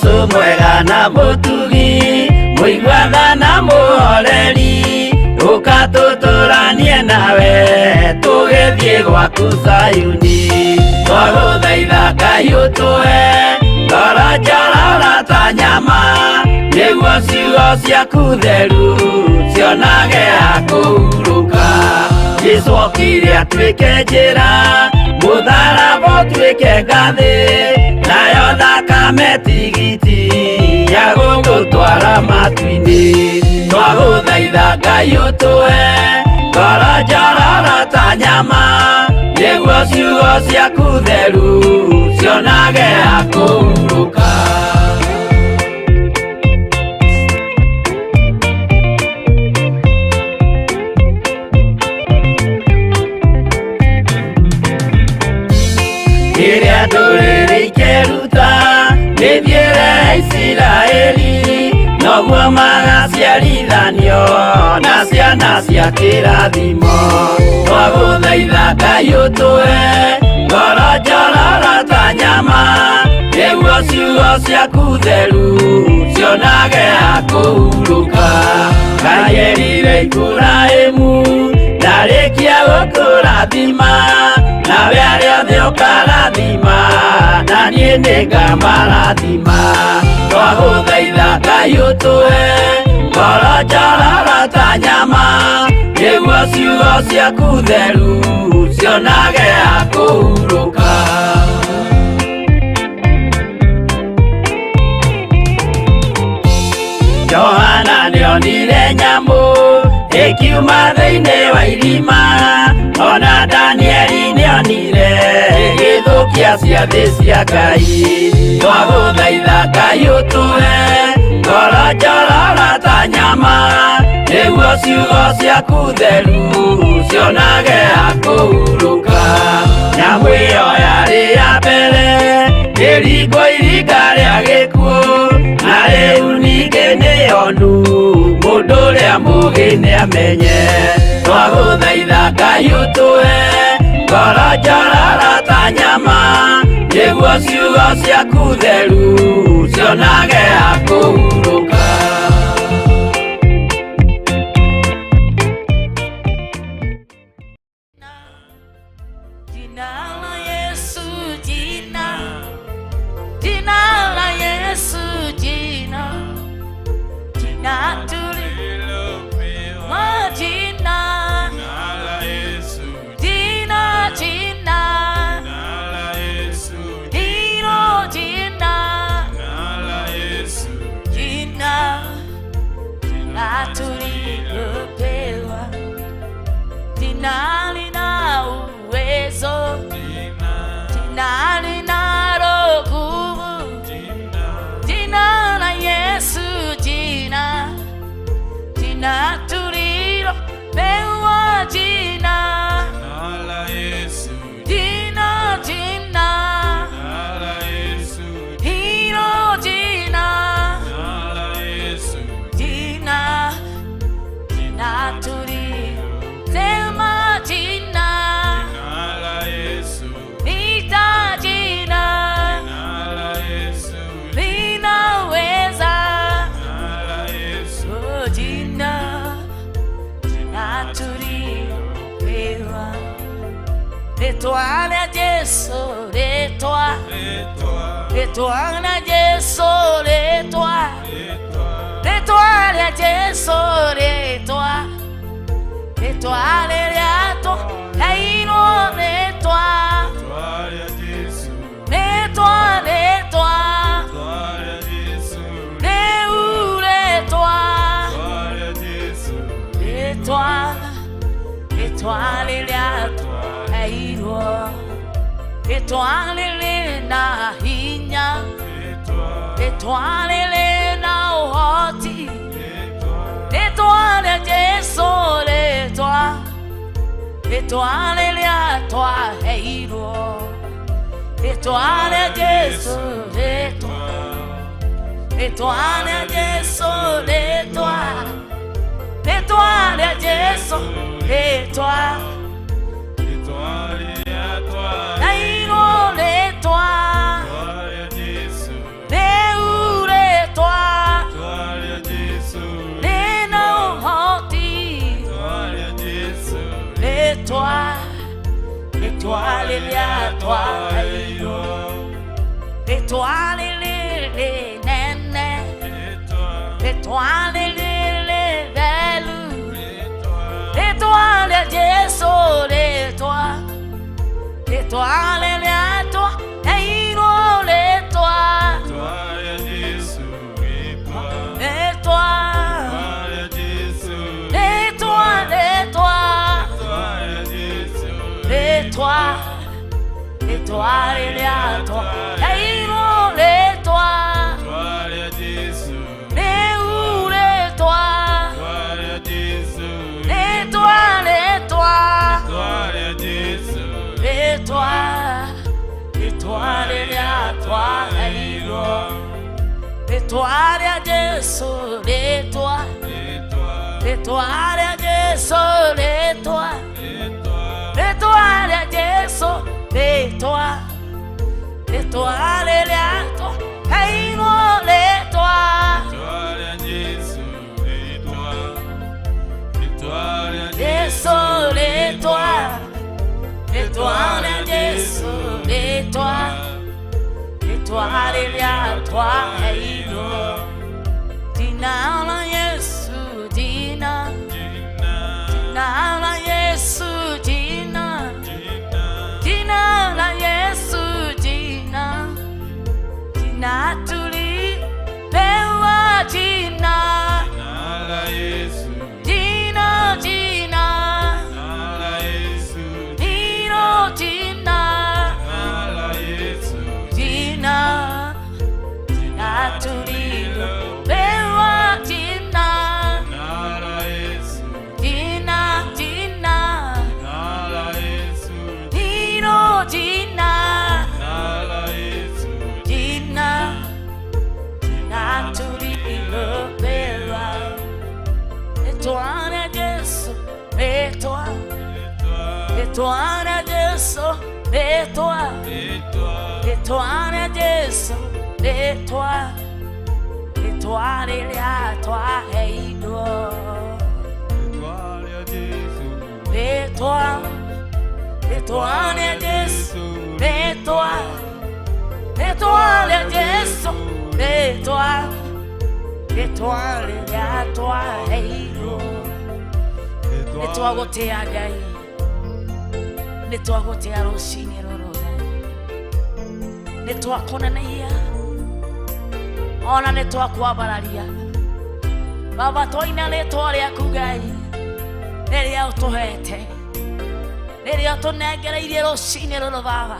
Yesu mwega na mutugi, muigwana na muhoreri, ukatuturanie nawe tugithie gwaku Sayuni. Twaguthaitha Ngai utue ngoro njororo ta nyama, niguo ciugo ciaku theru cionage akuhuruka. Jesu okire atuike njira, mutharaba utuike ngathi, nayo thakame tigiti ya gugutwara matu-ini. Twaguthaitha Ngai utue ngoro njororo ta nyama, niguo ciugo ciaku theru cionage akuhuruka. Iria ndũrĩrĩ ikeruta nĩthiĩre Isiraeli, noguo magaciarithanio na ciana cia kĩrathimo. Twagũthaitha Ngai ũtũhe ngoro njororo ta nyama, nĩguo ciugo ciaku theru cionage akuhuruka. Ngai erire Iburahĩmu ndarĩkia gũkũrathima, nawe arĩa othe ũkarathima na niĩ nĩngamarathima. Twagũthaitha Ngai ũtũhe ngoro njororo ta nyama, nĩguo ciugo ciaku theru cionage akuhuruka. Johana nĩonire nyamũ ĩkiuma thĩinĩ wa irima, ona Danieli nĩonire igĩthũkia ciathĩ cia Ngai. Twagũthaitha Ngai ũtũhe ngoro njororo ta nyama, nĩguo ciugo ciaku theru cionage akuhuruka. Nyamũ ĩyo yarĩ ya mbere ĩringwo iringa rĩa gĩkuũ, na rĩu ningĩ nĩyonu mũndũ ũrĩa mũũgĩ nĩamenye. Twagũthaitha Ngai ũtũhe ngoro njororo ta nyama, nĩguo ciugo ciaku theru cionage akuhuruka. L'étoile Jesu, l'étoile, l'étoile Jesu, l'étoile, l'étoile Jesu, l'étoile, l'étoile Eliato, Eino, l'étoile, l'étoile, l'étoile, Léou, l'étoile, l'étoile, l'étoile Eliato. Étoile Elena hinya, étoile Elena ohoti, étoile Jesu l'étoile, étoile Elia toi heiro, étoile Jesu l'étoile, étoile Jesu l'étoile, étoile Jesu l'étoile. L'étoile, l'étoile, rĩrĩatwa rĩtwa rĩrĩ nene rĩtwa rĩrĩ theru rĩtwa rĩa Jesũ rĩtwa rĩrĩatwa heirwo rĩtwa rĩtwa rĩrĩatwa heirwo rĩtwa rĩu rĩtwa rĩrĩatwa heirwo rĩtwa rĩa Jesũ rĩtwa rĩtwa rĩa Jesũ rĩtwa rĩtwa rĩa Jesũ rĩtwa rĩtwa rĩrĩatwa heirwo rĩtwa Jesũ rĩtwa rĩtwa rĩa Jesũ rĩtwa rĩtwa rĩrĩatwa heirwo Dina la Yesu dina Dina la Yesu dina Dina la Yesu dina Dina tulipewa dina Dina dina Hilo dina Dina Dina tulipewa dina Dina dina Hilo dina Dina Dina tulipewa rĩtwa rĩa Jesũ rĩtwa rĩtwa rĩa Jesũ rĩtwa rĩtwa rĩa Jesũ rĩtwa rĩtwa rĩrĩatwa heirwo rĩtwa rĩtwa rĩa Jesũ rĩtwa rĩtwa rĩa Jesũ rĩtwa rĩtwa rĩrĩatwa heirwo nĩtwagũtĩa Ngai nĩtwagũtĩa rũcinĩ rũrũ nĩtwakũneneia ona nĩtwakwambararia Baba twaina rĩtwa rĩaku Ngai rĩrĩa ũtũhete rĩrĩa ũtũnengereirie rũcinĩ rũrũ Baba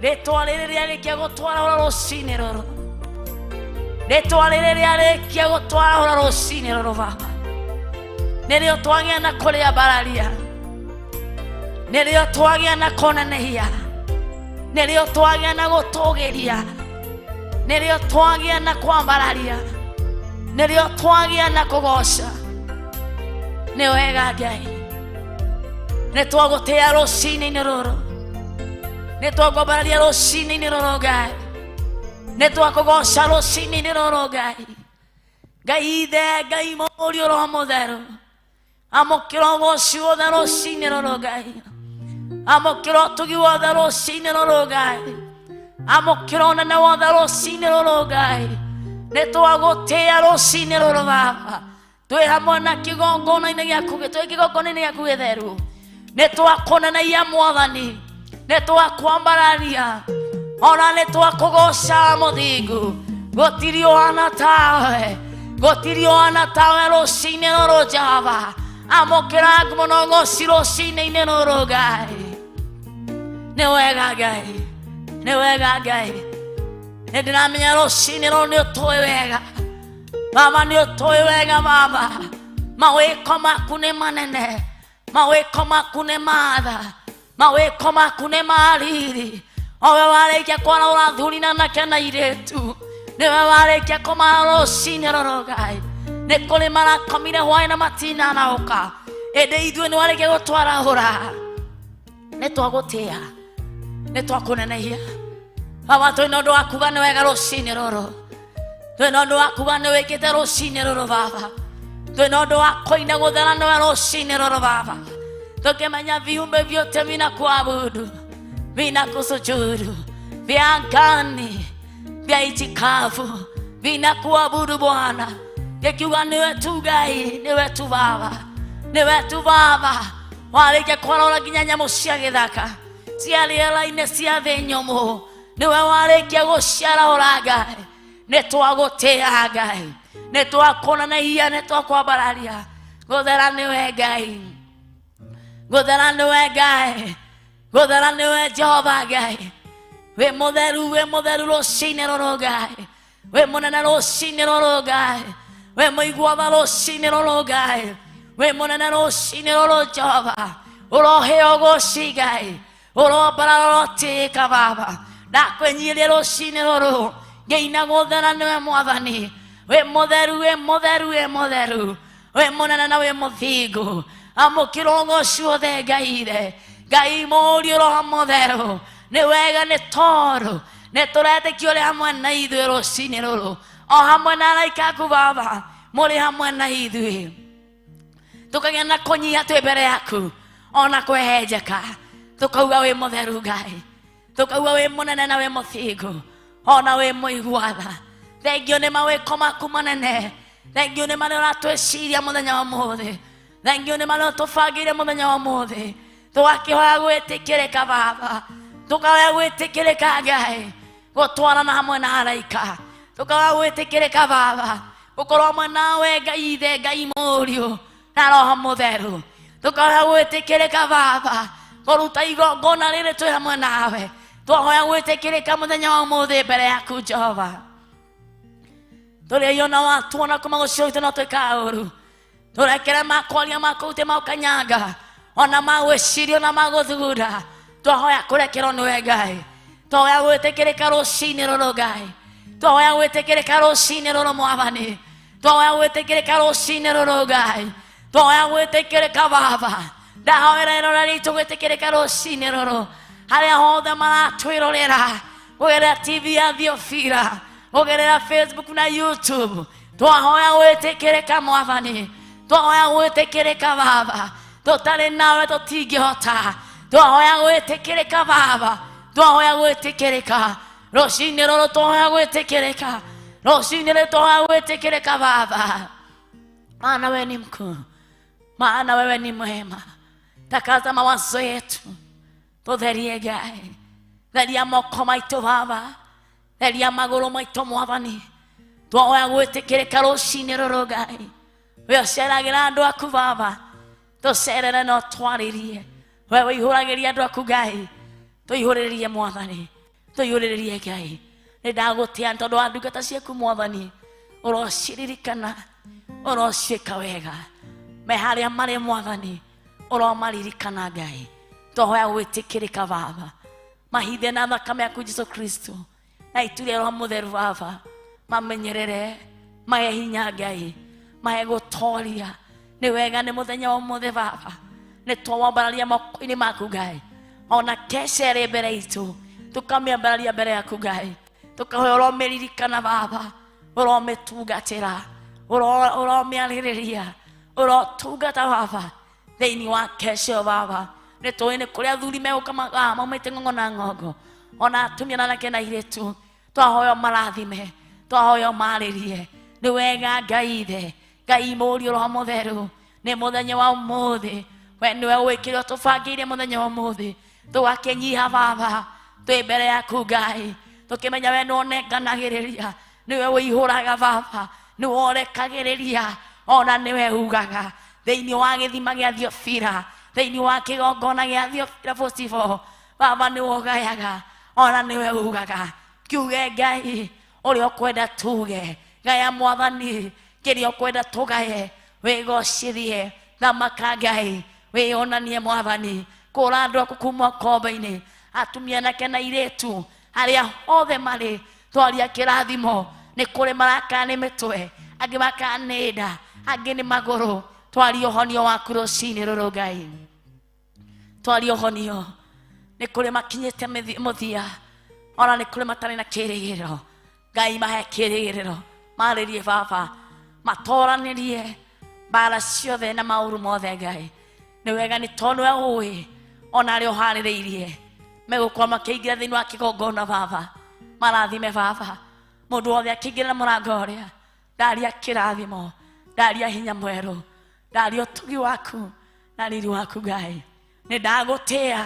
rĩtwa rĩrĩ rĩarĩkia gũtwara rũcinĩ rũrũ rĩtwa rĩrĩ rĩarĩkia gũtwara rũcinĩ rũrũ Baba nĩrĩo twagĩa na kũrĩambararia nĩrĩo twagĩa na kũnenehia nĩrĩo twagĩa na gũtũgĩria nĩrĩo twagĩa na kwambararia nĩrĩo twagĩa na kũgoca nĩ wega Ngai nĩtwagũtĩa rũcinĩ rũrũ nĩtwakwambararia rũcinĩ rũrũ Ngai nĩtwakũgoca rũcinĩ rũrũ Ngai Ngai Ithe Ngai Mũriũ Roho Mũtheru amũkĩra ũgoci wothe rũcinĩ rũrũ Ngai amũkĩra ũtugi wothe rũcinĩ rũrũ Ngai amũkĩra ũnene wothe rũcinĩ rũrũ Ngai nĩtwagũtĩa rũcinĩ rũrũ Baba twĩ hamwe na kĩgongona-inĩ gĩaku twĩ kĩgongona-inĩ gĩaku gĩtheru nĩtwakũneneia Mwathani nĩtwakwambararia ona nĩtwakũgoca mũthingu gũtirĩ ũhana tawe gũtirĩ ũhana tawe rũcinĩ rũrũ Jehova amũkĩra mũno ũgoci rũcinĩ-inĩ rũrũ Ngai nĩ wega Ngai nĩ wega Ngai nĩndĩramenya rũcinĩ rũrũ nĩũtũĩ wega Baba nĩũtũĩ wega Baba mawĩko maku nĩ manene mawĩko maku nĩ matha mawĩko maku nĩ mariri owe warĩkia kwaraũra athuri na anake na airĩtu nĩwe warĩkia kũmara rũcinĩ rũrũ Ngai nĩ kũrĩ marakomire hwaĩ na matinanaũka ĩndĩ ithuĩ nĩwarĩkia gũtwarahũra nĩtwagũtĩa nĩtwakũnenehia Baba twĩna ũndũ wa kuga nĩ wega rũcinĩ rũrũ twĩna ũndũ wa kuga nĩ wĩkĩte rũcinĩ rũrũ Baba twĩna ũndũ wa kũina gũthera nĩwe rũcinĩ rũrũ Baba tukimenya viumbe vyote vinakuabudu, vinakusujudu, vya angani, vya nchi kavu vinakuabudu Bwana, vikiwa ni wetu Ngai, ni wetu Baba, ni wetu Baba. Wareke kwarora nginya nyamũ cia gĩthaka cia rĩera-inĩ cia thĩ nyũmũ, niwe warĩkia gũciarahũra Ngai. Nĩtwagũtĩĩa Ngai, nĩtwakũnenehia, nĩtwakwambararia. Gũthera nĩwe Ngai, gũthera nĩwe Ngai, gũthera nĩwe Jehova Ngai. Wĩ mũtheru rũcinĩ rũrũ Ngai, wĩ mũnene rũcinĩ rũrũ Ngai, wĩ mũiguatha rũcinĩ rũrũ Ngai, wĩ mũnene rũcinĩ rũrũ Jehova. Ũroheo gũci Ngai, ũrombarara ũrotĩĩka Baba. Ndakwĩnyiirie rũcinĩ rũrũ ngĩina gũthera nĩwe Mwathani. Wĩ mũtheru, wĩ mũtheru, wĩ mũtheru, wĩ mũnene na wĩ mũthingu. Amũkĩra ũgooci wothe Ngai ithe, Ngai mũriũ Roho Mũtheru. Nĩ wega nĩ tondũ nĩtũretĩkia ũrĩ hamwe na ithuĩ rũcinĩ rũrũ, o hamwe na araika aku Baba, mũrĩ hamwe na ithuĩ. Tũkagĩa na kũnyiha twĩ mbere yaku, ona kwĩhenjeka, tũkauga wĩ mũtheru Ngai, tũkauga wĩ mũnene na wĩ mũthingu, ona wĩ mũiguatha. Thengio nĩ mawĩko maku manene, thengio nĩ marĩa ũratwĩciria mũthenya wa ũmũthĩ, thengio nĩ marĩa ũtũbangĩire mũthenya wa ũmũthĩ. Tũgakĩhoya gwĩtĩkĩrĩka Baba, tũkahoya gwĩtĩkĩrĩka Ngai, gũtwarana hamwe na araika. Tũkahoya gwĩtĩkĩrĩka Baba, gũkorwo hamwe nawe Ngai ithe, Ngai mũriũ na Roho Mũtheru. Tũkahoya gwĩtĩkĩrĩka Baba, kũruta igongona rĩrĩ twĩ hamwe nawe. Twahoya gwĩtĩkĩrĩka mũthenya wa ũmũthĩ mbere yaku Jehova. Tũrĩona watuona kuma gũciũrĩte no twĩkaga ũru, tũrekere makwaria makũrute makanyanga, ona magwĩciria ona magũthugunda. Twahoya kũrekerwo nĩwe Ngai, twahoya gwĩtĩkĩrĩka rũcinĩ rũrũ Ngai, twahoya gwĩtĩkĩrĩka rũcinĩ rũrũ Mwathani, twahoya gwĩtĩkĩrĩka rũcinĩ rũrũ Ngai, twahoya gwĩtĩkĩrĩka Baba. Ndahoera ĩrora ritũ gwĩtĩkĩrĩka rũcinĩ rũrũ, harĩa hothe maratwĩrorera kũgerera TV ya Thiofira, kũgerera Facebook na YouTube. Twahoya gwĩtĩkĩrĩka Mwathani, twahoya gwĩtĩkĩrĩka Baba. Tũtarĩ nawe tũtingĩhota, twahoya gwĩtĩkĩrĩka Baba, twahoya gwĩtĩkĩrĩka rũcinĩ rũrũ, twahoya gwĩtĩkĩrĩka rũcinĩ rũrũ, twahoya gwĩtĩkĩrĩka Baba. Maana wewe ni mkuu, maana wewe ni mwema. Takaza mawazo yetu, tutherie Ngai, theria moko maitũ Baba, theria magũrũ maitũ Mwathani. Twahoya gwĩtĩkĩrĩka rũcinĩ rũrũ Ngai, we ũceragĩra andũ aku Baba, tũcerere no twarĩrie. We ũihũragĩria andũ aku Ngai, tũihũrĩrie Mwathani, tũihũrĩrie Ngai. Nĩndagũtĩa tondũ wa ndungata ciaku Mwathani, ũrociririkana, ũrociĩka wega. Me harĩa marĩ Mwathani, ũromaririkana Ngai. Twahoya gwĩtĩkĩrĩka Baba, mahithe na thakame yaku Jesũ Kristo, na itu rĩa Roho Mũtheru Baba, mamenyerere, mahe hinya Ngai, mahe gũtooria. Nĩ wega nĩ mũthenya wa ũmũthĩ Baba, nĩtwawambararia moko-inĩ maku Ngai, ona kesha ĩrĩ mbere itũ, tũkamĩambararia mbere yaku Ngai. Tũkahoya ũromĩririkana Baba, ũromĩtungatĩra, ũromĩarĩrĩria, ũrotungata Baba thĩinĩ wa kesha Baba. Nĩtũĩ nĩ kũrĩa athuri megũka maumĩte ng'ong'o na ng'ongo, ona atumia na anake na airĩtu. Twahoya marathime, twahoya marĩrie. Nĩ wega Ngai ithe, Ngai mũriũ Roho Mũtheru, nĩ mũthenya wa ũmũthĩ, we nĩwe wĩkĩrwo tũbangĩire mũthenya wa ũmũthĩ. Tũgakĩnyiha Baba twĩ mbere yaku Ngai, tũkĩmenya we nĩwe ũnenganagĩrĩria, nĩwe ũihũraga Baba, nĩwe ũrekagĩrĩria, ona nĩwe ugaga thĩinĩ wa gĩthima gĩa Thiofira, thĩinĩ wa kĩgongona gĩa Thiofira Festival. Baba nĩwe ũgayaga, ona nĩwe ugaga. Kiuge Ngai ũrĩa ũkwenda tuge, gaya Mwathani kĩrĩa ũkwenda tũgaye. Wĩgocithie, thamaka Ngai, wĩonanie Mwathani, kũra andũ aku kuma ũkombo-inĩ, atumia anake na airĩtu, harĩa hothe marĩ. Twaria kĩrathimo, nĩ kũrĩ maraka nĩ mĩtwe, angĩ maka nĩ nda, angĩ nĩ magũrũ. Twaria ũhonio waku rũcinĩ rũrũ Ngai, twaria ũhonio. Nĩ kũrĩ makinyĩte mũthia, ona nĩ kũrĩ matarĩ na kĩĩrĩgĩrĩro. Ngai mahe kĩĩrĩgĩrĩro, marĩrie Baba, matoranĩrie mbara ciothe na maũru mothe Ngai. nĩ wega nĩ tondũ we ũĩ ona arĩa ũharĩrĩirie megũkorwo makĩingĩra thĩinĩ wa kĩgongona Baba. Marathime Baba mũndũ wothe akĩingĩra na mũrango ũrĩa, ndaria kĩrathimo, ndaria hinya mwerũ, ndaria ũtugi waku na riri waku Ngai. Nĩ ndagũtĩĩa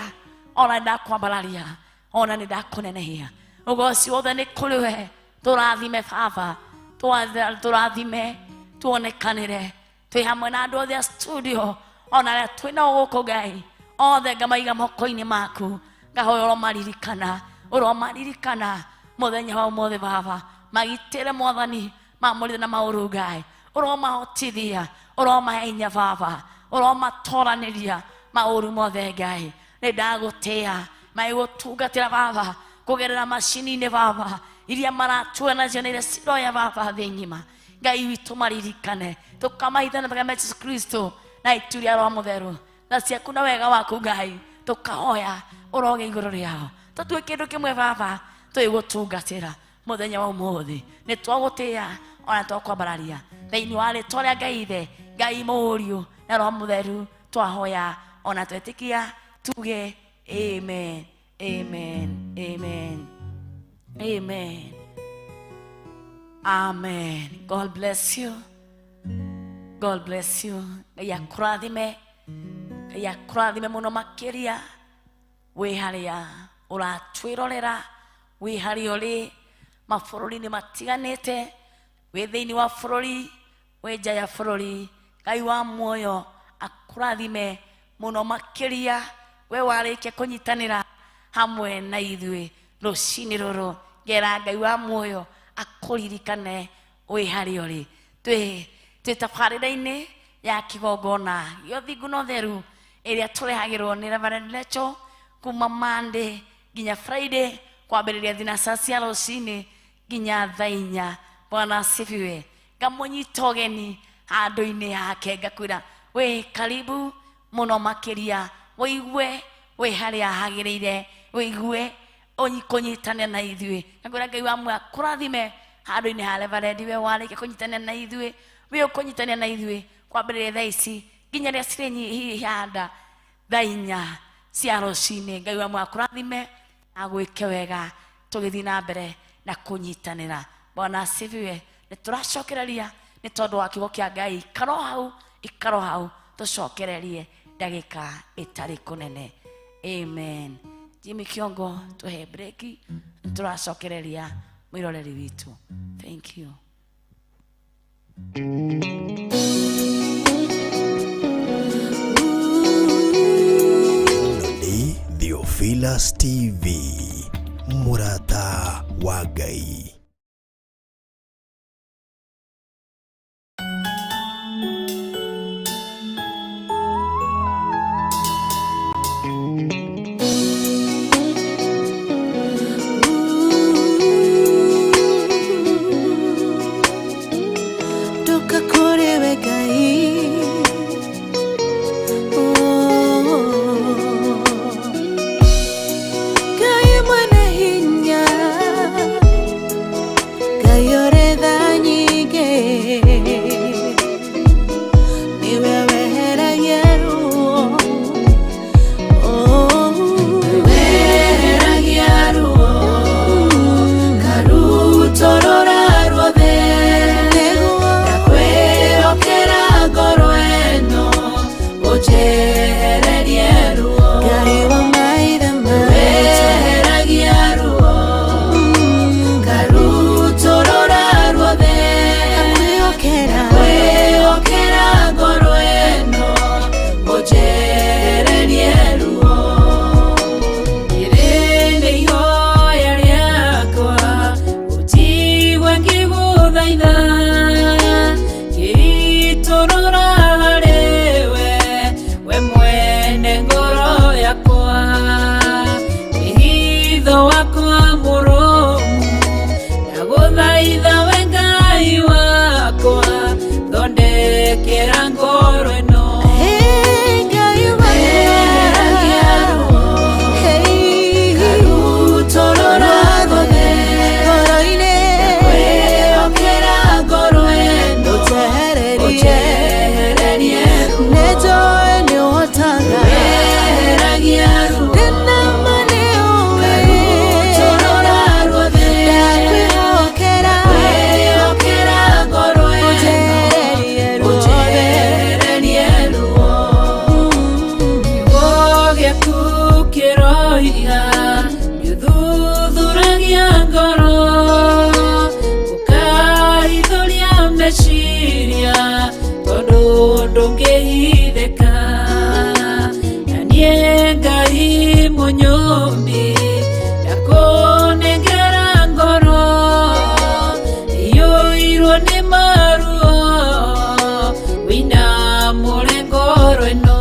ona nĩ ndakwambararia ona nĩ ndakũnenehia. Ũgooci wothe nĩ kũrĩ we. Tũrathime Baba, tũrathime, tuonekanĩre twĩ hamwe na andũ othe a studio ona arĩa twĩna gũkũ Ngai. Othe ngamaiga moko-inĩ maku, ngahoya ũromaririkana, ũromaririkana mũthenya wa ũmũthĩ Baba. Magitĩre Mwathani, mamũrĩre na maũru Ngai. Ũromahotithia, ũromahe hinya Baba, ũromatoranĩria maũru mothe Ngai. Nĩ ndagũtĩĩa magĩgũtungatĩra Baba kũgerera macini-inĩ Baba iria maratue nacio na iria ciroya Baba thĩ ng'ima. Ngai witũ maririkane, tũkamaithana thakame Jesũ Kristo na itu rĩa Roho Mũtheru na ciaku na wega waku Ngai. Tũkahoya ũroge igũrũ rĩao, tũtue kĩndũ kĩmwe Baba twĩgũtungatĩra mũthenya wa ũmũthĩ. Nĩ twagũtĩĩa ona twakwambararia thĩinĩ wa rĩĩtwa rĩa Ngai Ithe, Ngai Mũriũ na Roho Mũtheru twahoya ona twetĩkia tuge amen, amen, amen, amen, amen. God bless you, God bless you. Ngai akũrathime, Ngai akũrathime mũno makĩria. Wĩ harĩa ũratwĩrorera, wĩ harĩa ũrĩ mabũrũri-inĩ matiganĩte, wĩ thĩinĩ wa bũrũri, wĩ nja ya bũrũri, Ngai wa muoyo akũrathime mũno makĩria. We warĩkia kũnyitanĩra hamwe na ithuĩ rũcinĩ rũrũ, ngera Ngai wa muoyo akũririkane wĩ harĩa ũrĩ. Twĩ tabarĩra-inĩ ya kĩgongona gĩa ũthingu na ũtheru ĩrĩa tũrehagĩrwo nĩ Reverend Rachel kuma Monday nginya Friday, kwambĩrĩria thinacara cia rũcinĩ nginya thaa 4. Bwana asifiwe. Ngamũnyita ũgeni handũ-inĩ hake, ngakwĩra wĩ karibu mũno makĩria, wĩigue wĩ harĩa hagĩrĩire, wĩigue kũnyitanĩra na ithuĩ. Ngakwĩra Ngai wa muoyo akũrathime handũ-inĩ ha Reverend. We warĩkia kũnyitanĩra na ithuĩ, we ũkũnyitanĩra na ithuĩ kwambĩrĩria thaa ici nginya rĩrĩa cirĩhanda thaa 4 cia rũcinĩ. Ngai wa muoyo akũrathime agwĩke wega, tũgĩthiĩ na mbere na kũnyitanĩra. Bwana asifiwe. Nĩ tũracokereria nĩ tondũ wa kiugo kĩa Ngai. Ikaro hau tũcokererie ndagĩka ĩtarĩ kũnene. Amen. Jimmy Kiongo tuhe breki, tũracokereria mwĩroreri witũ. Thank you. Ni Theophilus TV, mũrata wa Ngai. munyumbi ndakunengera ngoro iyo irone maruo wina mulengoro eno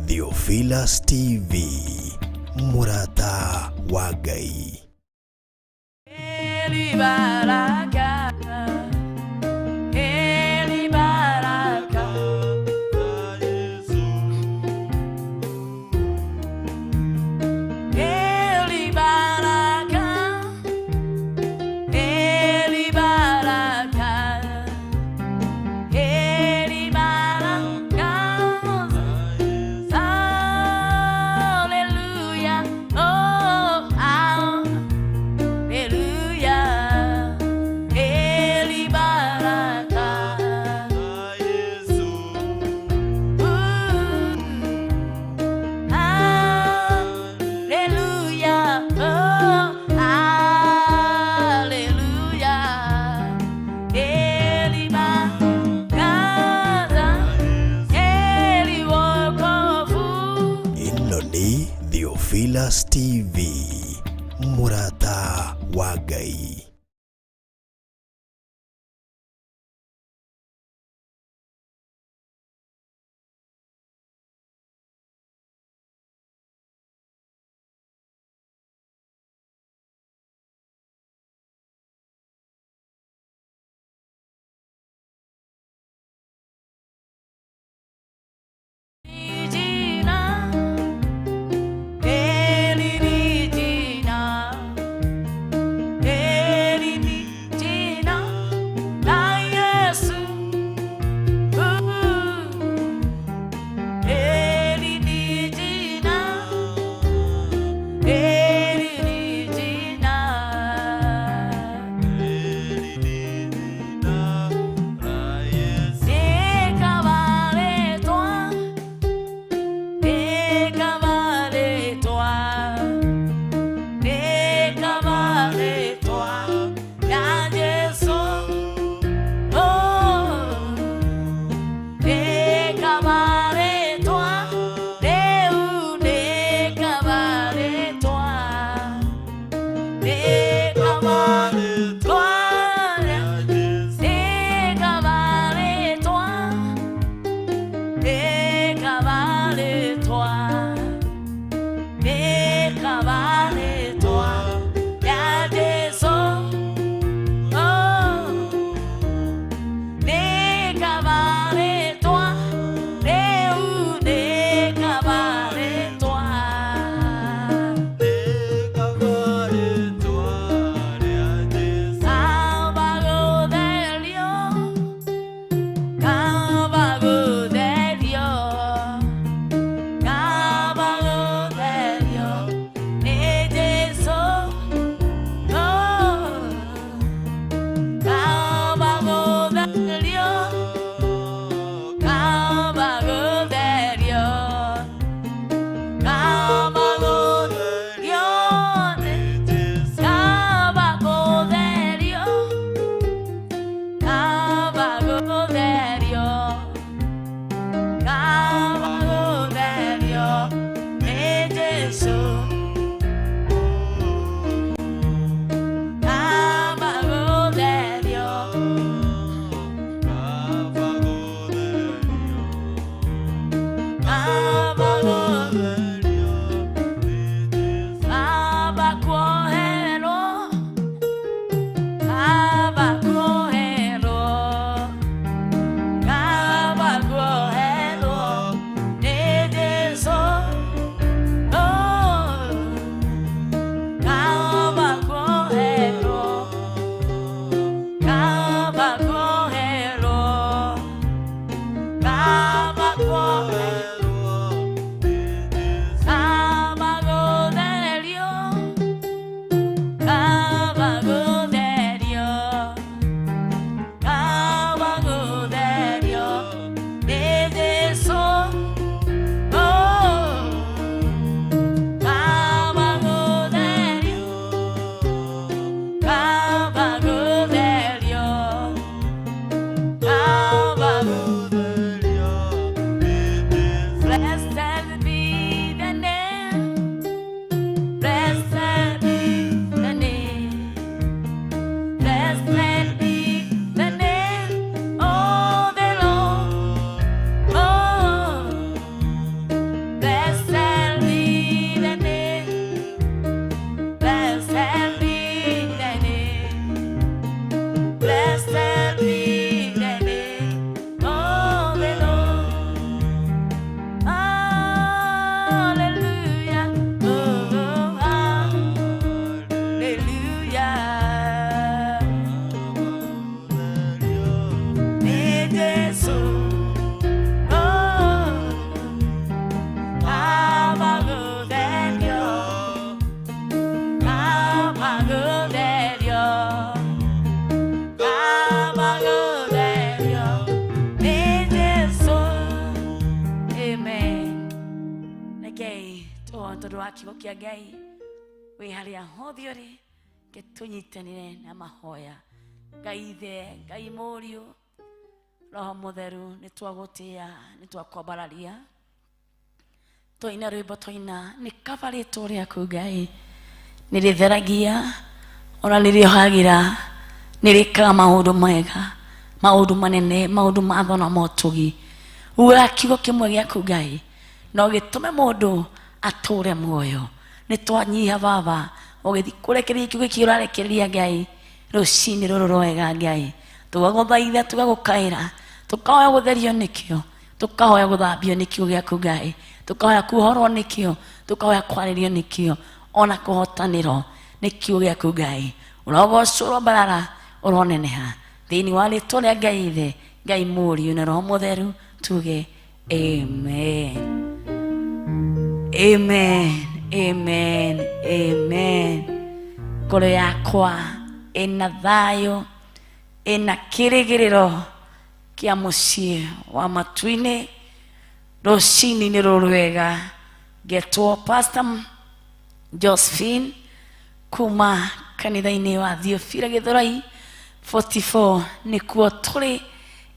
Theophilus TV, Murata wa Ngai. Theophilus TV, Murata wa Ngai. tondu wa kiugo kia Ngai wi haria hothe uri ke tunyitanire na mahoya. Ngai Ithe, Ngai Mũriũ, Roho Mũtheru, nĩ twagutia, nĩ twakwambararia, toina rwimbo toina nĩ kaba rĩtwa rĩaku Ngai nĩ rĩtheragia ona nĩ rĩohagira nĩ rĩkaga maũndũ mega maũndũ manene maũndũ ma thona motugi uga kiugo kĩmwe gĩaku Ngai no gĩtũme mũndũ atũre muoyo nĩ twanyiha baba ũgĩthi kũrekereria kiugo kĩu ũrarekereria Ngai rũcinĩ rũrũ rwega Ngai tũgagũthaitha tũgagũkaĩra tũkahoya gũtherio nĩkĩo tũkahoya gũthambio nĩ kiugo gĩaku Ngai tũkahoya kuohorwo nĩkĩo tũkahoya kwarĩrio nĩkĩo ona kũhotanĩrwo nĩ kiugo gĩaku Ngai ũrogocũrwo barara ũroneneha thĩinĩ wa rĩtwa rĩa Ngai Ithe Ngai Mũriũ na Roho Mũtheru tuge amen amen amen amen ngoro yakwa ĩna thayũ ĩna kĩrĩgĩrĩro kĩa mũciĩ wa matu-inĩ rũcinĩ rũrũ rwega ngetwo Pastor Josephine kuma kanitha-inĩ wa Theophila Gĩthũrai 44 nĩkuo tũrĩ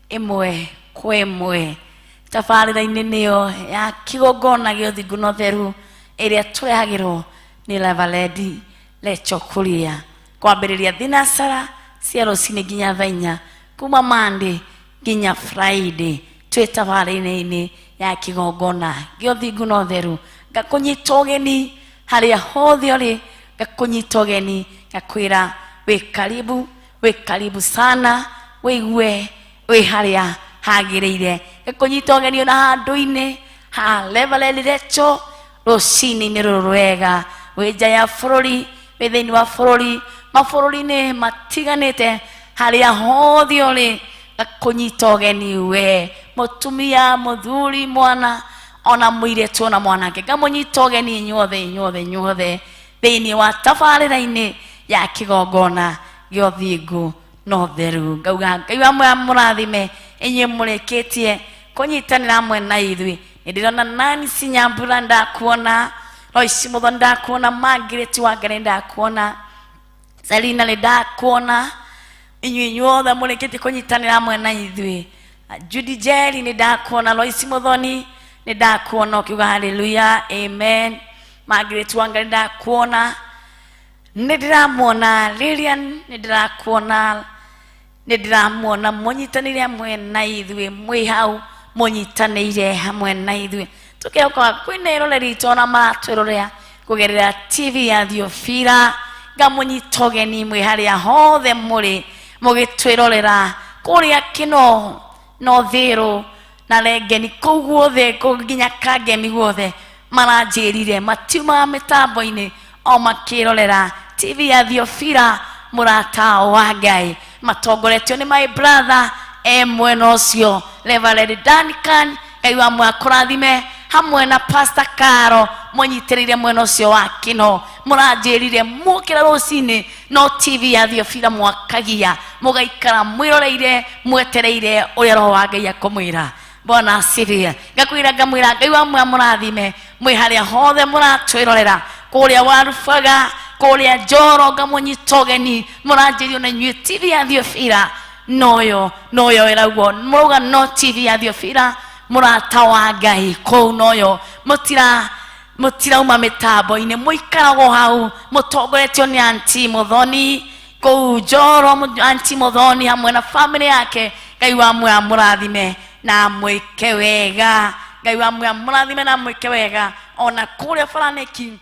ĩmwe kwa ĩmwe tabarĩra-inĩ nĩyo ya kĩgongona gĩa ũthingu na ũtheru ĩrĩa tũrehagĩrwo nĩ Reverend Rachel Kuria kwambĩrĩria thinacara cia rũcinĩ nginya thaa 4 kuma Monday nginya Friday twĩ tabarĩra-inĩ ya kĩgongona gĩa ũthingu na ũtheru ngakũnyita ũgeni harĩa hothe ũrĩ ngakũnyita ũgeni ngakwĩra wĩ karibu sana wĩigue wĩ harĩa hagĩrĩire ngakũnyita ũgeni ona handũ-inĩ ha Reverend Rachel rũcinĩ rũrũ rwega wĩ nja ya bũrũri wĩ thĩinĩ wa bũrũri mabũrũri-inĩ matiganĩte harĩa hothe ũrĩ ngakũnyita ũgeni we mũtumia mũthuri mwana ona mũirĩtu ona mwanake ngamũnyita ũgeni inyuothe thĩinĩ wa tabarĩra-inĩ ya kĩgongona gĩa ũthingu na ũtheru ngauga Ngai wa muoyo amũrathime inyuĩ mũrĩkĩtie kũnyitanĩra hamwe na ithuĩ nĩ ndĩrona Nancy Nyambura ndakuona Lois Muthoni ndakuona Margaret Wangari ndakuona Selina nĩ ndakuona inyuothe mũrĩkĩtie kũnyitanĩra hamwe na ithuĩ Judy Jerry nĩ ndakuona Lois Muthoni nĩ ndakuona ũkiuga hallelujah amen Margaret Wangari ndakuona nĩ ndĩramuona Lilian nĩ ndĩramuona mũnyitanĩire hamwe na ithuĩ mwĩ hau mũnyitanĩire hamwe na ithuĩ tũkĩoka kwĩna eroreri itũ ona maratwĩrorera kũgerera TV ya Theophila ngamũnyita ũgeni mwĩ harĩa hothe mũrĩ mũgĩtwĩrorera kũrĩa kĩno no thĩrũ na rengeni kũu guothe nginya Kangemi guothe maranjĩrire matiumaga mĩtambo-inĩ o makĩrorera TV ya Theophila mũrata wa Ngai matongoretio nĩ my brother mwena ũcio Reverend Duncan Ngai wa muoyo akũrathime hamwe na Pastor Caro mũnyitĩrĩire mwena ũcio wa kĩno mũranjĩrire mũkĩra rũcinĩ no TV ya Theophila mwakagia mũgaikara mwĩroreire mwetereire ũrĩa Roho wa Ngai akũmwĩra Bwana asifiwe ngakwĩra ngamwĩra Ngai wa muoyo amũrathime mwĩ harĩa hothe mũratwĩrorera kũrĩa Warubaga kũrĩa Njoro ngamũnyita ũgeni mũranjĩrio na inyuĩ TV ya Theophila noyo ĩraugo mũrauga no TV ya Theophila mũrata wa Ngai kũu noyo mũtirauma mĩtambo-inĩ mũikaragwo hau mũtongoretio nĩ Aunty Muthoni kũu Njoro Aunty Muthoni hamwe na family yake Ngai wa muoyo amũrathime na mwĩke wega Ngai wa muoyo amũrathime na mwĩke wega ona kũrĩa Baranĩki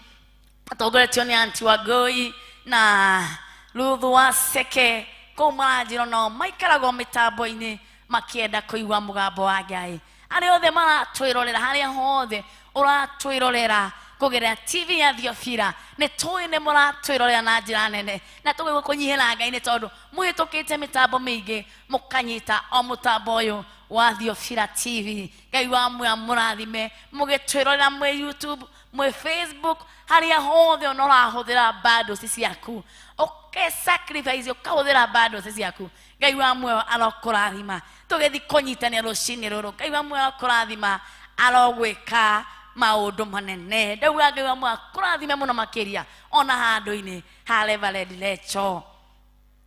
atongoretio nĩ Aunty Wangui na Ruth Waseke kũu maranjĩra nao maikaragwo mĩtambo-inĩ makĩenda kũigua mũgambo wa Ngai arĩa othe maratwĩrorera harĩa hothe ũratwĩrorera kũgerera TV ya Theophila nĩ tũĩ nĩ mũratwĩrorera na njĩra nene na tũgĩgua kũnyihĩra Ngai nĩ tondũ mũhĩtũkĩte mĩtambo mĩingĩ mũkanyita o mũtambo ũyũ wa Theophila TV Ngai wa muoyo amũrathime mũgĩtwĩrorera mwĩ YouTube mwĩ Facebook harĩa hothe ona ũrahũthĩra bundles ciaku ũkesacrifice ũkahũthĩra bundles ciaku Ngai wa muoyo arokũrathima tũgĩthi kũnyitanĩra rũcinĩ rũrũ Ngai wa muoyo akũrathima arogwĩka maũndũ manene ndauga Ngai wa muoyo akũrathime mũno makĩria ona handũ-inĩ ha Reverend Rachel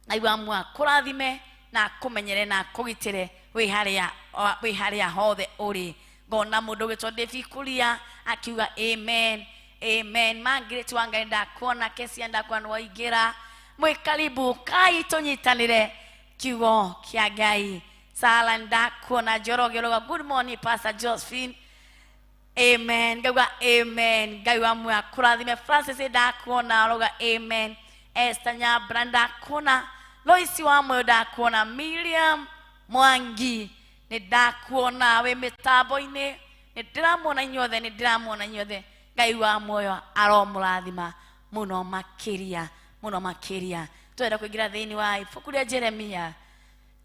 Ngai wa muoyo akũrathime na akũmenyere na akũgitĩre wĩ harĩa hothe ũrĩ ngona mundu gitwo David Kuria akiuga amen amen. Margaret Wangai ndakuona, Kesia ndakuona, Waingira mwi karibu, kai tunyitanire kiugo kia Ngai. Sala ndakuona, Njoroge roga, good morning Pastor Josephine, amen. Ngauga amen, Ngai wa mwe akurathime. Francis ndakuona roga amen. Esther Nyambura ndakuona, Loisi wa mwe ndakuona, Miriam Mwangi ni ndakuona we mitambo-ini, ni ndiramwona inyothe, ni ndiramwona inyothe. Ngai wa moyo aromurathima muno makiria, muno makiria. Twenda kuingira thiini wa ibuku ria Jeremia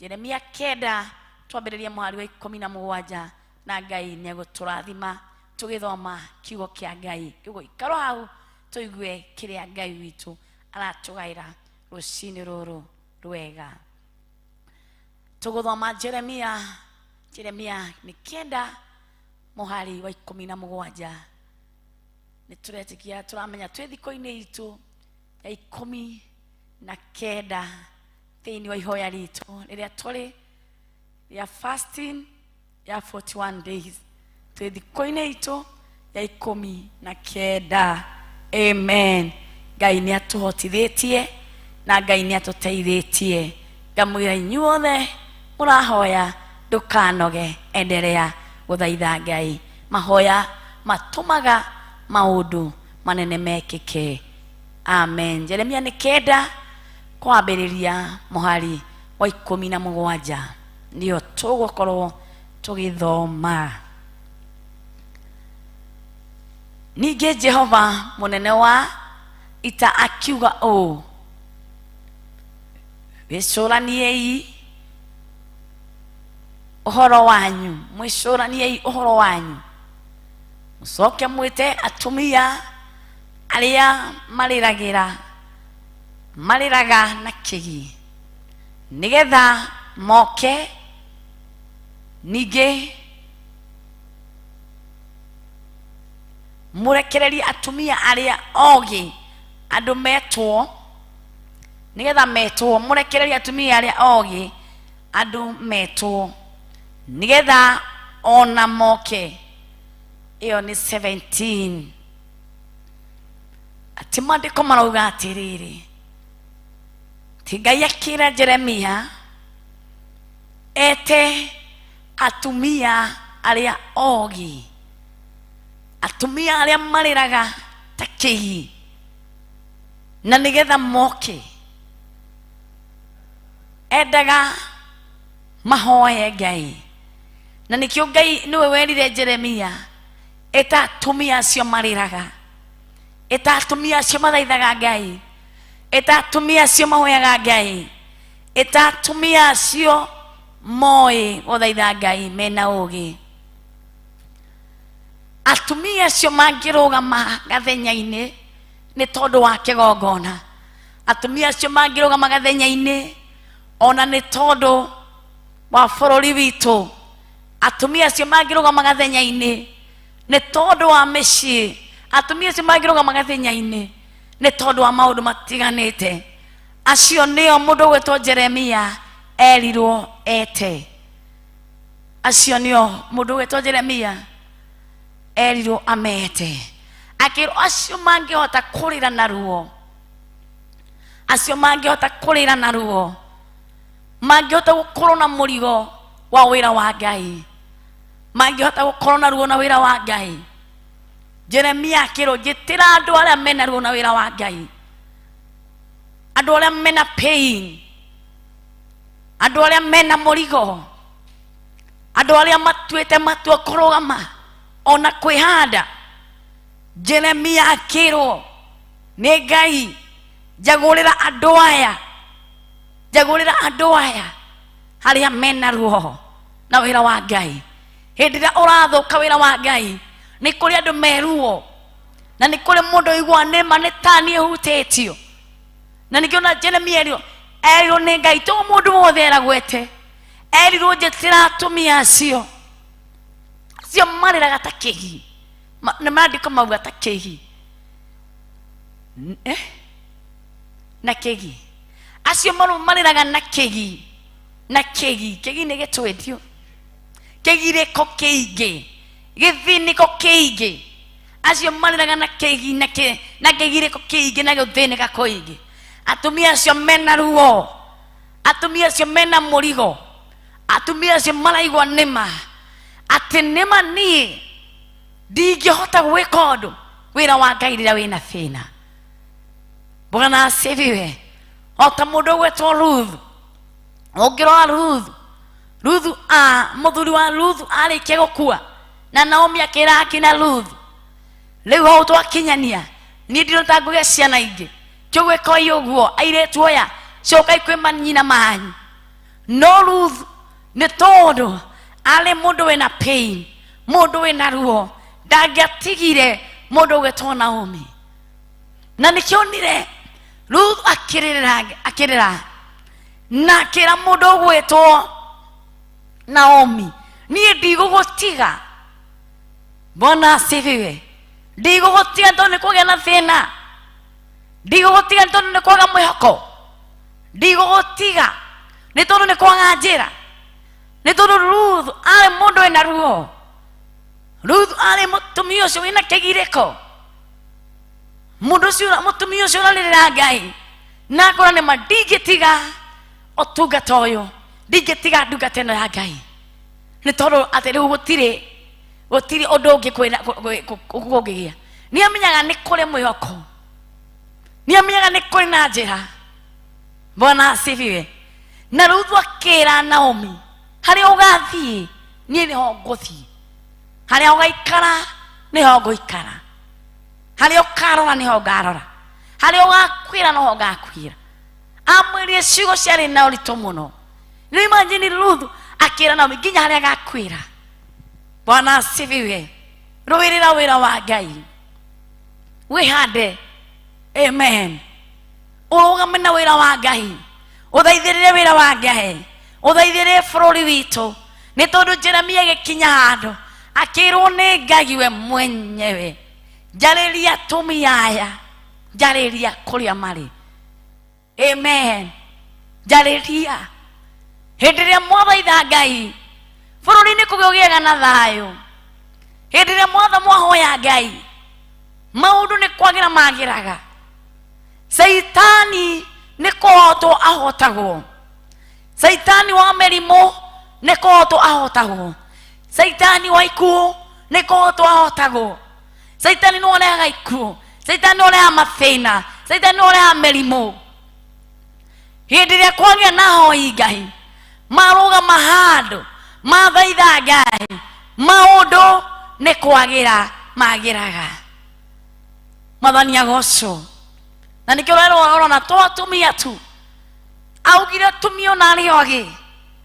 9 twambiririe muhari wa 17 na Ngai ni aguturathima tugithoma kiugo kia Ngai. Kiugo ikaro hau tuigue kiria Ngai witu aratugaira rucini ruru rwega. Tuguthoma Jeremia ni 9 muhari wa 17. Ni turetikia turamenya twi thiko-ini itu ya 19 thiini wa ihoya ritu riria turi ya fasting ya 41 days. Twi thiko-ini itu ya 19. Amen. Ngai ni atuhotithitie na Ngai ni atuteithitie. Ngamwira inyuothe murahoya ndukanoge, endelea guthaitha Ngai. Mahoya matumaga maundu manene mekike. Amen. Jeremia ni 9 kwambiriria muhari wa 17 ndio tugukorwo tugithoma. Ninge Jehova munene wa ita akiuga o wicuraniei uhoro wanyu, mwicuraniei uhoro wanyu, mucoke mwite atumia aria mariraga na kigi, nigetha moke ninge murekererie atumia aria ogi, andu metwo nigetha metwo, murekererie atumia aria ogi, andu metwo nigetha ona moke. Iyo ni 17. Ati mandiko marauga atiriri, ti Ngai akira Jeremia ete atumia aria ogi, atumia aria mariraga ta kigi, na nigetha moke endaga mahoye Ngai. Na nikio Ngai niwe werire Jeremia eta atumia acio mariraga, eta atumia acio mathaithaga Ngai, eta atumia acio mahoyaga Ngai, eta atumia acio moi guthaitha Ngai mena ugi. Atumia acio mangirugama gathenya-ini ni tondu wa kigongona, atumia acio mangirugama gathenya-ini ona ni tondu wa bururi witu, atumia acio mangirugama gathenya-ini ni tondu wa micii, atumia acio mangirugama gathenya-ini ni tondu wa maundu matiganite. Acio nio mundu gwitwo Jeremia erirwo ete, acio nio mundu gwitwo Jeremia erirwo amete. Akirwo acio mangihota kurira na ruo, acio mangihota kurira na ruo, mangihota gukorwo na murigo wa wira wa Ngai, mangihota gukorwo na ruo na wira wa Ngai. Jeremia akirwo njitira andu aria mena ruo na wira wa Ngai, andu aria mena pain, andu aria mena murigo, andu aria matuite matua kurugama ona kwihanda. Jeremia akirwo ni Ngai jagurira andu aya haria mena ruo na wira wa Ngai. Hindi ria urathuka wira wa Ngai ni kuri andu meruo, na ni kuri mundu igwa nima ni tani hutitio. Na nikiona Jeremia erirwo ni Ngai, to mundu wothe eragwete, erirwo njitira atumia acio mariraga ta kigi, na maandiko mauga ta kigi na kigi, acio mariraga na kigi ni gitwendio, kigi riko kiingi githiniko kiingi acio mariraga na kigi na kigiriko kiingi na guthinika kuingi atumia acio mena ruo atumia acio mena murigo atumia acio maraigua nima ati nima nie ndingĩhota gwĩka ũndũ wĩra wa Ngai rĩrĩa wĩna thĩna. Bwana asifiwe. O ta mũndũ gwĩtwo Ruthu, ũngĩrora Ruthu mũthuri wa Ruthu arĩkia gũkua na Naomi akĩra akina Ruthu, rĩu hau twakinyania niĩ ndirota ngũgĩa ciana ingĩ kĩgwĩka ũguo airĩtu aya cokai kwĩ manyina manyu. No Ruthu nĩ tondũ arĩ mũndũ wĩna pain, mũndũ wĩna ruo, ndangĩatigire mũndũ gwĩtwo Naomi. Na nĩkĩonire Ruthu akĩrĩra na akĩra mũndũ gwĩtwo Naomi, niĩ ndigũgũtiga. Bwana asifiwe. Ndigũgũtiga tondũ nĩ kũgĩa na thĩna, ndigũgũtiga tondũ nĩ kwaga mwĩhoko, ndigũgũtiga nĩ tondũ nĩ kwaga njĩra, nĩ tondũ Ruthu arĩ mũndũ wĩna ruo. Ruthu arĩ mũtumia ũcio wĩna kĩgirĩko, mũtumia ũcio ũrarĩrĩra Ngai na akora nĩma ndingĩtiga ũtungata ũyũ, ndingĩtiga ndungata ĩno ya Ngai, nĩ tondũ atĩ rĩu gũtirĩ ũndũ ũngĩ kũngĩgĩa. Nĩ amenyaga nĩ kũrĩ mwĩhoko, nĩ amenyaga nĩ kũrĩ na njĩra. Bwana asifiwe. Na Ruthu akĩra Naomi, harĩa ũgathiĩ niĩ nĩho ngũthiĩ, harĩa ũgaikara nĩho ngũikara, harĩa ũkarora nĩho ngarora, harĩa ũgakwĩra noho ngakwĩra. Amwĩrire ciugo ciarĩ na ũritũ mũno. Rĩu imagine Ruthu akĩra Naomi nginya harĩa agakwĩra. Bwana asifiwe. Rũĩrĩra wĩra wa Ngai, wĩhande. Amen. Ũrũgame na wĩra wa Ngai, ũthaithĩrĩre wĩra wa Ngai, ũthaithĩrĩre bũrũri witũ, nĩ tondũ Jeremia agĩkinya handũ akĩrwo nĩ Ngai we mwenyewe, njarĩria atumia aya, njarĩria kũrĩa marĩ. Amen. Njarĩria hĩndĩ ĩrĩa mwathaitha Ngai bũrũri-inĩ kũgĩgĩaga na thayũ, hĩndĩ ĩrĩa mwahoya Ngai maũndũ nĩ kwagĩra magĩraga. Saitani nĩ kũhotwo ahotagwo, Saitani wa mĩrimũ nĩ kũhotwo ahotagwo, Saitani wa ikuũ nĩ kũhotwo ahotagwo. Saitani nĩ ũrehaga ikuũ, Saitani nĩ ũrehaga mathĩna, Saitani nĩ ũrehaga mĩrimũ. Hĩndĩ ĩrĩa kwagĩa na ahoi Ngai marũgama handũ mathaitha Ngai, maũndũ nĩ kwagĩra magĩraga. Mwathani agocwo. Na nĩkĩo ũrona to atumia tu, augire atumia ona arĩ ogĩ,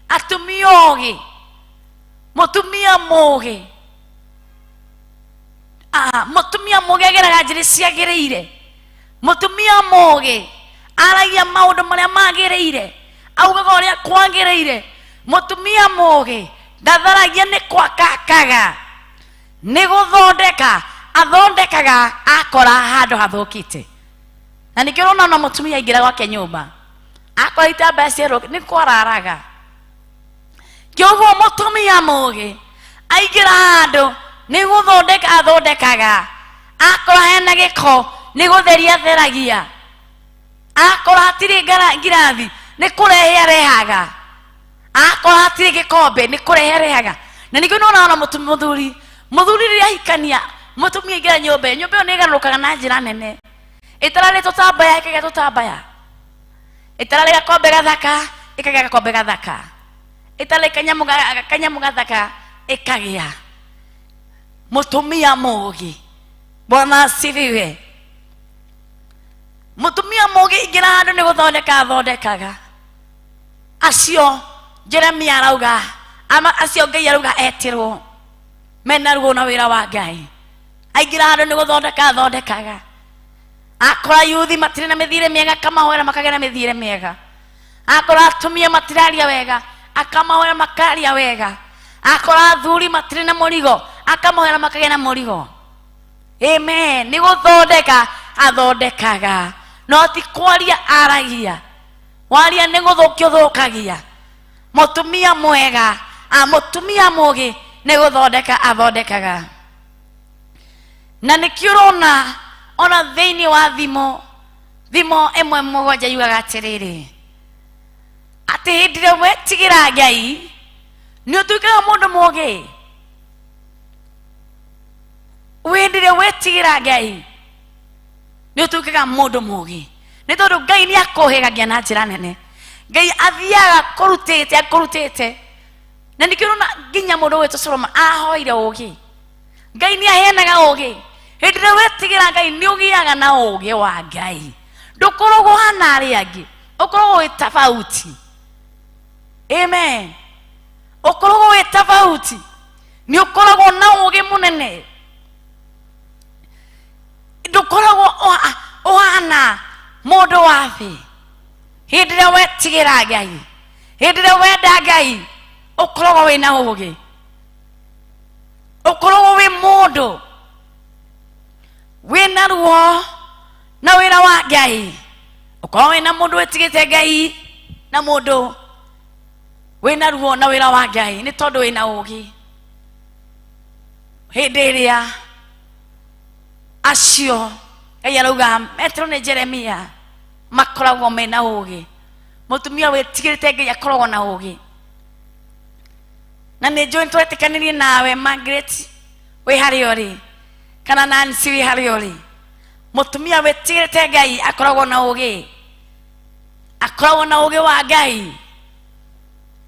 atumia ogĩ, mũtumia mũgĩ, mũtumia mũgĩ ageraga njĩra ciagĩrĩire, mũtumia mũgĩ aragia maũndũ marĩa magĩrĩire, augaga ũrĩa kwagĩrĩire. Mũtumia mũgĩ ndatharagia nĩ kwakakaga, nĩ gũthondeka athondekaga akora handũ hathũkĩte. Na nĩkĩo ũrona na mũtumia aingĩra gwake nyũmba akora itambaya ciarũka nĩ kwararaga. Kĩoguo mũtumia mũgĩ aingĩra handũ nĩ gũthondeka athondekaga, akora hena gĩko nĩ gũtheria theragia, akora hatirĩ ngirathi nĩ kũrehe arehaga, akora hatirĩ gĩkombe nĩ kũrehe arehaga. Na nĩkĩo ũrona mũthuri rĩrĩa ahikania mũtumia aingĩra nyũmba ĩyo nĩ ĩgarũrũkaga na njĩra nene. Ĩtararĩ tũtambaya ĩkagĩa tũtambaya, ĩtararĩ gakombe gathaka ĩkagĩa gakombe gathaka, ĩtararĩ kanyamũ gathaka ĩkagĩa. Mũtumia mũgĩ. Bwana asifiwe. Mũtumia mũgĩ aingĩra handũ nĩ gũthondeka athondekaga. Acio Jeremia arauga, acio Ngai arauga etirwo mena ruo na wĩra wa Ngai, aingĩra handũ nĩ gũthondeka athondekaga. Akora yuthi matirĩ na mĩthiĩre mĩega akamahoera makagĩa na mĩthiĩre mĩega, akora atumia matiraria wega akamahoera makaria wega, akora athuri matirĩ na mũrigo akamahoera makagĩa na mũrigo. Amen. Nĩ gũthondeka athondekaga, no ti kwaria aragia, waria nĩ gũthũkia ũthũkagia. Mũtumia mwega, mũtumia mũgĩ nĩ gũthondeka athondekaga. Na nĩkĩo ũrona ona thĩinĩ wa thimo ĩmwe mũgwanja yugaga atĩrĩrĩ, atĩ hĩndĩ ĩrĩa wetigĩra Ngai nĩ ũtuĩkaga mũndũ mũũgĩ. Hĩndĩ ĩrĩa wetigĩra Ngai nĩ ũtuĩkaga mũndũ mũũgĩ, nĩ tondũ Ngai nĩ akũhĩgagia na njĩra nene. Ngai athiaga akũrutĩte, na nĩkĩo ũrona nginya mũndũ wĩtwo Solomon ahoire ũũgĩ. Ngai nĩ aheanaga ũũgĩ. Hĩndĩ ĩrĩa wetigĩra Ngai nĩ ũgĩaga na ũũgĩ wa Ngai. Ndũkoragwo hana arĩa angĩ, ũkoragwo wĩ tofauti. Amen. Ũkoragwo wĩ tofauti, nĩ ũkoragwo na ũũgĩ mũnene. Ndũkoragwo ũhana mũndũ wa thĩ. Hĩndĩ ĩrĩa wetigĩra Ngai, hĩndĩ ĩrĩa wenda Ngai, ũkoragwo wĩ na ũũgĩ. Ũkoragwo wĩ mũndũ wĩna ruo na wĩra wa Ngai. Ũkoragwo wĩna mũndũ wĩtigĩte Ngai na mũndũ wĩna ruo na wĩra wa Ngai, nĩ tondũ wĩna ũũgĩ. Hĩndĩ ĩrĩa acio Ngai arauga metĩrwo nĩ Jeremia makoragwo mena ũũgĩ, mũtumia wĩtigĩrĩte Ngai akoragwo na ũũgĩ. Na nĩ njũĩ twetĩkanĩrie nawe Margaret wĩ harĩa ũrĩ, kana Nancy wĩ harĩa ũrĩ, mũtumia wĩtigĩrĩte Ngai akoragwo na ũũgĩ. Akoragwo na ũũgĩ wa Ngai.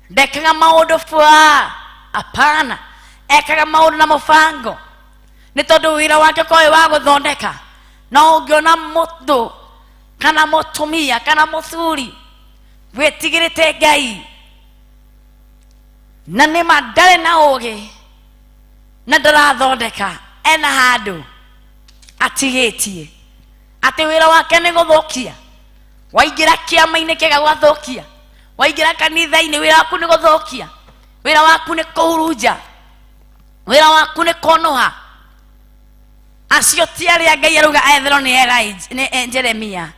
Ndekaga maũndũ bwa, hapana, ekaga maũndũ na mũbango, nĩ tondũ wĩra wake ũkoragwo wa gũthondeka. No ũngĩona mũndũ kana mũtumia kana mũthuri wĩtigĩrĩte Ngai na nĩma ndarĩ na ũũgĩ na ndarathondeka, ena handũ atigĩtie, atĩ wĩra wake nĩ gũthũkia. Waingĩra kĩama-inĩ kĩega gwathũkia, waingĩra kanitha-inĩ wĩra waku nĩ gũthũkia, wĩra waku nĩ kũhurunja, wĩra waku nĩ kũnũha. Acio ti arĩa Ngai arauga etherwo nĩ Jeremia.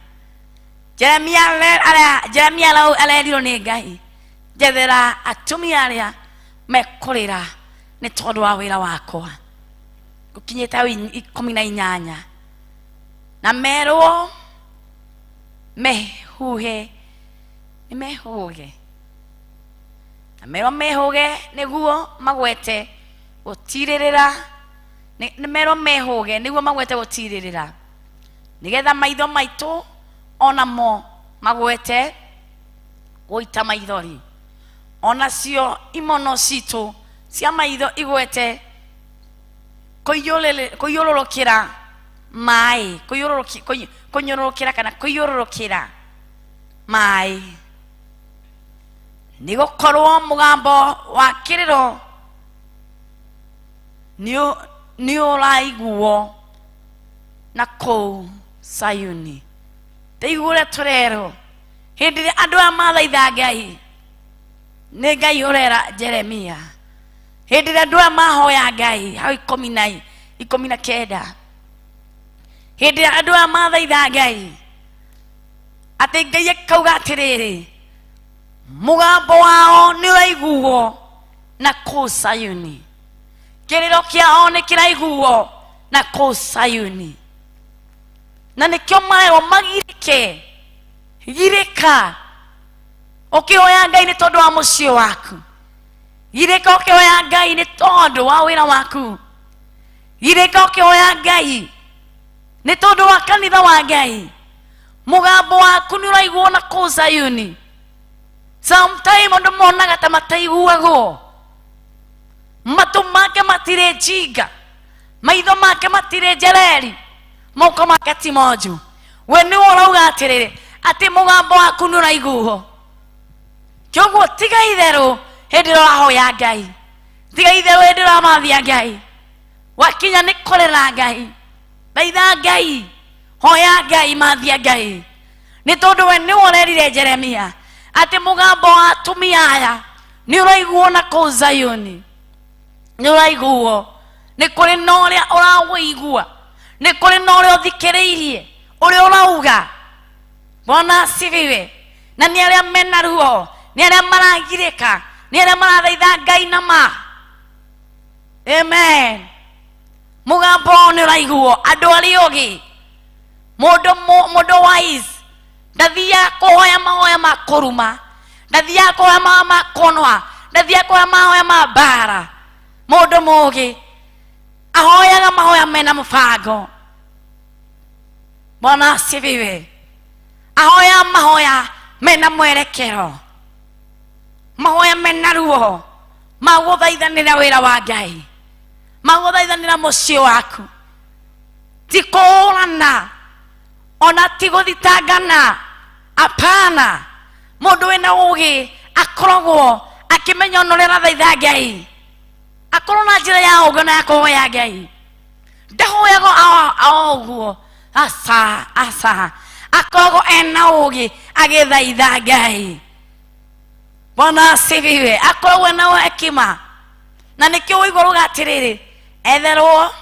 Jeremia arerirwo nĩ Ngai, njethera atumia arĩa mekũrĩra nĩ tondũ wa wĩra wakwa. Gũkinyĩte 18 na merwo mehuhe, nĩ mehũge, na merwo mehũge nĩguo magwete gũtirĩrĩra. Nĩ merwo mehũge nĩguo magwete gũtirĩrĩra, nĩgetha maitho maitũ onamo magwete gũita maithori, onacio imono citũ cia maitho igwete kũiyũrũrũkĩra maĩ, kũnyũrũrũkĩra kana kũiyũrũrũkĩra maĩ. Nĩ gũkorwo mũgambo wa kĩrĩro nĩ ũraiguo na kũu Sayuni. Ndaigua tũrero hĩndĩ ĩrĩa andũ aya mathaitha Ngai, nĩ Ngai ũrera Jeremia. Hĩndĩ ĩrĩa andũ aya mahoya Ngai hau 19, hĩndĩ ĩrĩa andũ aya mathaitha Ngai, atĩ Ngai akauga atĩrĩrĩ, mũgambo wao nĩ ũraiguo na kũu Sayuni, kĩrĩro kĩao nĩ kĩraiguo na kũu Sayuni. Na nĩkĩo merwo magirĩke, girĩka ũkĩhoya Ngai nĩ tondũ wa mũciĩ waku, girĩka ũkĩhoya Ngai nĩ tondũ wa wĩra waku, girĩka ũkĩhoya Ngai nĩ tondũ wa kanitha wa Ngai. Mũgambo waku nĩ ũraiguo na kũu Sayuni. Sometime andũ monaga ta mataiguagwo, matũ make matirĩ njinga, maitho make matirĩ njereri, moko make ti monju. We nĩ ũrauga atĩrĩrĩ atĩ mũgambo waku nĩ ũraiguo. Kĩoguo tiga itherũ hĩndĩ ĩrĩa ũrahoya Ngai, tiga itherũ hĩndĩ ĩrĩa ũramathia Ngai. Wakinya nĩ kũrĩra Ngai, thaitha Ngai, hoya Ngai, mathia Ngai, nĩ tondũ we nĩ ũrerire Jeremia atĩ mũgambo wa atumia aya nĩ ũraiguo na kũu Zayuni. Nĩ ũraiguo, nĩ kũrĩ na ũrĩa ũrawĩigua, nĩ kũrĩ na ũrĩa ũthikĩrĩirie ũrĩa ũrauga. Bwana asifiwe. Na nĩ arĩa mena ruo, nĩ arĩa maragirĩka, nĩ arĩa marathaitha Ngai na ma. amen mugambo ni uraiguo andu ari ogi mundu wise ndathia kuhoya mahoya ma kuruma ndathia kuhoya mahoya ma konwa ndathia kuhoya mahoya ma bara mundu mugi ahoyaga mahoya mena mubango Bwana asifiwe ahoya mahoya mena mwerekero mahoya mena ruo maguthaithanira wira wa Ngai maguthaithanira mucii waku ti kurana ona ti guthitangana apana mundu wina ugi akoragwo akimenya ona uria arathaitha Ngai akorwo na njira ya ugi na ya kuhoya Ngai ndahoyaga oguo asa akoragwo ena ugi agithaitha Ngai Bwana asifiwe akoragwo ena hekima na nikio wigwo ruga atiriri etherwo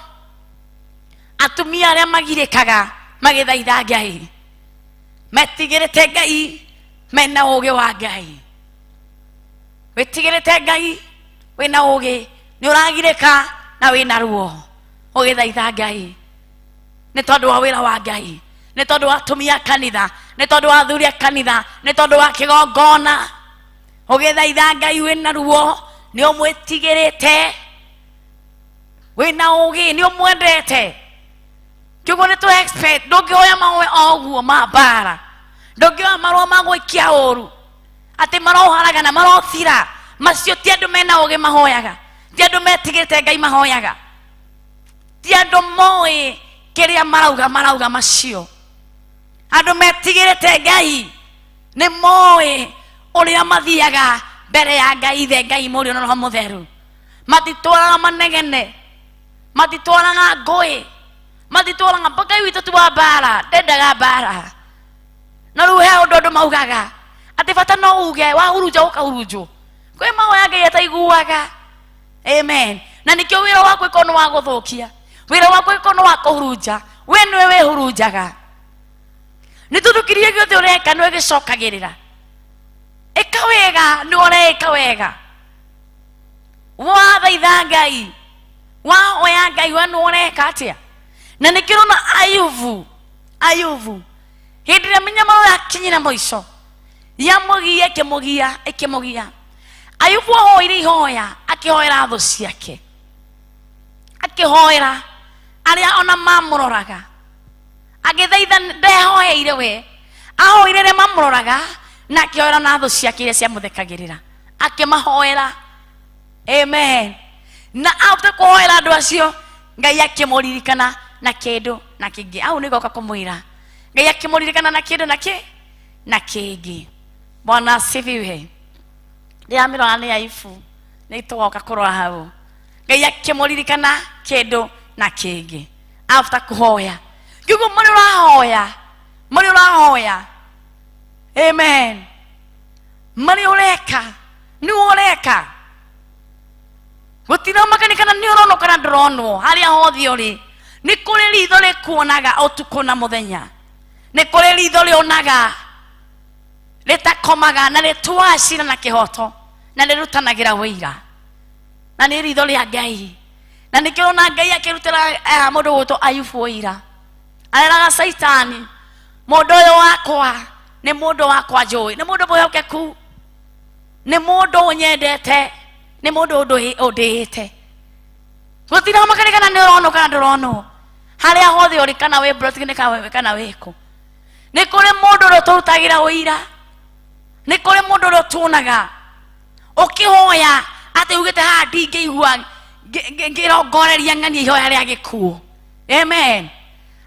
atumia aria magirikaga magithaitha Ngai metigirite Ngai mena ugi wa Ngai witigirite Ngai wina ugi ni uragirika na wina ruo ugithaitha Ngai ni tondu wa wira wa Ngai ni tondu wa atumia kanitha ni tondu wa athuri a kanitha ni tondu wa kigongona ugithaitha Ngai wina ruo ni umwitigirite wina ugi ni umwendete kiugo ni tu expect ndungioya mahoya oguo ma bara ndungioya marua ma gwikia uru ati maroharaga na marothira macio ti andu mena ugi mahoyaga ti andu metigirite Ngai mahoyaga ti andu moi kiria marauga macio andu metigirite Ngai ni moi uria mathiaga mbere ya Ngai ithe Ngai muri na roho mutheru matitwaraga manegene matitwaraga ngui matitwaraga mpaka witu tu wa bara ndendaga bara na riu he undu maugaga ati bata no uge wahurunja ukahurunjwo kwi mahoya Ngai ataiguaga amen na nikio wira waku ikono wa guthukia wira waku ikono wa kuhurunja we niwe wihurunjaga nitutukirie giothe ureka niwe gicokagirira eka wega ni ureka wega wathaitha Ngai wahoya Ngai we ni ureka atia na nikirona Ayubu hindi ria minyamaro yakinyira muico yamugia ikimugia Ayubu ahoire ihoya akihoera thu ciake akihoera aria ona mamuroraga agithaitha ndehoeire we ahoire ria mamuroraga na akihoera na thu ciake iria ciamuthekagirira akimahoera amen na after kuhoera andu acio Ngai akimuririkana na kindu na kingi au nigoka kumwira Ngai akimuririkana na kindu na kingi Bwana asifiwe ria mirora ni Ayubu ni tugoka kurora hau Ngai akimuririkana kindu na kingi after kuhoya kiugo muri urahoya amen muri ureka ni ureka gutira makanikana ni urono kana ndrono haria hothi uri ni kuri ritho rikuonaga utuku na muthenya ni kuri ritho rionaga ritakomaga na ritwacira na kihoto na rirutanagira wira na ni ritho ria Ngai na nikirona Ngai akirutira mundu gwitwo Ayubu wira areraga Saitani mundu uyu wakwa ni mundu wakwa njui ni mundu mwihokeku ni mundu nyendete ni mundu undihite gutira makarikana ni urono kana ndurono haria hothe uri kana we brothing kana wiku ni kuri mundu roturutagira wira ni kuri mundu rotunaga ukihoya ati ugite ha ndingeigua ngirongoreria ng'ani ihoya ria gikuo amen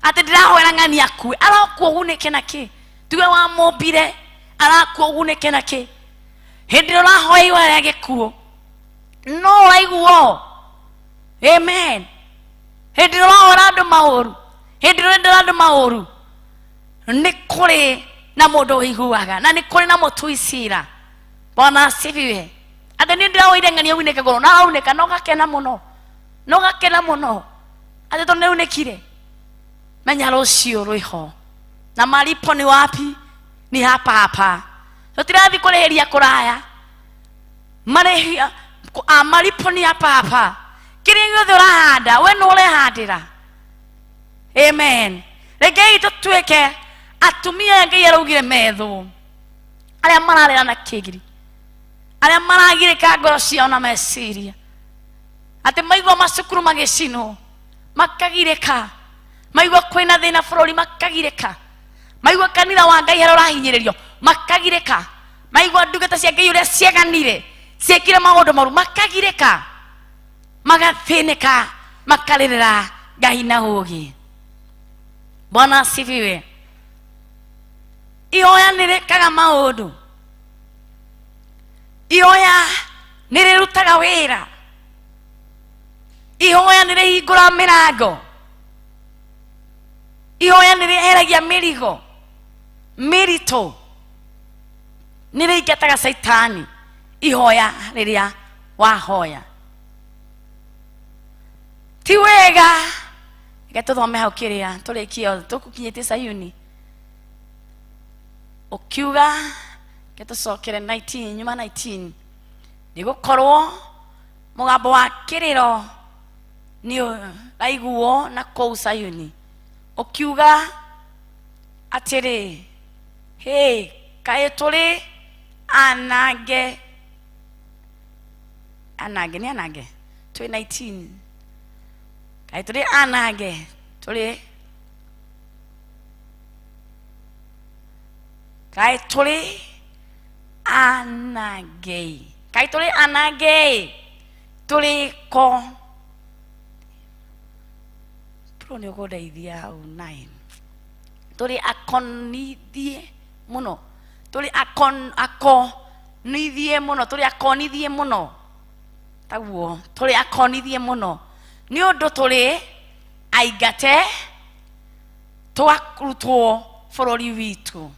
ati ndirahoera ng'ani akue arakuo gunike naki tuwe wa mumbire arakuo gunike naki hindi urahoya ihoya ria gikuo no raiguo amen hindi urahoera andu mauru hindi urendera andu mauru ni kuri na mundu uiguaga na ni kuri na mutui cira Bwana asifiwe ati ni ndirahoire ng'ani aunike goro na aunika no gakena muno ati to neunikire menya rucio rwiho na malipo ni wapi ni hapa tutirathi kurihiria kuraya marihia malipo ni hapa kiringo thurahanda we no urehandira. Amen. Reke itutweke atumia Ngai araugire metho aria mararera na kigiri, aria maragirika ngoro ciao na meciria ati maigua macukuru magicino makagirika, maigua kwina thina bururi makagirika, maigua kanitha wa Ngai hara urahinyiririo makagirika, maigua ndungata cia Ngai uria cieganire ciekire maundu maru makagirika, magathinika, makarĩrĩra Ngai na ũũgĩ. Bwana asifiwe. Ihoya nĩrĩkaga maũndũ, ihoya nĩrĩrutaga wĩra, ihoya nĩrĩhingũra mĩrango, ihoya nĩrĩeheragia mĩrigo mĩritũ, nĩrĩingataga Saitani ihoya rĩrĩa wahoya. Ti wega reke tũthome hau kĩrĩa tũrĩkie tũkukinyĩtie Sayuni ukiuga ke tũcokere 19 nyuma 19 nĩgũkorwo mũgambo wa kĩrĩro nĩ raiguo na kũu Sayuni ukiuga atĩrĩ hey kaĩ tũrĩ anange nĩ anange 19 kaĩ tũrĩ anange tũrĩ kaĩ tũrĩ anange tũrĩ ko pro nĩ ũgũndeithia hau 9 tũrĩ akonithie mũno, tũrĩ akonithie mũno, tũrĩ akonithie mũno taguo, tũrĩ akonithie mũno nĩ ũndũ tũrĩ aingate twakurutwo bũrũri witũ.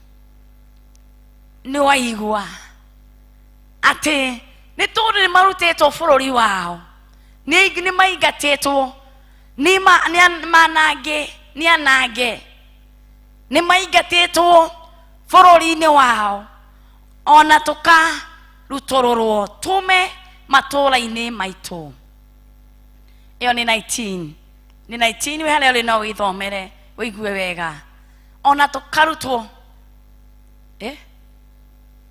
Nĩ waigua atĩ nĩ tondũ nĩ marutĩtwo bũrũri wao, nĩ maingatĩtwo nĩ anange, nĩ maingatĩtwo bũrũri-inĩ wao, ona tũkarutũrũrwo tume matũũra-inĩ maitũ. Ĩyo nĩ 19 we harĩa ũrĩ no wĩthomere wĩigue wega. Ona tũkarutwo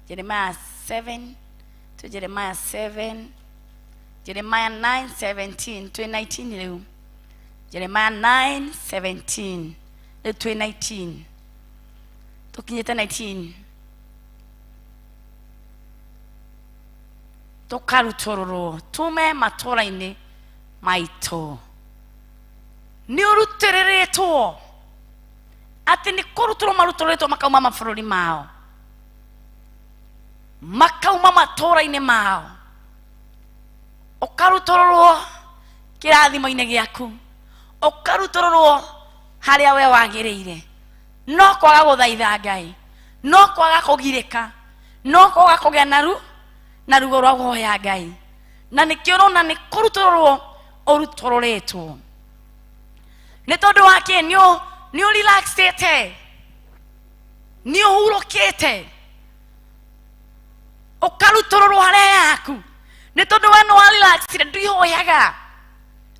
Jeremiah 7 to Jeremiah 7, Jeremiah 9:17 to 19 rĩu. Jeremiah 9:17 rĩu twĩ 19 tũkinyĩte 19 tũkarutũrũrwo tume matũũra-inĩ maitũ. Nĩ ũrutĩrĩrĩtwo atĩ nĩ kũrutũrwo marutũrĩtwo makauma mabũrũri mao, makauma matũũra-inĩ mao, ũkarutũrũrwo kĩrathimo-inĩ gĩaku, ũkarutũrũrwo harĩa we wagĩrĩire. No kwaga gũthaitha Ngai, no kwaga kũgirĩka, no kwaga kũgĩa na ruo rwa guoya Ngai, na nĩkĩo ũrona nĩ kũrutũrũrwo ũrutũrũrĩtwo. Nĩ tondũ wake nĩ ũrelaxĩte, nĩ ũhurũkĩte, ũkarutũrũrwo harĩa yaku. Nĩ tondũ we nĩ warelaxire, ndũihoyaga,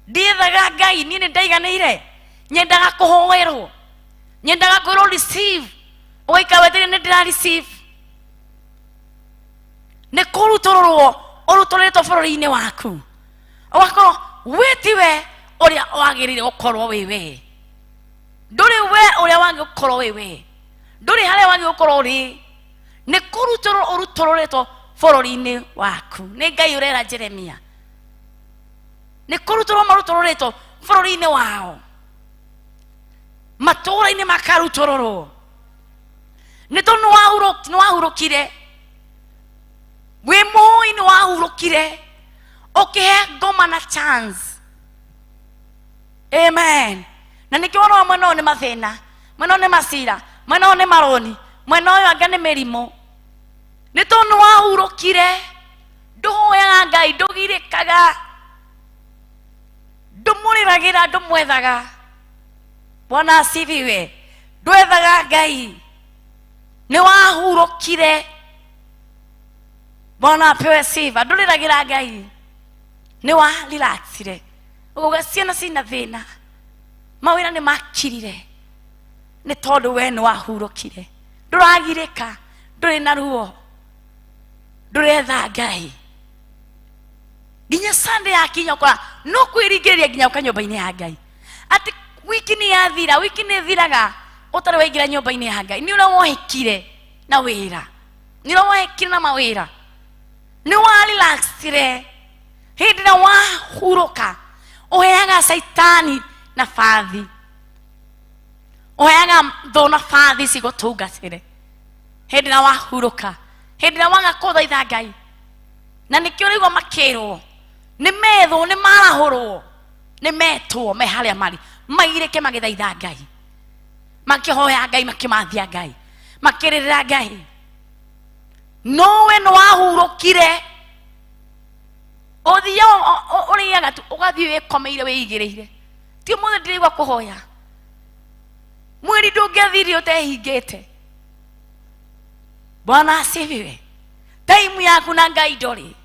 ndiethaga Ngai, niĩ nĩ ndaiganĩire, nyendaga kũhoerwo, nyendaga kwĩrwo receive, ũgaikara wetereire nĩ ndĩra receive. Nĩ kũrutũrũrwo ũrutũrĩtwo bũrũri-inĩ waku, ũgakorwo we tiwe ũrĩa wagĩrĩire gũkorwo wĩ we, ndũrĩ we ũrĩa wagĩrĩire gũkorwo wĩ we, ndũrĩ harĩa wagĩrĩire gũkorwo ũrĩ. Nĩ kũrutũrwo ũrutũrũrĩtwo bũrũri-inĩ waku. Nĩ Ngai ũrera Jeremia, nĩ kũrutũrwo marutũrũrĩtwo bũrũri-inĩ wao, matũũra-inĩ makarutũrũrwo. Nĩ tondũ nĩ wahurũkire, wĩ mũĩ nĩ wahurũkire, ũkĩhe ngoma na chance. Amen. Na nĩkĩo wona mwena ũyũ nĩ mathĩna, mwena ũyũ nĩ macira, mwena ũyũ nĩ marũni, mwena ũyũ anga nĩ mĩrimũ. Nĩ tondũ nĩ wahurũkire, ndũhoyaga Ngai, ndũgirĩkaga, ndũmũrĩragĩra, ndũmwethaga. Bwana asifiwe. Ndwethaga Ngai, nĩ wahurũkire. Bwana apewe sifa. Ndũrĩragĩra Ngai, nĩ wa relaxire, uga ciana cina thina mawira ni makirire ni tondu we ni wahurukire nduragirika nduri na ruo nduretha Ngai nginya Sunday yakinya kwa no kwirigiria nginya uka nyumba-ini ya Ngai ati wiki ni yathira wiki ni thiraga utari waingira nyumba-ini ya Ngai ni urawohikire na wira ni urawohikire na mawira ni wa relaxire hindi na wahuruka uheaga Saitani nafathi uheaga tho nafathi cigutungatire hindi na wahuruka hindi na waga kuthaitha Ngai na nikio rigwo makirwo ni metho ni marahurwo ni metwo me haria mari mairike magithaitha Ngai makihoya Ngai makimathia Ngai makiririra Ngai nowe no wahurukire othia uriaga tu ugathie wikomeire wigireire ti muthe ndirigwa kuhoya mwiri ndungiathire utehingite Bwana asifiwe time yaku na Ngai ndori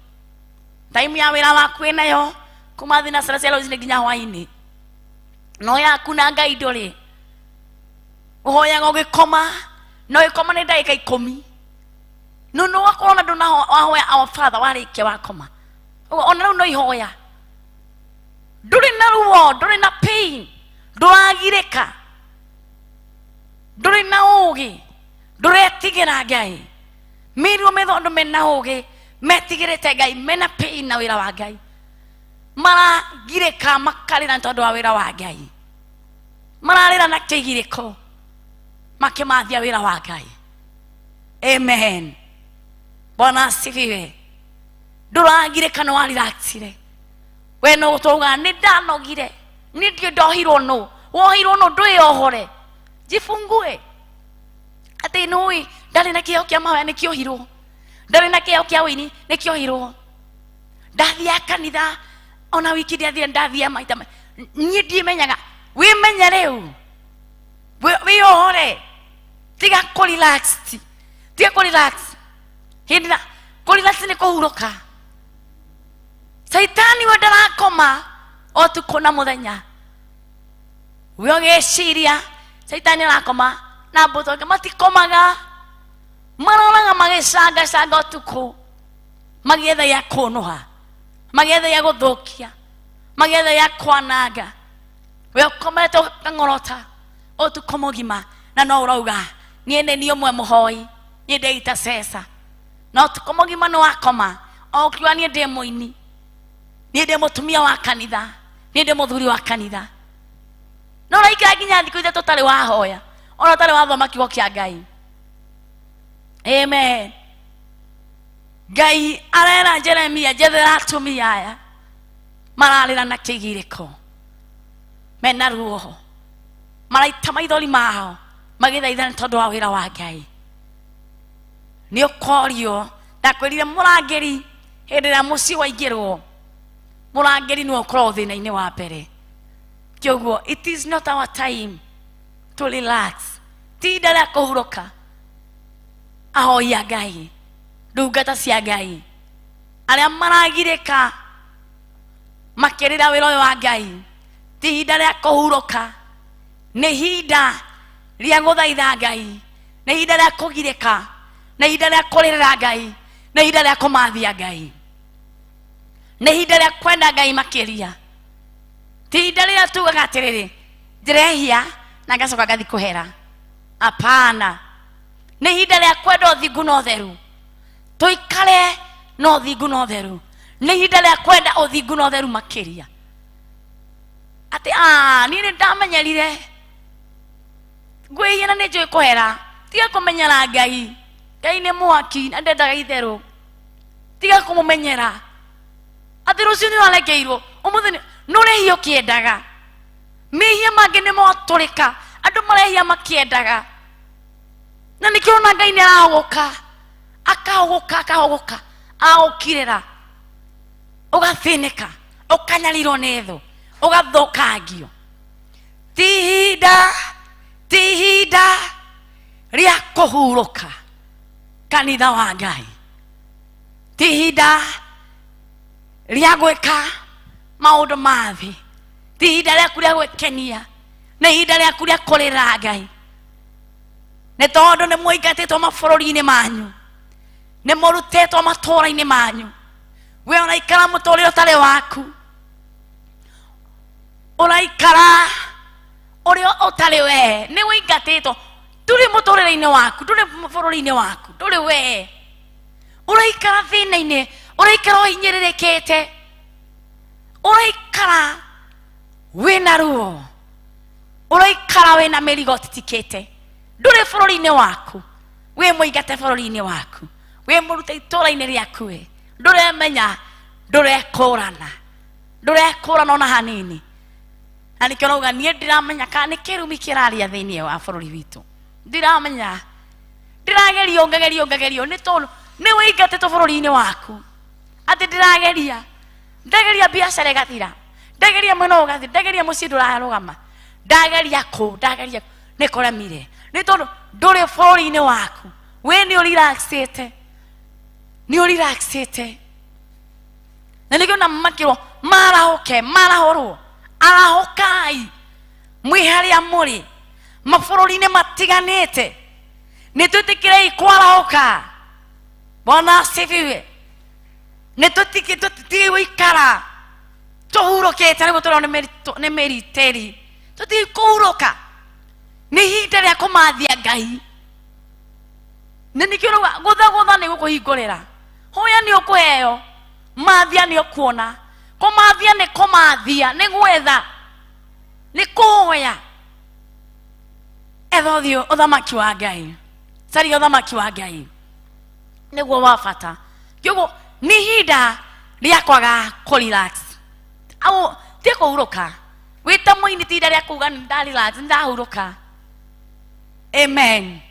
time ya wira waku nayo kuma thina sala nginya hwaini no yaku na Ngai ndori uhoyaga ugikoma no ikoma ni ndagika 10 no wakona ndona wahoya our Father warikia wakoma ona no ihoya nduri na ruo nduri na pain nduragirika nduri na ugi nduretigira Ngai miru methondo mena ugi metigirite Ngai mena pain na wira wa Ngai maragirika makarira tondu wa wira wa Ngai mararira na kigiriko makimathia wira wa Ngai amen Bwana asifiwe nduragirika no relaxire we no utoga ni ndanogire ni ndio ndohirwo no wohirwo no ndwiohore jifungue ati nui ndari na kio kia mawe ni kiohirwo ndari na kio kia wini ni kiohirwo ndathia kanitha ona wiki ndathia ndathia maita ni ndimenyaga we menya riu we ohore tiga ko relax hindira ko relax ni kuhuruka Saitani we ndarakoma otuko na muthenya we ogeciria Saitani arakoma na mbuto matikomaga maroraga magicanga otuko magietha ya kunuha magietha ya guthukia magietha ya kwananga we ukomete kangorota otuko mugima na no urauga niene ni omwe muhoi ni ndeita sesa no tukomogima no akoma okiwa ni ndi muini ni ndi mutumia wa kanitha ni ndi muthuri wa kanitha no raika nginya thiku ithe tutari wahoya ona tari wathoma kiugo kia Ngai amen Ngai arera Jeremia jethera atumia aya mararira na kigiriko mena ruo maraita maithori mao magithaitha tondu wa wira wa Ngai ni ukorio ndakwirire murangeri hindi ra muci waingirwo murangeri ni ukoro thina-ini wa mbere kioguo it is not our time to relax ti ndara kuhuruka ahoya Ngai ndungata cia Ngai aria maragirika makirira wira wa Ngai ti hinda ria kuhuruka ni hinda ria guthaitha Ngai ni hinda ria kugirika ni hinda ria kuririra Ngai ni hinda ria kumathia Ngai ni hinda ria kwenda Ngai makiria ti hinda ria tugaga atiriri ndirehia na ngacoka ngathi kuhera apana ni hinda ria kwenda uthingu na utheru tuikare na uthingu na utheru ni hinda ria kwenda uthingu na utheru makiria ati ni ndamenyerire ngwiyena ni njui kuhera tiga kumenyera Ngai Ngai ni mwaki na ndendaga itheru tiga kumumenyera ati rucio ni walekeirwo umuthi nurehio kiendaga mehia mangi ni moturika andu marehia makiendaga na nikirona Ngai ni arahogoka akahogoka aukirira ugathinika ukanyarirwo ni thu ugathokangio tihinda ria kuhuruka kanitha wa Ngai tihinda ria gwika maundu mathi ti ihinda rĩaku rĩa gwĩkenia, nĩ ihinda rĩaku rĩa kũrĩra Ngai, nĩ tondũ nĩ mũingatĩtwo mabũrũri-inĩ manyu, nĩ mũrutĩtwo matũũra-inĩ manyu. We ũraikara mũtũũrĩre ũtarĩ waku, ũraikara ũrĩa ũtarĩ we, nĩ ũingatĩtwo. Ndũrĩ mũtũũrĩre-inĩ waku, ndũrĩ bũrũri-inĩ waku, ndũrĩ we. Ũraikara thĩna-inĩ, ũraikara ũhinyĩrĩrĩkĩte, ũraikara wĩna ruo, ũraikara wĩna mĩrigo titikĩte. Ndũrĩ bũrũri-inĩ waku, wĩ mũingate bũrũri-inĩ waku, wĩ mũrute itũũra-inĩ rĩaku, we ndũremenya, ndũrekũrana ona hanini. Na nĩkĩo nauga niĩ ndiramenya kana nĩ kĩrumi kĩraria thĩinĩ wa bũrũri witũ, ndiramenya. Ndĩragerio ngagerio nĩ tondũ nĩ ũingatĩtwo bũrũri-inĩ waku. Atĩ ndageria biacara ĩgathira, ndageria mwena ũgathira, ndageria mũciĩ ndũrarũgama, ndageria nĩ kũremire, nĩ tondũ ndũrĩ bũrũri-inĩ waku. We nĩ ũrelaxĩte, na nĩkĩo na makĩrwo marahũrwo, arahũkai mwĩ harĩa mũrĩ mabũrũri-inĩ matiganĩte. Nĩ twĩtĩkĩrei kwarahũka. Bwana asifiwe. Nĩ tũtige gũikara tũhurũkĩte nĩguo tũrĩo nĩ mĩritĩri, tũtige kũhurũka. Nĩ ihinda rĩa kũmathia Ngai, na nĩkĩo gũthagũtha nĩ gũkũhingũrĩra. Hoya nĩ ũkũheo, mathia nĩ ũkuona. Kũmathia nĩ kũmathia, nĩ gwetha, nĩ kũhoya. Etha ũthiũ ũthamaki wa Ngai, caria ũthamaki wa Ngai, nĩguo wa bata. Kĩoguo nĩ ihinda rĩa kwaga kũrelax, au ti kũhurũka. Wĩta mũini ti ihinda rĩa kuga nĩ ndarelax, nĩ ndahurũka. Amen.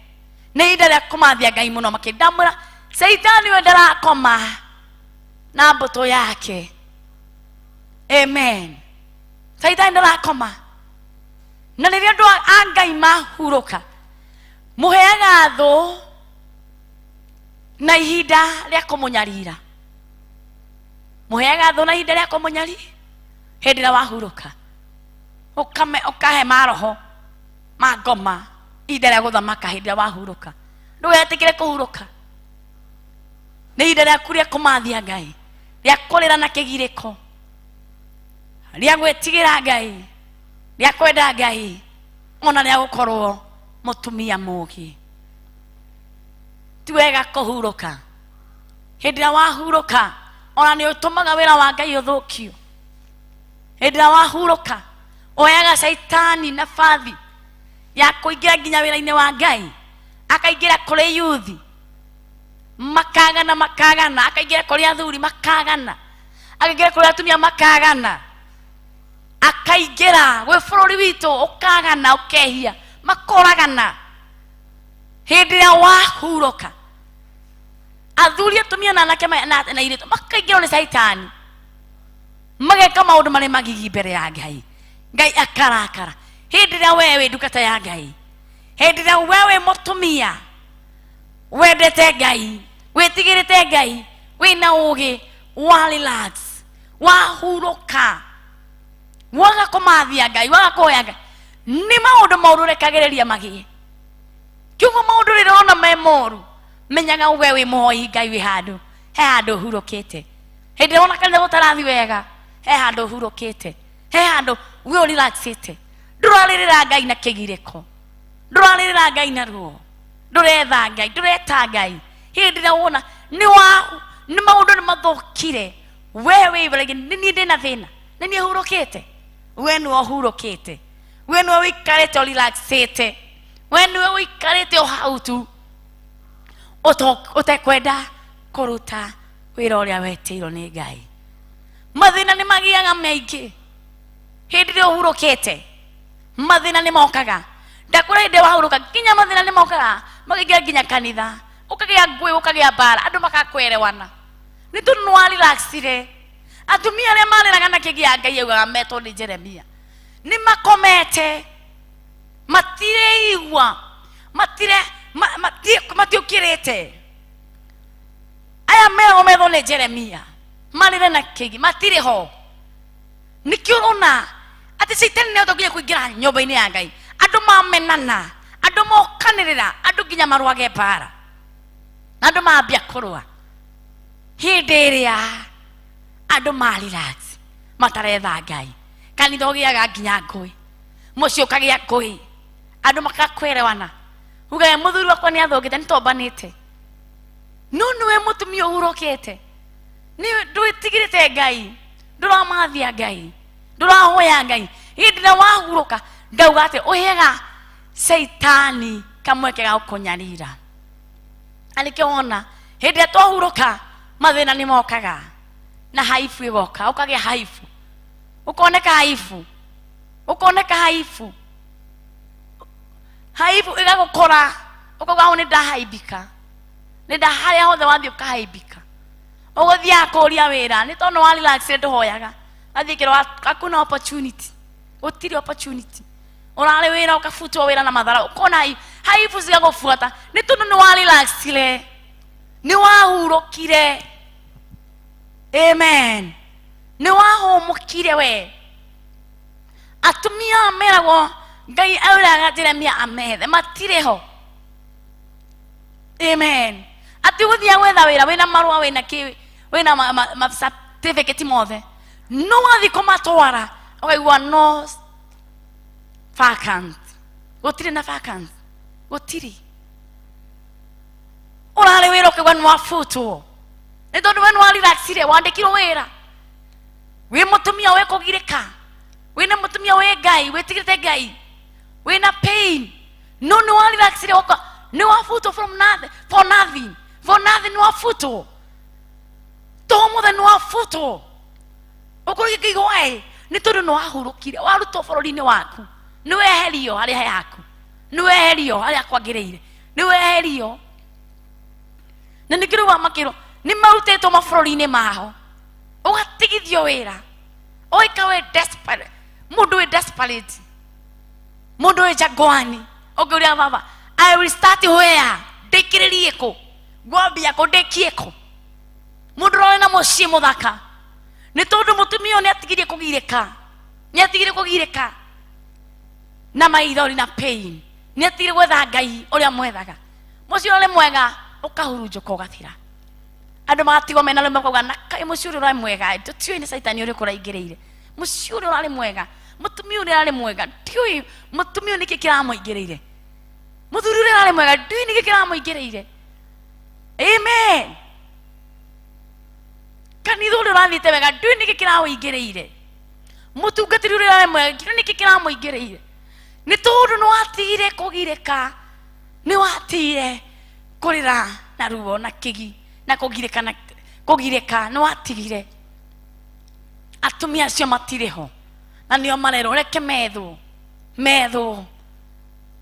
Nĩ ihinda rĩa kũmathia Ngai mũno makĩria. Ndamwĩra Saitani we ndarakoma na mbũtũ yake. Amen. Saitani ndarakoma. Na rĩrĩa andũ a Ngai mahurũka, mũheaga thũ na ihinda rĩa kũmũnyarira. Mũheaga thũ na ihinda rĩa kũmũnyarira hĩndĩ ĩrĩa wahurũka. Ũkahe maroho ma ngoma ihinda rĩa gũthamaka hĩndĩ ĩrĩa wahurũka. Ndũgetĩkĩre kũhurũka. Nĩ ihinda rĩaku rĩa kũmathia Ngai, rĩa kũrĩra na kĩgirĩko, rĩa gwĩtigĩra Ngai, rĩa kwenda Ngai, ona rĩa gũkorwo mũtumia mũũgĩ. Ti wega kũhurũka. Hĩndĩ ĩrĩa wahurũka, ona nĩ ũtũmaga wĩra wa Ngai ũthũkio. Hĩndĩ ĩrĩa wahurũka, oyaga Saitani nabathi ya kũingĩra nginya wĩra-inĩ wa Ngai, akaingĩra kũrĩ yuthi makagana, akaingĩra kũrĩ athuri makagana, akaingĩra kũrĩ atumia makagana, akaingĩra gwĩ bũrũri witũ ũkagana, ũkehia, makoragana. Hĩndĩ ĩrĩa wahurũka, athuri, atumia na anake na airĩtu makaingĩrwo nĩ Saitani, mageka maũndũ marĩ magigi mbere ya Ngai. Ngai akarakara. Hĩndĩ ĩrĩa we wĩ ndungata ya Ngai, hĩndĩ ĩrĩa we wĩ mũtumia wendete Ngai, wĩtigĩrĩte Ngai, wĩna ũũgĩ, wa relax, wahurũka, waga kũmathia Ngai, waga kũhoya Ngai, nĩ maũndũ moru rekagĩrĩria magĩe. Kiugo maũndũ rĩrĩa ũrona me moru, menyaga we wĩ mũhoi Ngai wĩ handũ, he handũ ũhurũkĩte. Hĩndĩ ĩrĩa wona kanitha gũtarathi wega, he handũ ũhurũkĩte, he handũ we ũrelaxĩte. Ndũrarĩrĩra Ngai na kĩgirĩko, ndũrarĩrĩra Ngai na ruo, ndũretha Ngai, ndũreta Ngai. Hĩndĩ ĩrĩa wona nĩ maũndũ nĩ mathũkire, we wĩbũrage nĩ niĩ ndĩna thĩna, nĩ niĩ hurũkĩte. We nĩwe ũhurũkĩte, we nĩwe wĩikarĩte ũrelaxĩte, we nĩwe wĩikarĩte o hau tu ũtekwenda kũruta wĩra ũrĩa wetĩirwo nĩ Ngai. Mathĩna nĩ magiaga maingĩ hĩndĩ ĩrĩa ũhurũkĩte, mathĩna nĩ mokaga. Ndakũra hĩndĩ ĩrĩa wahurũka, nginya mathĩna nĩ mokaga, makaingĩra nginya kanitha, ũkagĩa ngũĩ, ũkagĩa mbara, andũ makakwerewana nĩ tondũ nĩ warelaxire. Atumia arĩa marĩraga na kĩgĩa Ngai augaga metwo nĩ Jeremia, nĩ makomete, matireigua, matiũkĩrĩte. Aya merwo metwo nĩ Jeremia marĩre na kĩgi, matirĩ ho. Nĩkĩo ũrona ati Satan ne otogiye kuingira nyumba-ini ya Ngai andu mamenana andu mokanirira andu nginya marwage para andu mambia kurua hindi iria andu marelax mataretha Ngai kanitha ugiaga nginya ngui muci ukagia ngui andu makakwerewana ugae muthuri wakwa ni athongite nitombanite niwe mutumia uhurukite ni ndwitigirite Ngai nduramathia Ngai ndurahoya Ngai hindi na wahuruka ndauga ati uhega Saitani kamweke ga kunyarira alikiona hindi twahuruka mathina ni mokaga na haifu igoka ukagia haifu ukoneka haifu igagukora ukauga ni ndahaibika ni ndaharia hothe wathie ukahaibika uguthia kuria wira ni tondu wa relax nduhoyaga athikiro akuna opportunity utiri opportunity urare wira ukafutwa wira na madhara ukona haifu zigagufuata ni tondu ni wa relax le ni wahurukire amen ni wahumukire we atumia meragwo Ngai auraga Jeremia amethe matireho amen ati guthia gwetha wira wina marua wina ki wina ma certificate mothe no wathi kumatwara ukaigua no vacant gutiri na vacant gutiri urare wira ukaigua ni wafutwo ni tondu we ni warelaxire wandikirwo wira wi mutumia we kugirika wina mutumia we Ngai witigirite Ngai wina pain no ni warelaxire wako ni wafutwo from nothing for nothing ni wafutwo tomothe ni wafutwo ukuri kigoe ni tondu ni wahurukire warutwo bururi-ini waku ni weherio haria yaku ni weherio haria kwagiriire ni weherio na nikiruga makiro ni marutitwo mabururi-ini maho ugatigithio wira oikawe desperate mundu we desperate mundu we jagwani oguria baba I will start where ndikiririe ku gwambia ku ndikie ku mundu roe na mucii muthaka ni tondu mutumia ni atigirie kugirika na maithori na pain ni atigirie gwetha Ngai uria mwethaga mucii uri mwega ukahurunjuka ugathira andu magatigwo mena rumwe kauga na kai mucii uri mwega tutioi ni Saitani uri kuraingiriire mucii uri urari mwega mutumia uri urari mwega tioi mutumia niki kiramuingiriire muthuri uri urari mwega tioi niki kiramuingiriire amen kanitha uri urathite wega tioi niki kiramuingiriire mutungatiri uri urari mwega tioi niki kiramuingiriire ni tondu ni watigire kugirika ni watigire kurira na ruo na kigi na kugirika ni watigire atumia acio matiriho na nio marero reke methu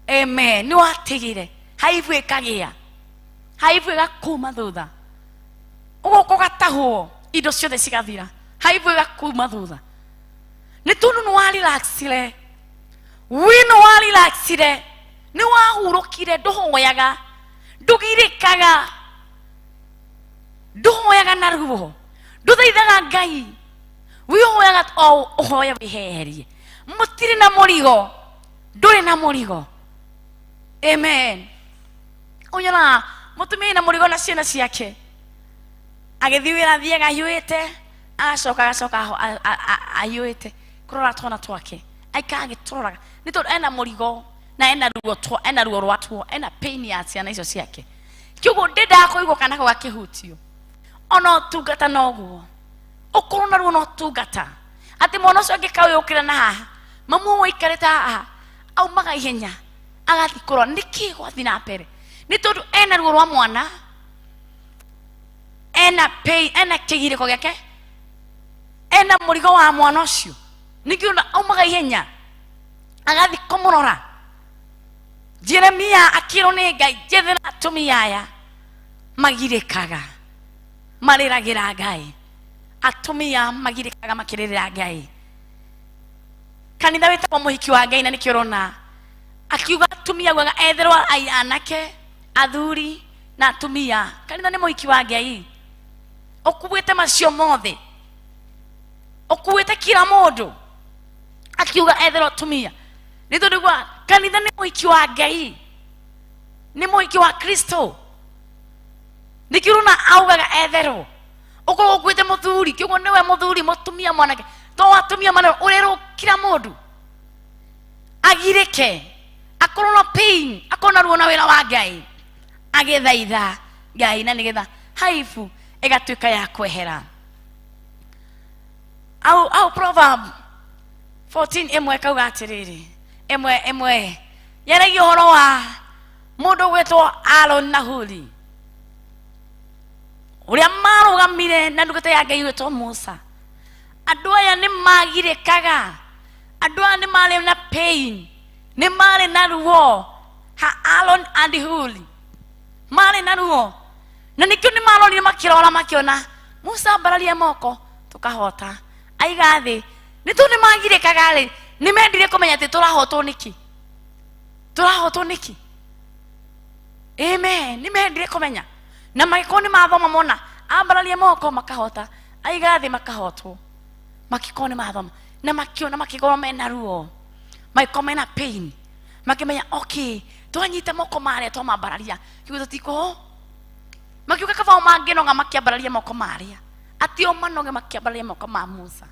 amen ni watigire haivu ikagia haivu igakuma thutha uguko gatahwo indo ciothe cigathira haivu igakuma thutha ni tondu ni warelaxire wino warelaxire ni wahurukire nduhoyaga ndugirikaga nduhoyaga na ruo nduthaithaga Ngai wihoyaga uhoya wiheherie mutiri na murigo nduri na murigo amen unyona mutumia na murigo na ciana ciake agithi wira thiega hiuite agacoka ahiuite kurora twana twake aikagiturora ni tondu ena murigo na ena ruo rwatwo ena pain ya ciana icio ciake kiugo ndenda kuigwo kana kwa kihutio ono tungata noguo ukorwo na ruo no tungata ati mwana ucio angikawe ukira na haha mamu wikarite haha aumaga ihenya agathi kurwa niki gwathi na mbere ni tondu ena ruo rwa mwana ena pain ena kigiriko giake ena murigo wa mwana ucio nikiona aumaga ihenya agathi kumurora Jeremia akiro ni Ngai jethera atumia aya magirikaga mariragira Ngai atumia magirikaga makirira Ngai kanitha wetagwo muhiki wa Ngai na nikio rona akiuga atumia gwaga etherwa anake athuri na atumia kanitha ni muhiki wa Ngai ukuwete macio mothe ukuwete kila mundu akiuga etherwo tumia nĩ tondũ gwa kanitha nĩ mũhiki wa Ngai, nĩ mũhiki wa Kristo. Nikiruna augaga etherwo uko gwite muthuri kiugo niwe muthuri mutumia mwanake to watumia mana urero kila mundu agireke akorona pain akona ruo na wira wa Ngai agethaitha Ngai na nigetha haifu igatuika ya kwehera. Au Proverb 14 imwe kauga atiriri imwe yaragia horo wa mundu gwitwo Aaron na Huri uria marugamire na ndungata ya Ngai wetwo Musa. Andu aya ni magirekaga, andu aya ni mari na pain, ni mari na ruo. Ha Aaron and Huri mari na ruo, na nikio ni marorire makirora makiona Musa mbararia moko tukahota aiga thi ni tu ni magirekaga ri ni mendire kumenya ati turahotwo niki, turahotwo niki. Amen. Ni mendire kumenya na makoni mathoma mona ambaralie moko makahota aiga thi makahotwo makikoni mathoma na makiona makigoro mena ruo makome na pain makimenya okay twanyita moko mare to mambararia kiugo tiko makiuka kaba mangeno nga makiambararia moko maria atio manoge makiambararia moko ma Musa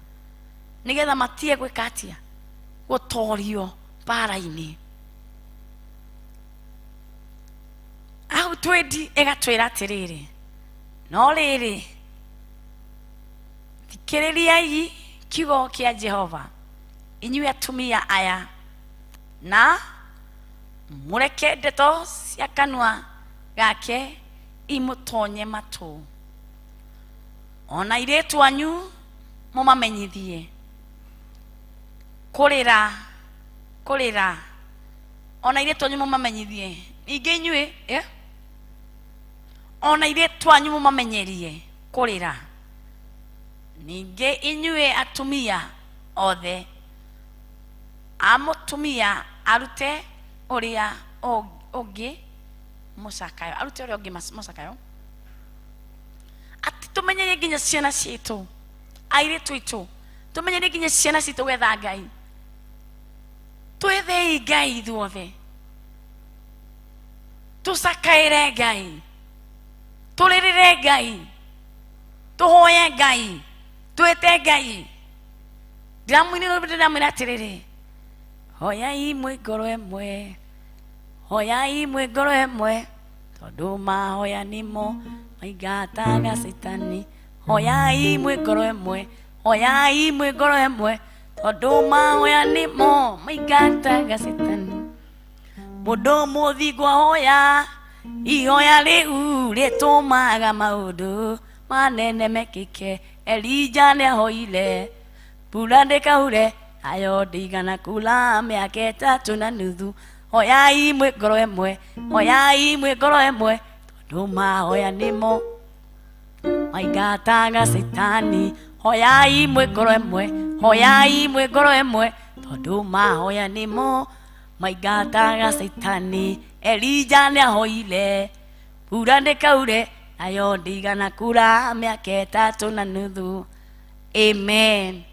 nigetha matie gwikatia gutorio bara-ini. Au twendi egatwira atiriri no riri thikiririai kiugo kia Jehova inyuĩ atumia aya na mureke ndeto cia kanua gake imutonye matu, ona airĩtu anyu mumamenyithie kurira ona airĩtu anyu mumamenyithie ningĩ inyuĩ ona airĩtu anyu mumamenyerie kurira ningĩ inyuĩ atumia othe amutumia arute uria ungi mucakayo, arute uria ungi mucakayo ati tumenyerie nginya ciana citu airĩtu itu tumenyerie nginya ciana citu gwetha Ngai, twethei Ngai ithuothe tusakaire Ngai, turirire Ngai, tuhoye Ngai, twete Ngai. Ndiramwira atiriri hoyai mwe ngoro emwe, hoyai mwe ngoro emwe tondu mahoya nimo maingataga Satani. Hoyai mwe ngoro emwe, hoyai mwe ngoro emwe tondu mahoya nimo maingataga Satani. Mundu muthigwa hoya ihoya riu ritumaga maundu manene mekike. Elija niahoire mbura ndikaure ayo ndigana kula mĩaka 3.5. Hoyai mwe ngoro emwe, hoyai mwe ngoro emwe tondu mahoya nimo maingataga Satani. Hoyai mwe ngoro emwe, hoyai mwe ngoro emwe tondu mahoya nimo maingataga Satani. Elija niahoire mbura ndikaure ayo ndigana kura mĩaka 3.5. Amen.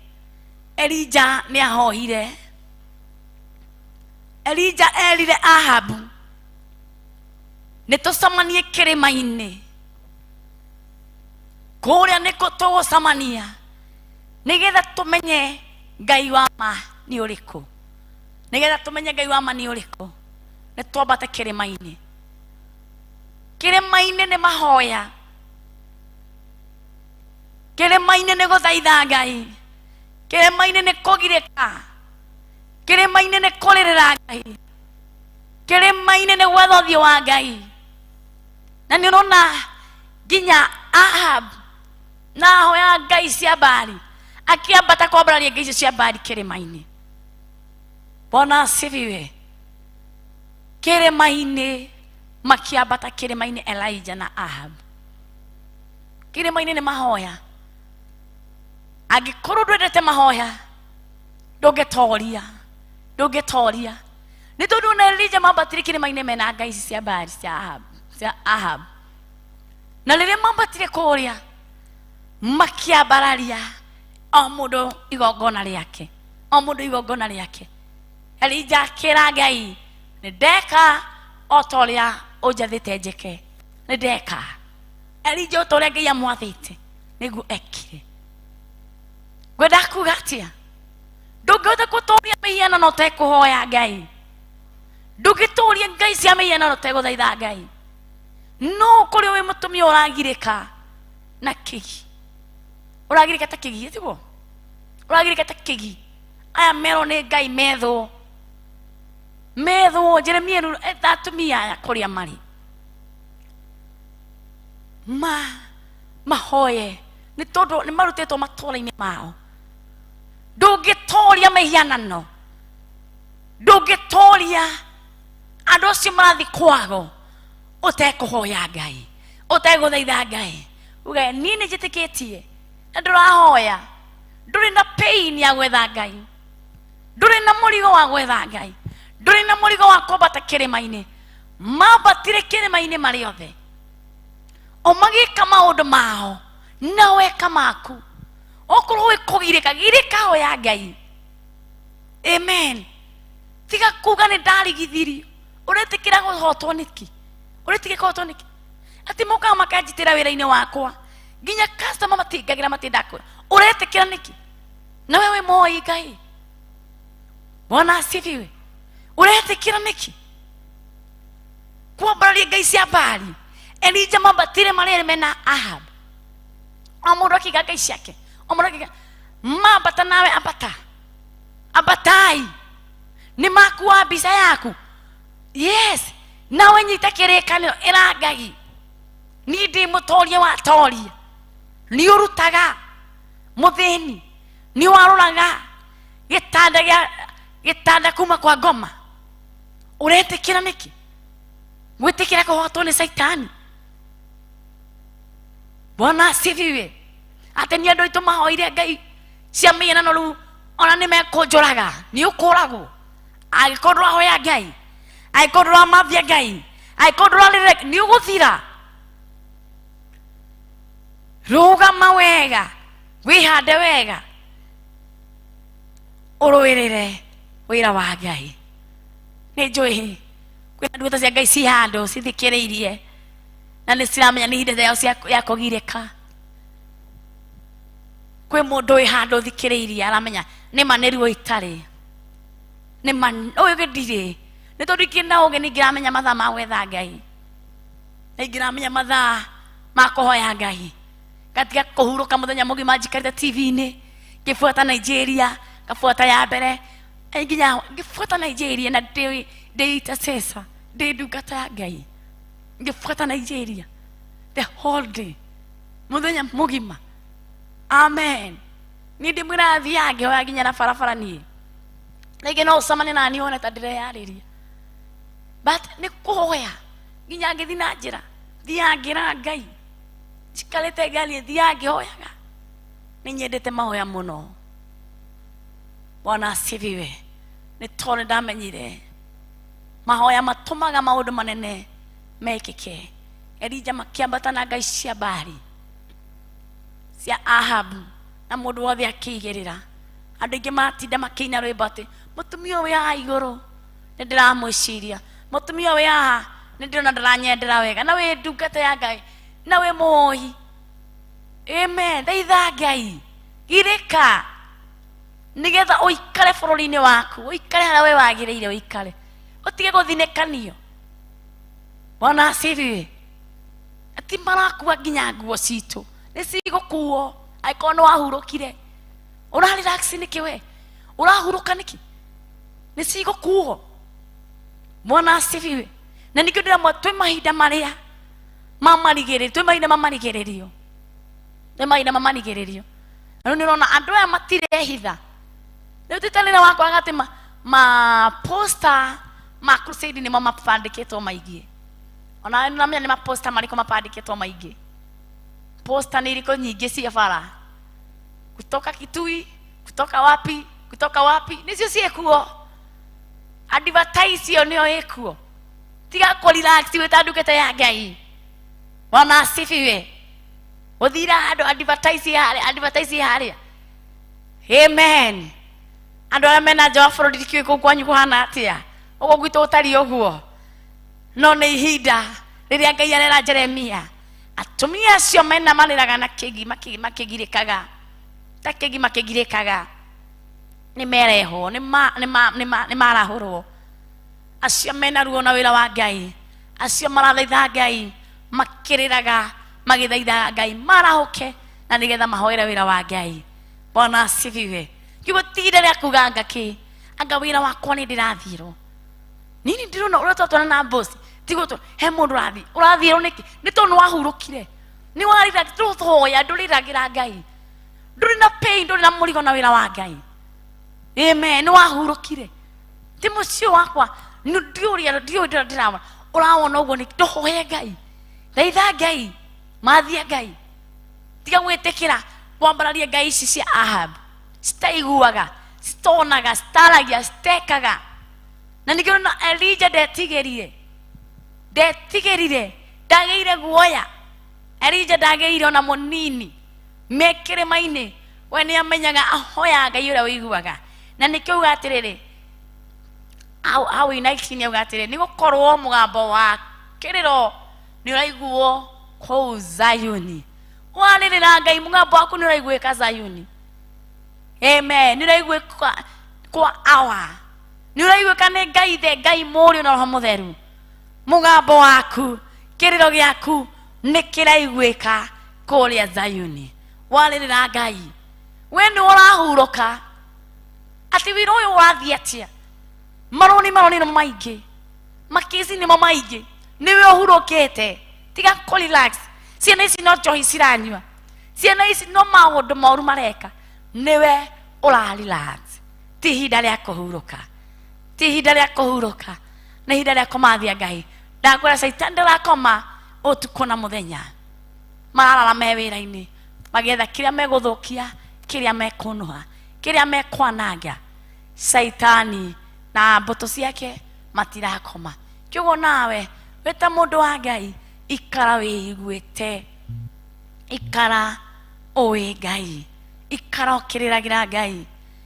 Elija niahoire. Elija erire Ahabu nitucamanie kĩrĩma-inĩ kũrĩa nĩkuo tũgũcamania nigetha tumenye Ngai wa ma nĩ ũrĩkũ, nigetha tumenye Ngai wa ma nĩ ũrĩkũ. Nĩtwambate kĩrĩma-inĩ, kĩrĩma-inĩ nĩ mahoya, kĩrĩma-inĩ nĩ gũthaitha Ngai, kĩrĩma-inĩ nĩ kũgirĩka, kĩrĩma-inĩ nĩ kũrĩrĩra Ngai, kĩrĩma-inĩ nĩ gwetha ũthiũ wa Ngai. Na nĩ ũrona nginya Ahab na hoya Ngai cia Baali akiambata kwambararia Ngai icio cia Baali kĩrĩma-inĩ. Bwana asifiwe. Kĩrĩma-inĩ makiambata kĩrĩma-inĩ Elijah na Ahab. Kĩrĩma-inĩ nĩ mahoya. Angĩkorwo ndwendete mahoya ndũngĩtoria, ndũngĩtoria. Nĩ tondũ na Elijah mambatire kĩrĩma-inĩ mena Ngai ici cia Baali cia Ahab. Na rĩrĩa mambatire kũrĩa makiambararia o mũndũ igongona rĩake o mundu igongona riake. Elija akira Ngai, nĩ ndeka o ta ũrĩa ũnjathĩte njĩke, nĩ ndeka. Elija o ta ũrĩa Ngai amwathĩte nĩguo ekire. Ngwenda kuuga atĩa? Ndũngĩhota gũtũũria mĩhianano ũtekũhoya Ngai. Ndũngĩtũũria Ngai cia mĩhianano ũtegũthaitha Ngai. No kũrĩ wĩ mũtumia ũragirĩka na kĩgi. Ũragirĩka ta kĩgi, tiguo? Ũragirĩka ta kĩgi. Aya merwo nĩ Ngai methwo. Methwo Jeremia atumia aya kũrĩa marĩ. Mahoye nĩ tondũ nĩ marutĩtwo matũũra-inĩ mao. Ndũngĩtũũria mĩhianano. Ndũngĩtũũria andũ acio marathiĩ kwago ũtekũhoya Ngai, ũtegũthaitha Ngai. Uge niĩ nĩ njĩtĩkĩtie na ndũrahoya. Ndũrĩ na pain ya gwetha Ngai. Ndũrĩ na mũrigo wa gwetha Ngai. Ndũrĩ na mũrigo wa kwambata kĩrĩma-inĩ. Mambatire kĩrĩma-inĩ marĩ othe, o magĩka maũndũ mao na weka maku. Okorwo wĩ kũgirĩka, girĩka hoya Ngai. Amen. Tiga kuga nĩ ndarigithirio. Ũretĩkĩra kũhotwo nĩkĩ? Ũretĩkĩra kũhotwo nĩkĩ? Atĩ mokaga makanjitĩra wĩra-inĩ wakwa, nginya customer matingagĩra matindakũra. Ũretĩkĩra nĩkĩ? Na wewe moĩ Ngai. Bwana asifiwe. Ũretĩkĩra nĩkĩ? Kwambararia Ngai cia Baali. Elija mambatire marĩa mena Ahab. O mũndũ akiuga Ngai ciake. O mũndũ akiuga mambata nawe ambata. Ambatai. Nĩ makuwa mbica yaku. Yes. Nawe nyita kĩrĩkanĩro ĩra Ngai. Niĩ ndĩ mũtoria wa toria. Nĩ ũrutaga mũthĩni. Nĩ warũraga gĩtanda kuma kwa ngoma. Ũretĩkĩra nĩkĩ? Gwĩtĩkĩra kũhotwo nĩ Saitani. Bwana asifiwe. Atĩ nĩ andũ aitũ mahoire Ngai cia mĩhianano rĩu ona nĩ mekũnjũraga. Nĩ ũkũragwo angĩkorwo ndũrahoya Ngai, angĩkorwo ndũramambia Ngai, angĩkorwo ndũrarĩrĩka, nĩ ũgũthira. Rũgama wega, wĩhande wega, ũrũĩrĩre wĩra wa Ngai. Nĩ njũĩ kwĩna ndungata cia Ngai ci handũ cithikĩrĩirie na nĩ ciramenya nĩ ihinda rĩao ya kũgirĩka. Kwĩ mũndũ wĩ handũ thikĩrĩirie aramenya nĩ ma nĩ ruo itarĩ. Nĩ ma ũyũ gĩndirĩ. Nĩ tondũ ikĩrĩ na ũgĩ nĩ ingĩramenya mathaa ma gwetha Ngai. Nĩ ingĩramenya mathaa ma kũhoya Ngai. Gatiga kũhurũka mũthenya mũgima njikarĩte TV-inĩ ngĩbuata Nigeria, ngabuata ya mbere, nginya ngĩbuata Nigeria na ndĩ intercessor, ndĩ ndungata ya Ngai. Ngĩbuata Nigeria the whole day, mũthenya mũgima. Amen. Niĩ ndĩmwĩra thiaga ngĩhoya nginya na barabara niĩ. Rĩngĩ no ũcemanie na niĩ wone ta ndĩreyarĩria. But nĩ kũhoya nginya ngĩthiĩ na njĩra, thiaga ngĩra Ngai. Njikarĩte ngari thiaga ngĩhoyaga. Nĩ nyendete mahoya mũno. Bwana asifiwe. Nĩ tondũ ndamenyire mahoya matũmaga maũndũ manene mekĩke. Elija makĩambata na ngai cia Baali cia Ahabu na mũndũ wothe akĩigĩrĩra. Andũ aingĩ matinda makĩina rwĩmbo atĩ mũtumia ũyũ haha igũrũ nĩ ndĩramwĩciria, mũtumia ũyũ haha nĩ ndĩrona ndaranyendera wega, na wĩ ndungata ya Ngai, na wĩ mũohi. Amen. Thaitha Ngai, girĩka nĩgetha ũikare bũrũri-inĩ waku, ũikare harĩa we wagĩrĩire ũikare, ũtige gũthinĩkanio. Bwana asifiwe. Ati marakua nginya nguo citũ nĩ cigũkuo angĩkorwo nĩ wahurũkire. Ũrarelax nĩkĩ we? Ũrahurũka nĩkĩ? Nĩ cigũkuo. Bwana asifiwe. Na ningĩ ndĩramwĩra twĩ mahinda marĩa mamarigĩrĩrio, twĩ mahinda mamarigĩrĩrio, twĩ mahinda mamarigĩrĩrio. Na rĩu nĩ ũrona andũ aya matirehitha. Rĩu tĩtanĩra wakwa gatĩ poster ma crusade nĩmo mabandĩkĩtwo maingĩ. Ona nĩramenya nĩ ma poster marĩkũ mabandĩkĩtwo maingĩ. Poster nĩ irĩkũ nyingĩ cia bara, kutoka Kitui, kutoka wapi, kutoka wapi, nĩcio ciĩkuo. Advertise ĩyo nĩyo ĩkuo. Tiga kũrelax wĩta ndungata ya Ngai. Bwana asifiwe. Ũthira handũ advertise harĩa. Amen. andu aria mena nja wa bururi ndikiuĩ kũu kwanyu kũhana atĩa, ũguo gwitũ ũtari ũguo. No nĩ ihinda rĩrĩa Ngai arera Jeremia, atumia acio mena marĩraga na kĩgi makĩgirĩkaga, ta kĩgi makĩgirĩkaga, nĩ merehwo, nĩ marahũrwo. Acio mena ruo na wĩra wa Ngai, acio marathaitha Ngai, makĩrĩraga magĩthaitha Ngai marahũke na nĩgetha mahoere wĩra wa Ngai. Bwana asifiwe. Kiugo ti ihinda rĩa kuuga anga wĩra wakwa nĩ ndĩrathirwo. Nini ndĩrona ũrĩa twatwana na boss, tigwo he mũndũ ũrathirwo nĩkĩ? Nĩ tondũ nĩwahurũkire, nĩwarĩra tũhoya, ndũrĩragĩra Ngai, ndũrĩ na pain, ndũrĩ na mũrigo na wĩra wa Ngai. Amen. Nĩwahurũkire. Ti mũciĩ wakwa ndiũria ndĩrawona ũrawona ũguo, nĩ tũhoye Ngai, thaitha Ngai, mathia Ngai, tiga gwĩtĩkĩra kwambararia ngai ici cia Ahab, citaiguaga, citonaga, citaragia, citekaga. Na nĩkĩo na Elijah ndetigĩrire, ndagĩire guoya. Elijah ndagĩire ona mũnini, me kĩrĩma-inĩ we nĩamenyaga ahoya Ngai ũrĩa ũiguaga. Na nĩkĩo uga atĩrĩrĩ, hau inaici uga atĩrĩrĩ, nĩgũkorwo mũgambo wa kĩrĩro nĩũraiguo kũu Zayuni. Warĩrĩra Ngai, mũgambo waku nĩũraiguĩka Zayuni. Amen. Nĩũraiguĩka kwa awa, nĩũraiguĩka nĩ Ngai Ithe, Ngai Mũriũ na Roho Mũtheru. Mũgambo waku, kĩrĩro gĩaku nĩkĩraiguĩka kũrĩa Zayuni. Warĩrĩra Ngai, we nĩ ũrahurũka. Atĩ wĩra ũyũ ũrathiĩ atĩa? Maroni nĩ maingĩ, makĩci nĩmo maingĩ, nĩwe ũhurũkĩte, tiga kũrelax. Ciana ici no njohi ciranyua, ciana ici no maũndũ moru mareka, nĩwe ũrarelax. Ti ihinda rĩa kũhurũka, ti ihinda rĩa kũhurũka, nĩ ihinda rĩa kũmathia Ngai. Ndakwĩra Saitani ndarakoma ũtukũ na mũthenya, mararara me wĩra-inĩ magĩetha kĩrĩa megũthũkia, kĩrĩa mekũnũha, kĩrĩa mekwananga. Saitani na mbũtũ ciake matirakoma. Kiugo nawe wĩta mũndũ wa Ngai, ikara wĩiguĩte, ikara ũĩ Ngai, ikara ũkĩrĩragĩra Ngai,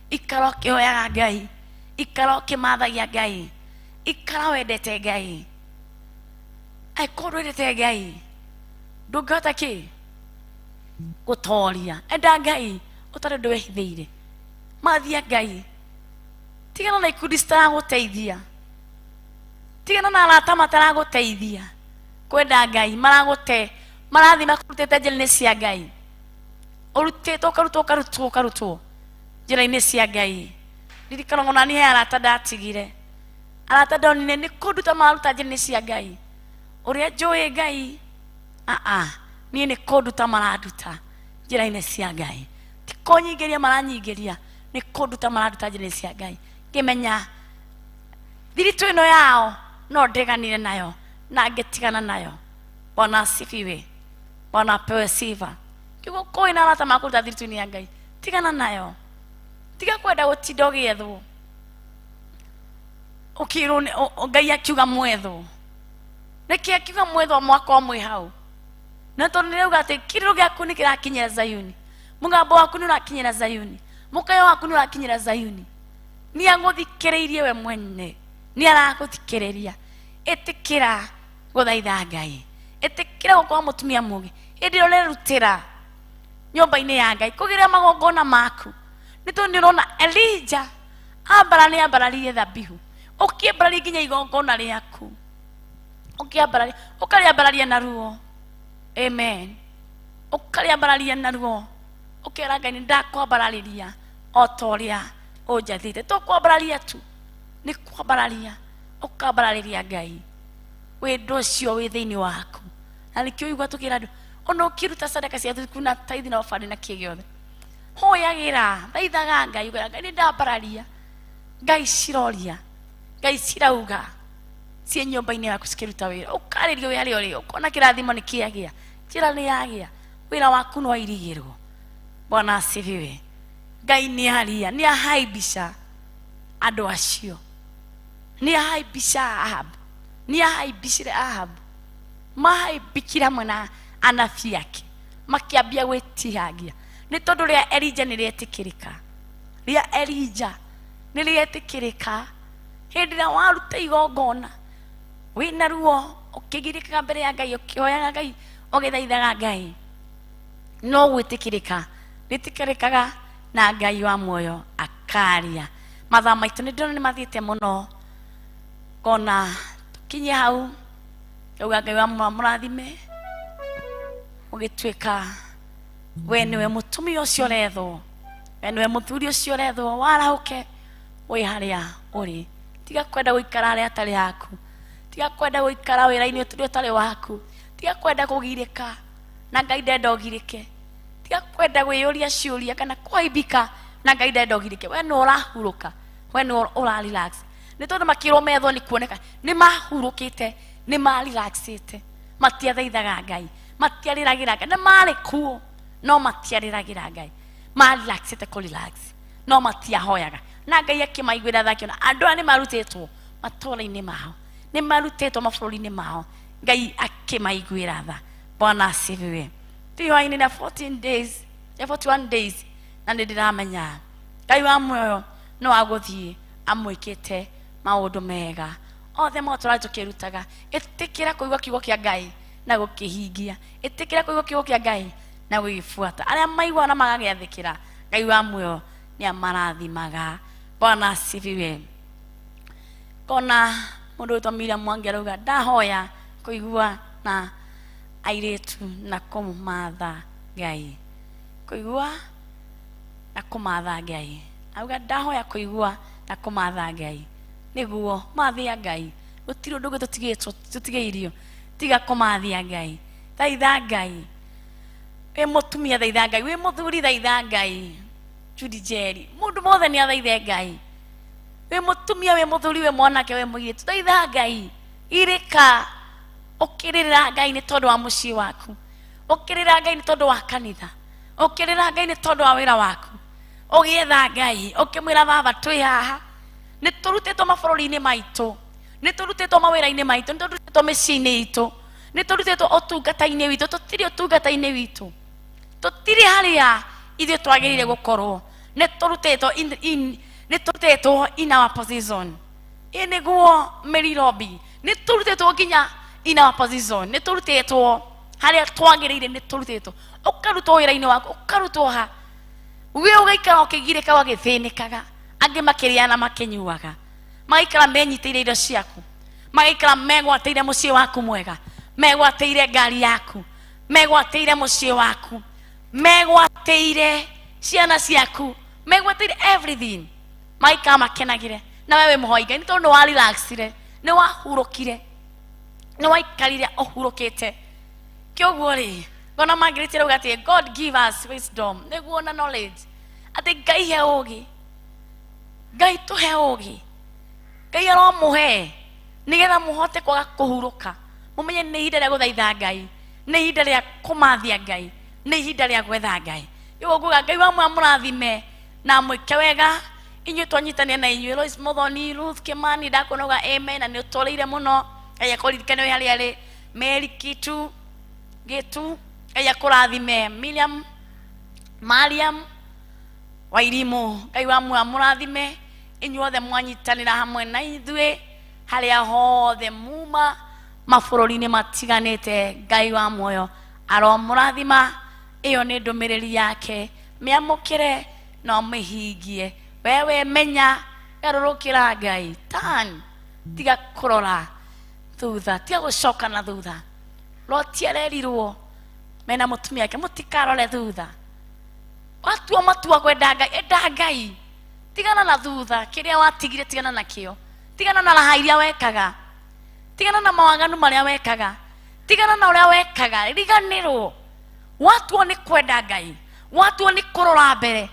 ikara ũkĩhoyaga Ngai, ikara ũkĩmathagia Ngai, ikara wendete Ngai. Angĩkorwo ndwendete Ngai, ndũngĩhota kĩ? Gũtoria. Enda Ngai ũtarĩ ũndũ wehithĩire, mathia Ngai, tigana na ikundi citaragũteithia, tigana na arata mataragũteithia. Kwenda Ngai maragũte, marathi makũrutĩte njĩra-inĩ cia Ngai, ũrutĩtwo ũkarutwo njĩra-inĩ cia Ngai. Ririkana ona niĩ he arata ndatigire, arata ndonire nĩ kũnduta mararuta njĩra-inĩ cia Ngai. Ũrĩa njũĩ Ngai, niĩ nĩ kũnduta maranduta njĩra-inĩ cia Ngai, ti kũnyingĩria maranyingĩria, nĩ kũnduta maranduta njĩra-inĩ cia Ngai. Ngĩmenya thiritũ ĩno yao no ndeganire nayo na ngĩtigana nayo. Bwana asifiwe, Bwana apewe sifa. Kiugo kũĩ na arata makũruta thiritũ-inĩ ya Ngai, tigana nayo, tiga kwenda gũtinda ũgĩethwo, ũkĩrwo Ngai akiuga mwethwo. Reke akiuga mwethwo mwaka ũmwe hau, na tondũ nĩrauga atĩ kĩrĩro gĩaku nĩ kĩrakinyĩra Zayuni, mũgambo waku nĩ ũrakinyĩra Zayuni, mũkayo waku nĩ ũrakinyĩra Zayuni. Nĩ agũthikĩrĩirie we mwene, nĩ aragũthikĩrĩria. Ĩtĩkĩra gũthaitha Ngai, ĩtĩkĩra gũkorwo mũtumia mũũgĩ hĩndĩ ĩrĩa ũrerutĩra nyũmba-inĩ ya Ngai, kũgĩra magongona maku. Nĩ tondũ nĩ ũrona Elijah nĩ ambararirie thabihu, ũkĩambararia nginya igongona rĩaku, ũkarĩambararia na ruo. Amen. Ũkarĩambararia na ruo, ũkera Ngai nĩ ndakwambararĩria o ta ũrĩa ũnjathĩte. To kwambararia tu, nĩ kwambararia, ũkambararĩria Ngai wendo ũcio wĩ thĩinĩ waku. Na nĩkĩo igua tũkĩra andũ, ona ũkĩruta sadaka cia kuna taithi na obadi na kĩ gĩothe, hoyagĩra, thaithaga Ngai, ugaga Ngai nĩ ndambararia. Ngai ciroria, Ngai cirauga ciĩ nyũmba-inĩ yaku cikĩruta wĩra, ũkarĩrio wĩ harĩa ũrĩ, ũkona kĩrathimo nĩ kĩagĩa, njĩra nĩ yagĩa, wĩra waku nĩ wairigĩrwo. Bwana asifiwe. Ngai nĩ aria, nĩ ahaibica andũ acio, nĩ ahaibica Ahab, nĩ ahaibicire Ahab, mahaibikira mwana anabii ake, makĩambia gwĩtihangia. Nĩ tondũ rĩa Elijah nĩ rĩetĩkĩrĩka, rĩa Elijah nĩrĩetĩkĩrĩka hĩndĩ ĩrĩa waruta igongona wĩna ruo ũkĩgirĩkaga mbere ya Ngai ũkĩhoyaga Ngai ũgĩthaithaga Ngai no gwĩtĩkĩrĩka rĩtĩkĩrĩkaga na Ngai wa muoyo akaria mathaa maitũ nĩndĩrona nĩmathiĩte mũno ngona tũkinye hau ngauga Ngai wa muoyo mũrathime ũgĩtuĩka we nĩwe mũtumia ũcio ũrethwo we nĩwe mũthuri ũcio ũrethwo warahũke wĩ harĩa ũrĩ tiga kwenda gũikara harĩa hatarĩ haku tiga kwenda gũikara wĩra-inĩ ũrĩa ũtarĩ waku tiga kwenda kũgirĩka na Ngai ndenda ũgirĩke tiga kwenda gwĩyũria ciũria kana kũhaibika na Ngai ndenda ũgirĩke we nĩ ũrahurũka we nĩ ũrarelax nĩ tondũ makĩrwo methwo nĩ kuoneka nĩ mahurũkĩte nĩ marelaxĩte matiathaithaga Ngai matiarĩragĩra Ngai na marĩ kuo no matiarĩragĩra Ngai marelaxĩte kũrelax no matiahoyaga na Ngai akĩmaiguĩra tha akĩona andũ aya nĩ marutĩtwo matũũra-inĩ mao nĩ marutĩtwo mabũrũri-inĩ mao Ngai akĩmaiguĩra tha Bwana asifiwe tihoainĩ na 14 days ya 41 days na nĩ ndĩramenya Ngai wa muoyo no agũthiĩ amwĩkĩte maũndũ mega othe motũra tũkĩrutaga ĩtĩkĩra kũigua kiugo kĩa Ngai na gũkĩhingia ĩtĩkĩra kũigua kiugo kĩa Ngai na gũgĩbuata arĩa maigua na magagĩathĩkĩra Ngai wa muoyo nĩ amarathimaga Bwana asifiwe kona mũndũ wĩtwo Miriam Mwangi arauga ndahoya kũigua na airĩtu na kũmatha Ngai kũigua na kũmatha Ngai auga ndahoya kũigua na kũmatha Ngai nĩguo mathia Ngai gũtirĩ ũndũ ũngĩ tũtigĩirio tiga kũmathia Ngai thaitha Ngai wĩ mũtumia thaitha Ngai wĩ mũthuri thaitha Ngai Judy Jerry mũndũ mothe nĩ athaithe Ngai wĩ mũtumia wĩ mũthuri wĩ mwanake wĩ mũirĩtu thaitha Ngai irĩka ũkĩrĩra Ngai nĩ tondũ wa mũciĩ waku ũkĩrĩra Ngai nĩ tondũ wa kanitha ũkĩrĩra Ngai nĩ tondũ wa wĩra waku ũgĩetha Ngai ũkĩmwĩra baba twĩ haha nĩ tũrutĩtwo mabũrũri-inĩ maitũ nĩ tũrutĩtwo mawĩra-inĩ maitũ nĩ tũrutĩtwo mĩciĩ-inĩ itũ nĩ tũrutĩtwo ũtungata-inĩ witũ tũtirĩ ũtungata-inĩ witũ tũtirĩ harĩa ithuĩ twagĩrĩire gũkorwo nĩ tũrutĩtwo in our position nĩguo Mary Robi nĩ tũrutĩtwo nginya in our position nĩ tũrutĩtwo harĩa twagĩrĩire nĩ tũrutĩtwo ũkarutwo wĩra-inĩ waku ũkarutwo ha we ũgaikara ũkĩgirĩka wagĩthĩnĩkaga angĩ makĩrĩana makĩnyuaga magaikara menyitĩire indo ciaku magaikara megwatĩire mũciĩ waku mwega megwatĩire ngari yaku megwatĩire mũciĩ waku megwatĩire ciana ciaku megwatĩire everything magaikara makenagĩre na we wĩ mũhoi Ngai nĩ tondũ nĩ warelaxire nĩ wahurũkire nĩ waikarire ũhurũkĩte kĩoguo rĩ ngona mangĩrĩtie rauga atĩ God give us wisdom nĩguo na knowledge atĩ Ngai he ũũgĩ Ngai tũhe ũũgĩ Ngai aromũhe nĩgetha mũhote kwaga kũhurũka mũmenye nĩ ihinda rĩa gũthaitha Ngai nĩ ihinda rĩa kũmathia Ngai nĩ ihinda rĩa gwetha Ngai ũguo nguga Ngai wa muoyo mũrathime na mwĩke wega inyuĩ twanyitanĩra na inyuĩ Lois Muthoni Ruth Kimani ndakunoga amen na nĩ ũtũrĩire mũno Ngai akũririkane wĩ harĩa arĩ Mary Gitu Ngai akũrathime Mariam Wairimu Ngai wa muoyo mũrathime inyuothe mwanyitanĩra hamwe na ithuĩ harĩa hothe muma mabũrũri-inĩ matiganĩte Ngai wa muoyo aromũrathima ĩyo nĩ ndũmĩrĩri yake mĩamũkĩre na ũmĩhingie wewe menya garũrũkĩra Ngai tiga kũrora thutha tiga gũcoka na thutha Loti arerirwo mena mũtumia wake mũtikarore thutha watua matua kwenda Ngai enda Ngai tigana na thutha kĩrĩa watigire tigana nakĩo tigana na raha iria wekaga tigana na mawaganu marĩa wekaga tigana na ũrĩa wekaga riganĩrwo watuo nĩ kwenda Ngai watuo nĩ kũrora mbere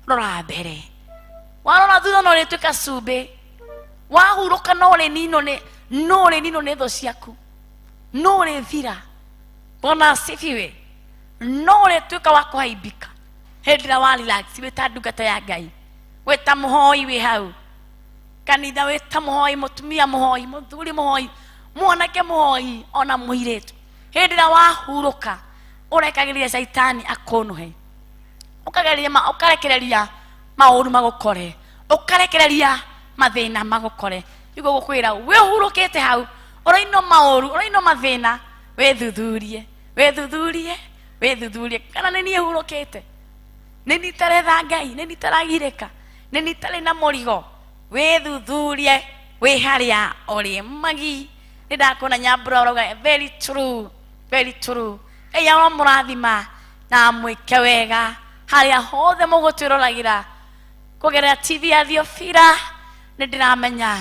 rora mbere warora thutha no rĩtuĩka cumbĩ wahurũka no rĩninwo nĩ thũ ciaku no rĩthira Bwana asifiwe no rĩtuĩka wa kũhaimbika hĩndĩ ĩrĩa wa relax wĩ ta ndungata ya Ngai wĩ ta mũhoi wĩ hau kanitha wĩ ta mũhoi mũtumia mũhoi mũthuri mũhoi mwanake mũhoi ona mũirĩtu hĩndĩ ĩrĩa wahurũka ũrekagĩrĩria caitani akũnũhe ũkarekereria maũru magũkore ukarekereria mathina magukore iguo gukwira we hurukite hau uraino mauru uraino mathina wethuthurie kana nini hurukite nini taretha Ngai nini taragirika nini tari na murigo wethuthurie we haria uri magi ndakona nyambura uroga very true Ngai aramurathima na mwike wega haria hothe mugutwirolagira kugerera TV ya Thiofira nindiramenya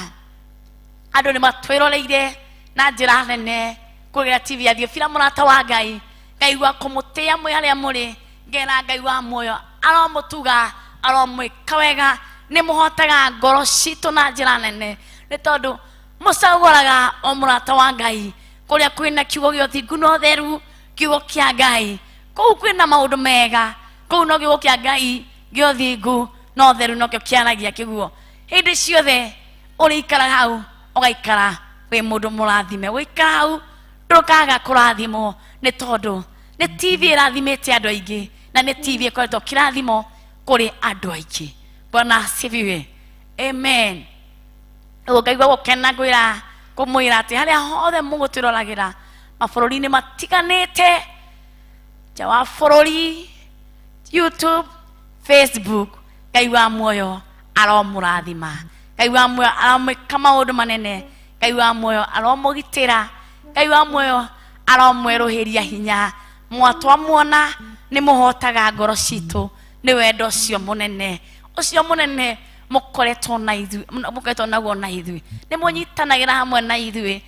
andu ni matwiroleire na njira nene kugerera TV ya Thiofira murata wa Ngai Ngai wa kumutia mwe haria muri ngena Ngai wa moyo aramutuga aramwika wega ni muhotaga ngoro citu na njira nene ni tondu mucaguraga o murata wa Ngai kuria kwina kiugo gio thingu no theru kiugo kia Ngai kou kwina maundu mega kou no kiugo kia Ngai gio thingu no theru no kio kiaragia kiguo hindi ciothe urikara hau ugaikara we mundu murathime wikara hau ndukaga kurathimo ni tondu ni TV irathimite andu aingi na ni TV ikoretwo kirathimo kuri andu aingi. Bwana asifiwe, amen. Ugaigua gukena gwira kumwira ati haria hothe mugutwirolagira mabururi ni matiganite nja wa bururi YouTube Facebook Ngai wa muoyo aromurathima Ngai wa muoyo aramwika maundu manene Ngai wa muoyo aromugitira Ngai wa muoyo aromweruhiria hinya mwatwa muona ni muhotaga ngoro citu ni wendo ucio munene mukoretwo na ithui mukoretwo naguo na ithui ni munyitanagira hamwe na ithui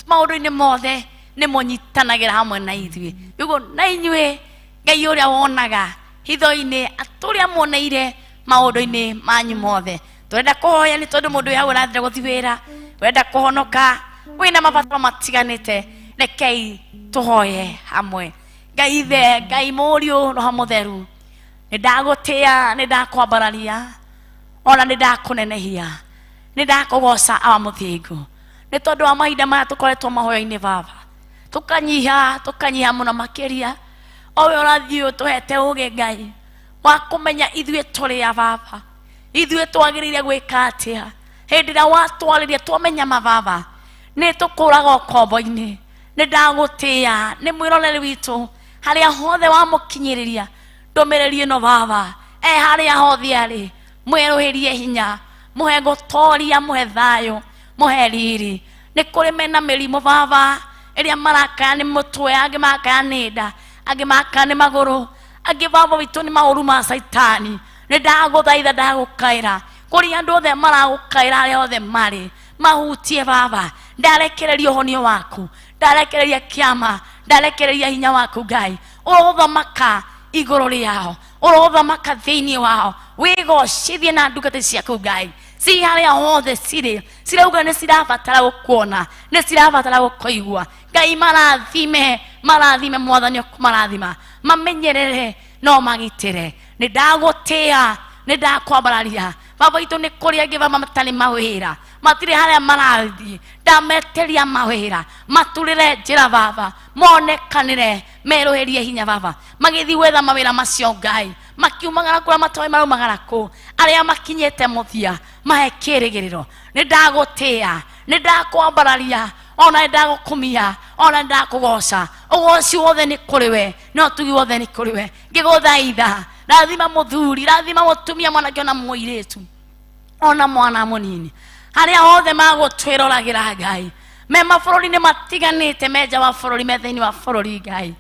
maundu-ini mothe ni munyitanagira hamwe na ithui uguo na inyue Ngai uria wonaga hitho-ini aturia muoneire maundu-ini manyu mothe turenda kuhoya ni tondu mundu yau arathira guthi wira urenda kuhonoka wina mabataro matiganite rekei tuhoye hamwe. Ngai ithe Ngai muriu Roho Mutheru nindagutia nindakwambararia ona nindakunenehia nindakugoca awa muthingu ni tondu wa mahinda maya tukoretwo mahoya-ini Baba tukanyiha muno makiria owe urathii utuhete ugi Ngai wa kumenya ithuĩ tũrĩ a Baba ithuĩ twagĩrĩire gwĩka atĩa hĩndĩ ĩrĩa watwarĩria twamenya mababa nĩ tũkũraga ũkombo-inĩ nĩ ndagũtĩa nĩ mwĩroreri witũ harĩa hothe wamũkinyĩrĩria ndũmĩrĩri ĩno Baba harĩa hothe arĩ mwĩrũhĩrie hinya mũhe gũtoria mũhe thayũ mũhe riri nĩ kũrĩ mena mĩrimũ Baba ĩrĩa marakaya nĩ mũtwe angĩ makaya nĩ nda angĩ makaya nĩ magũrũ angĩ Baba witũ nĩ maũru ma Saitani nĩ ndagũthaitha ndagũkaĩra kũrĩ andũ othe maragũkaĩra arĩa othe marĩ mahutie Baba ndarekereria ũhonio waku ndarekereria kĩama ndarekereria hinya waku Ngai ũrothamaka igũrũ rĩao ũrothamaka thĩinĩ wao wĩgocithie na ndungata ciaku Ngai si harĩa hothe cirauga nĩ cirabatara gũkuona nĩ cirabatara gũkũigua Ngai marathime Mwathani ũkũmarathima mamenyerere no magitĩre nĩ ndagũtĩa nĩ ndakwambararia Baba itũ nĩ kũrĩ angĩ Baba matarĩ mawĩra matirĩ harĩa marathiĩ ndameteria mawĩra maturĩre njĩra Baba monekanĩre merũhĩrie hinya Baba magĩthiĩ gwetha mawĩra macio Ngai makiumagara kũrĩa matoĩ maraumagara kũ arĩa makinyĩte mũthia mahe kĩĩrĩgĩrĩro nĩ ndagũtĩa nĩ ndakwambararia ona nĩ ndagũkumia ona nĩ ndakũgoca ũgoci wothe nĩ kũrĩ we no tugi wothe nĩ kũrĩ we ngĩgũthaitha rathima mũthuri rathima mũtumia mwanake ona mũirĩtu ona mwana mũnini harĩa hothe magũtwĩroragĩra Ngai me mabũrũri-inĩ matiganĩte me nja wa bũrũri me thĩinĩ wa bũrũri Ngai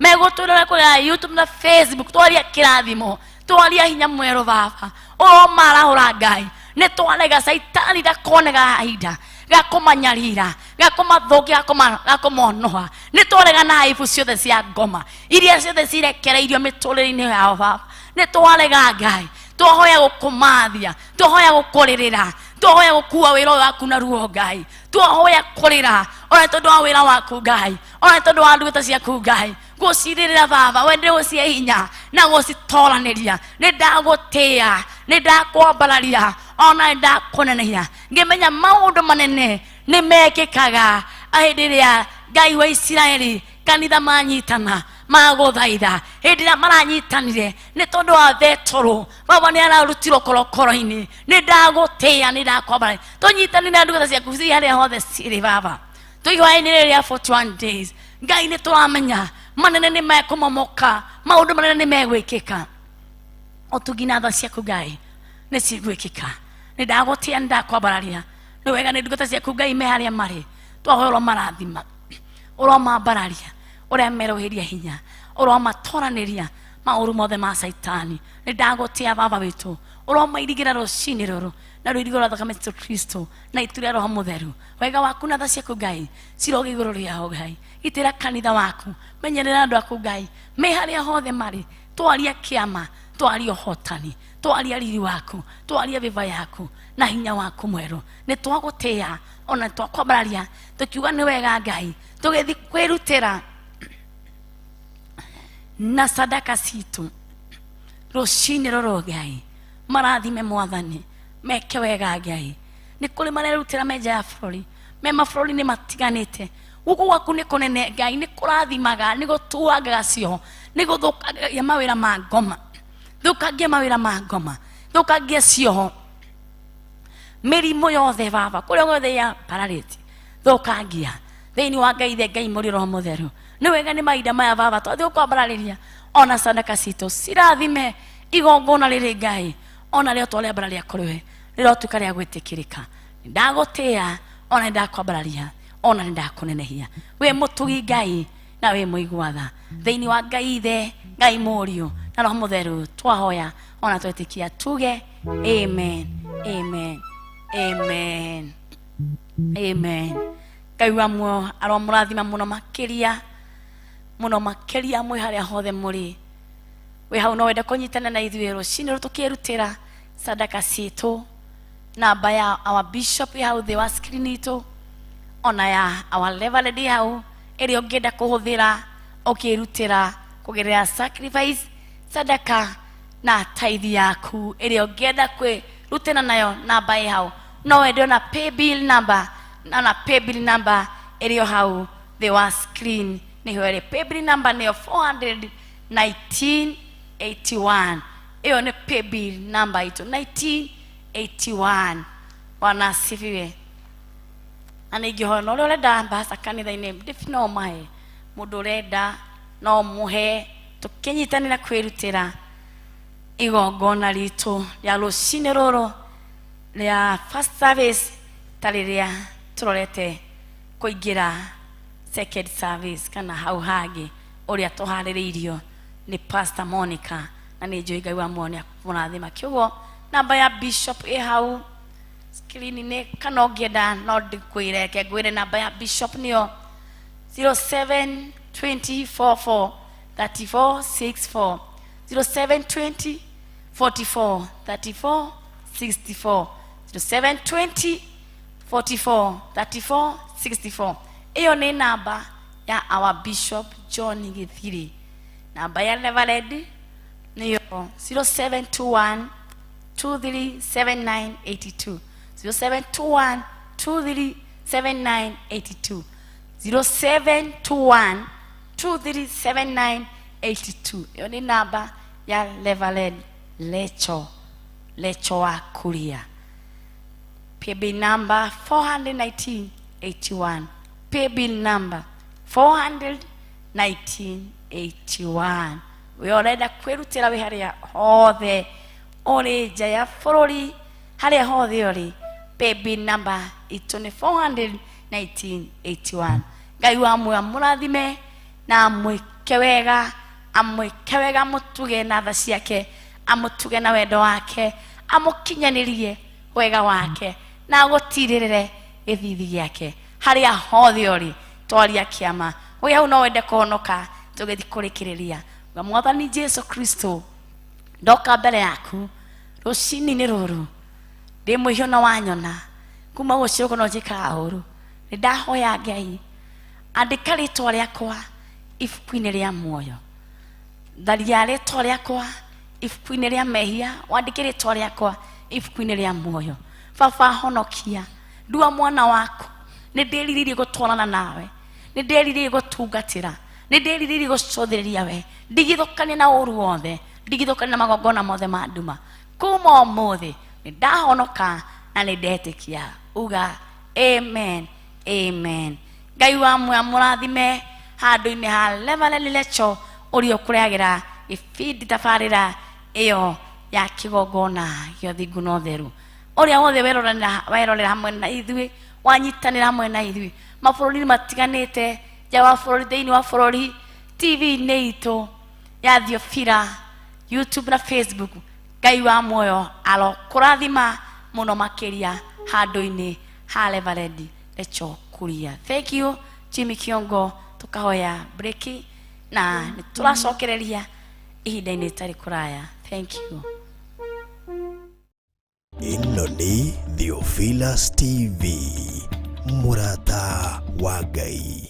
megũtwĩrora kũrĩa YouTube na Facebook twaria kĩrathimo twaria hinya mwerũ Baba marahũra Ngai nĩ twarega Saitani ndakone gahinda gakũmanyarira gakũmathũkia gakũmonoha nĩ twarega na aibu ciothe cia ngoma iria ciothe cirekereirio mĩtũrĩre-inĩ yao Baba nĩ twarega Ngai twahoya gũkũmathia twahoya gũkũrĩrĩra twahoya gũkua wĩra ũyũ waku na ruo Ngai twahoya kũrĩra ona tondũ wa wĩra waku Ngai ona tondũ wa ndungata ciaku Ngai gũcirĩrĩra Baba wende gũcihe hinya na gũcitoranĩria nĩ ndagũtĩa nĩ ndakwambararia ona nĩ ndakũnenehia ngĩmenya maũndũ manene nĩ mekĩkaga hĩndĩ ĩrĩa Ngai wa Isiraeli kanitha manyitana maguthaitha hindi ria maranyitanire ni tondu wa thetoro baba ni ararutirwo korokoro-ini ni ndagutia ni ndakwambara tunyitanire na ndungata ciaku ci haria hothe ciri baba tuihoainire ria 41 days Ngai ni turamenya manene ni mekumomoka maundu manene ni megwikika otugina tha ciaku Ngai ni cigwikika ni ndagutia ni ndakwambararia ni wega ni ndungata ciaku Ngai me haria mari twahoro marathima uromambararia uremeroheria hinya uromatoraniria mauru mothe ma saitani ni ndagutia baba witu uromairigira rucini ruru na ruirigo rwa thakame ya Kristo na itu ria Roho Mutheru wega waku na tha ciaku Ngai ciroge iguru riao Ngai itira kanitha waku menyerera andu aku Ngai me haria hothe mari twaria kiama twaria hotani twaria riri waku twaria viva yaku na hinya waku mweru ni twagutia ona twakwambararia tukiuga ni wega Ngai tugethi kwirutira na sadaka citu rucini ruru Ngai marathime mwathani meke wega Ngai ni kuri marerutira meja ya bururi me mabũrũri ni matiganite guku gwaku ni kunene Ngai ni kurathimaga ni gutuangaga cio ni guthukagia mawira ma ngoma thukagia mawira ma ngoma thukagia cio mirimu yothe baba kuria guothe ya parariti thukagia thiini wa Ngai the Ngai muri Roho Mutheru ni wega ni maida maya baba twathi ukwambarariria ona sadaka citu cirathime igongona riri Ngai ona rio twariambararia kuri we rirotuika ria gwitikirika ndagutia ona ndakwambararia ona ndakunenehia we mutugi Ngai na we muigwatha thiini wa Ngai the Ngai Muriu na Roho Mutheru twahoya ona twetikia tuge amen amen amen amen. Ngai wa muoyo aromurathima muno makiria mwe haria hothe muri we hau no wenda kunyitana na ithuĩ rũcinĩ tukirutira sadaka citu namba ya our bishop ya hau the wa screen itu ona ya our level hau ĩrĩa ũngĩenda kũhũthĩra ũkĩrutĩra kũgerera sacrifice sadaka na tithe yaku ĩrĩa ũngĩenda kwĩrutĩra nayo namba ya hau no wende na pay bill number na pay bill number ĩrĩa hau the wa screen ni hwere pay bill number ni 41981 iyo ni pay bill number ito 1981 wanasifiwe anigiho no renda mbasa kanitha-inĩ ndifino mahe mundu renda no muhe tukinyitanira kwirutira igongona ritu rĩa rũcinĩ rũrũ rĩa first service tariria turorete kuingira second service kana hau hagi uria tuharĩrĩirio ni Pastor Monica na ni njui Ngai wa muonia kũrathima kiugo namba ya bishop hau screen ni kana ũngĩenda no ndikwĩre ngwĩre namba ya bishop niyo 0720443464 0720443464 0720443464 iyo ni namba ya our bishop John Githiri. Namba ya Reverend niyo 0721237982 0721237982 0721237982 iyo ni namba ya Reverend Lecho wa Kuria. Pay bill number 41981 pay bill number 41981 we orenda kwirutira we haria hothe ori nja ya bururi haria hothe ori pay bill number ito ni 41981 Ngai wa muoyo murathime na amwike wega mutuge na tha ciake amutuge na wendo wake amukinyanirie wega wake na gutirire githithi giake haria hothe ori twaria kiama we hau no wende kuhonoka tugethi kurikiriria nga mwathani Jesu Kristo ndoka mbere yaku rucini-inĩ rũrũ ndi mũihũno wanyona kuma gũciũko no njĩkaga ũru nĩ ndahoya Ngai andĩka rĩtwa rĩakwa ibuku-inĩ rĩa muoyo tharia rĩtwa rĩakwa ibuku-inĩ rĩa mehia wandĩke rĩtwa rĩakwa ibuku-inĩ rĩa muoyo baba honokia ndua mwana waku nĩ ndĩriririe gũtwarana nawe nĩ ndĩriririe gũtungatĩra nĩndĩrirĩri gũcũthĩrĩria we, ndigithũkanie na ũru wothe, ndigithũkanie na magongona mothe ma nduma. Kuma ũmũthĩ nĩndahonoka na nĩndetĩkia. Uga amen, amen. Ngai wa muoyo amũrathime handũ-inĩ ha Reverend Lecho ũrĩa ũkũrehagĩra ibindi tabarĩra ĩyo ya kĩgongona gĩa ũthingu na ũtheru. Ũrĩa wothe werorera hamwe na ithuĩ, wanyitanĩra hamwe na ithuĩ mabũrũri matiganĩte, nja wa bũrũri, thĩinĩ wa bũrũri, TV-inĩ itũ ya Thiofira, YouTube na Facebook, Ngai wa muoyo arokũrathima mũno makĩria handũ-inĩ ha Reverend Lecho Kuria. Thank you Jimmy Kiongo. Tukahoya breaki na nĩtũracokereria ihinda-inĩ itarĩ kũraya. Thank you. Ĩno nĩ Theophilus TV, mũrata wa Ngai.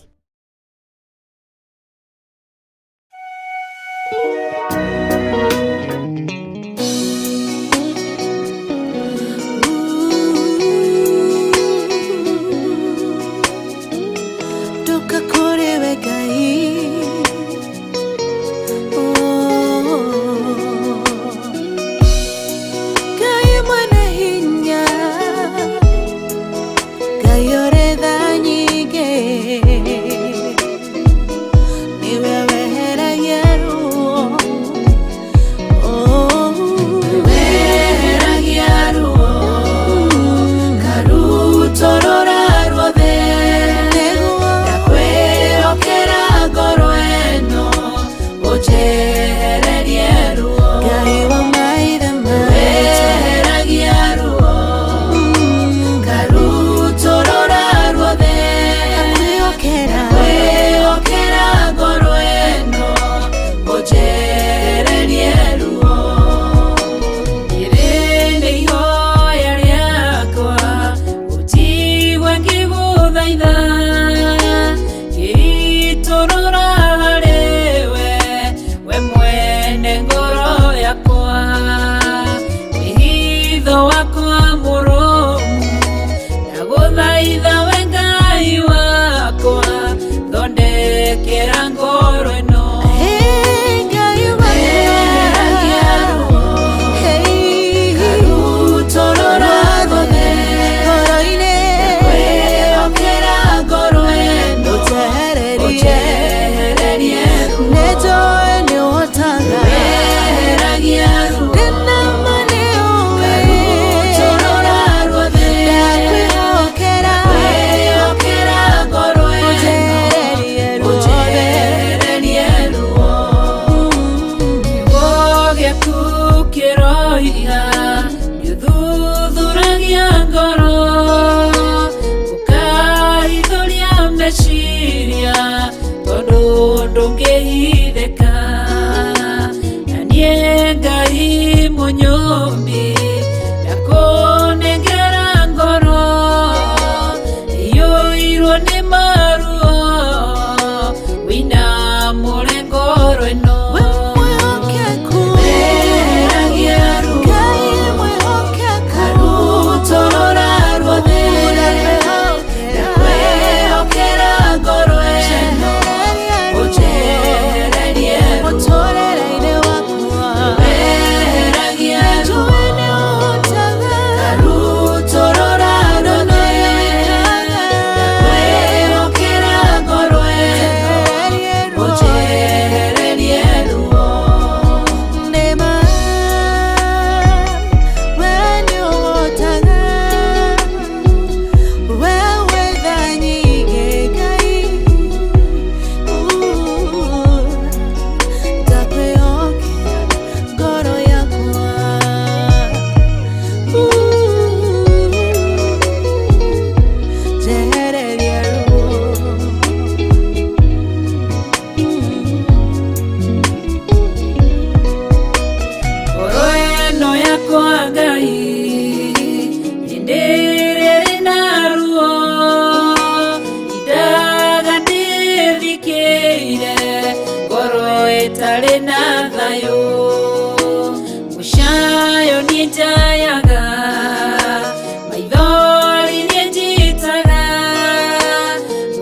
Maithori nĩnjitaga,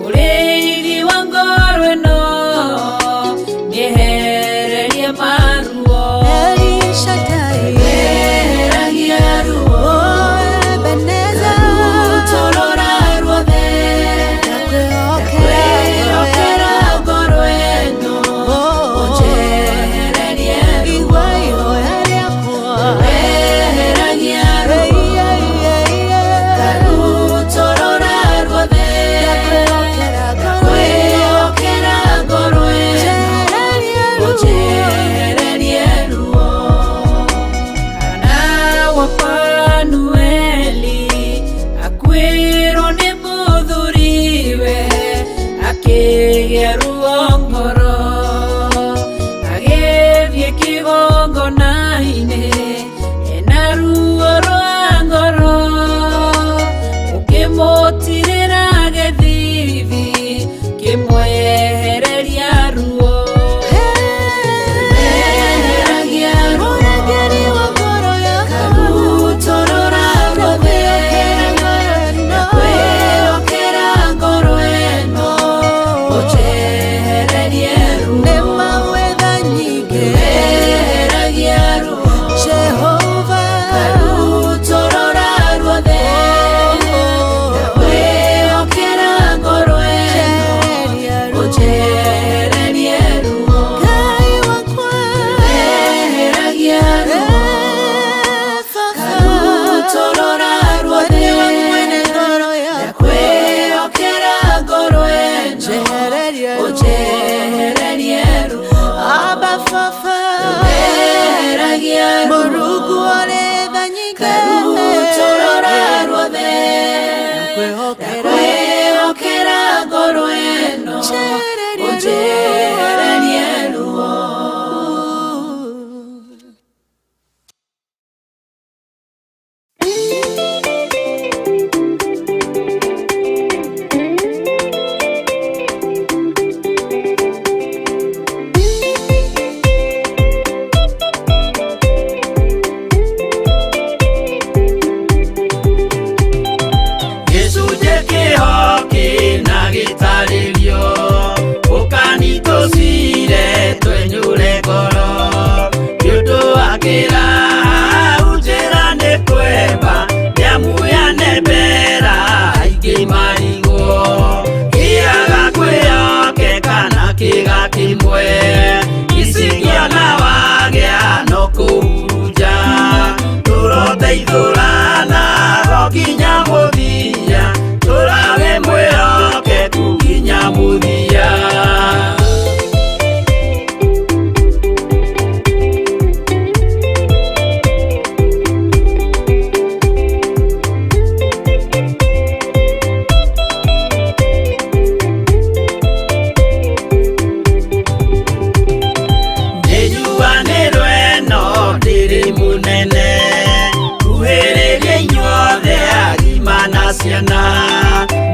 mũrĩithi wa ngoro ĩno akĩgĩa ruo ngoro agĩthiĩ kĩgongona-inĩ ena ruo rwa ngoro ũkĩmũtirĩra gĩthithi kĩmwehereria ruo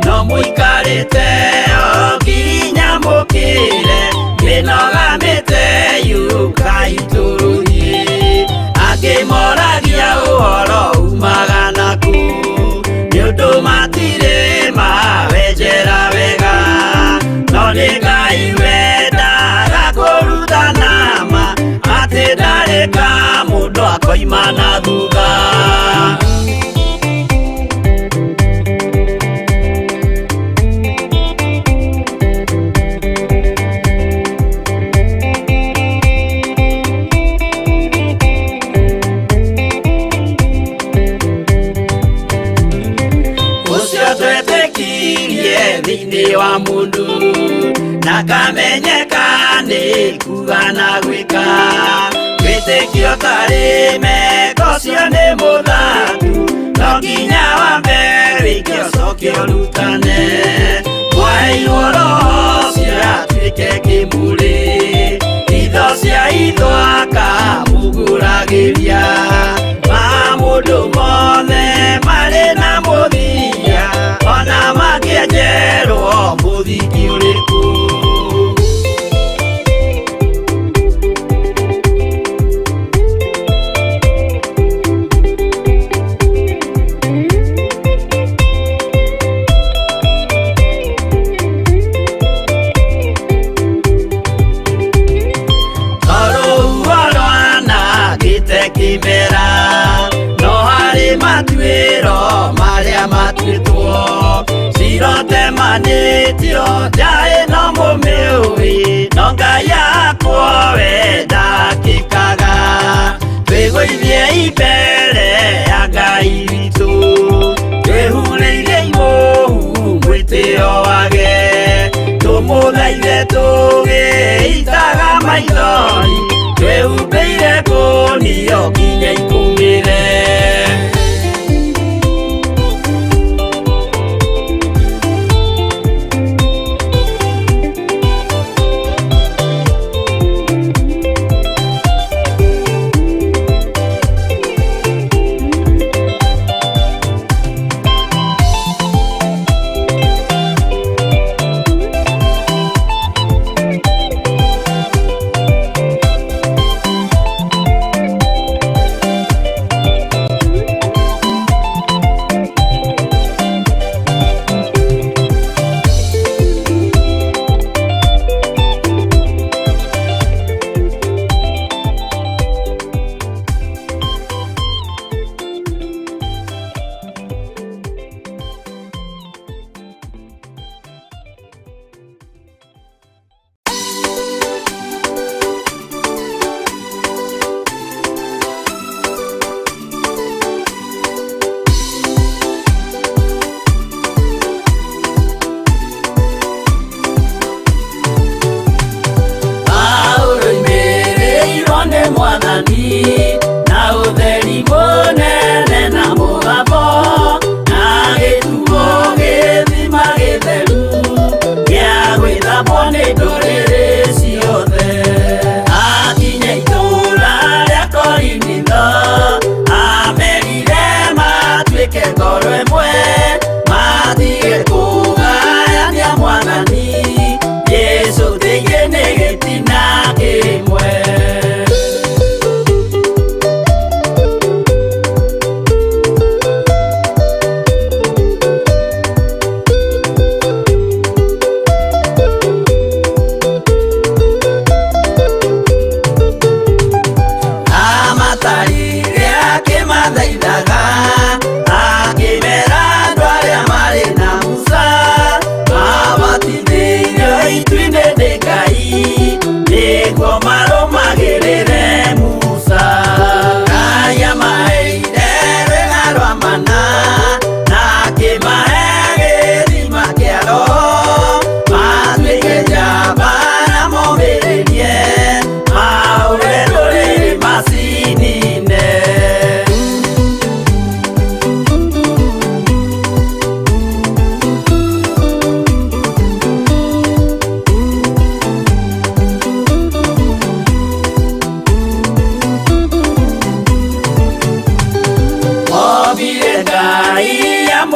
no mũikarĩte o nginya mũkĩre mĩnogamĩte yukai tũrũthiĩ akĩmoragia ũhoro umaga naku nĩũndũ matirĩ mawenjera wega no nĩ Ngai wendaga kũrutana ma atĩ ndarĩ ka mũndũ akoima na thutha. Thĩinĩ wa mũndũ na kamenyeka nĩ kuga na gwĩka wĩtĩkio tarĩ meko cio nĩ mũthatu no nginya wambe wĩke ũcoke ũrutane waheirwo roho cio atuĩke kĩmũrĩ itho cia ithwaka muguragĩria ma mũndũ mothe marĩ na mũthia ona makĩenjerwo mũthingi ũrĩkũ. Kĩmera no harĩ matuĩro marĩa matuĩtwo cirotemanĩtio njaĩ no mũmĩũĩ no Ngai akwo we ndakĩkaga twĩgũithie imbere ya Ngai witũ twĩhurĩire imũhu mwĩtĩo wage tũmũthaithe tũgĩitaga maithori twĩhumbĩire ngũnio nginya ikumĩre.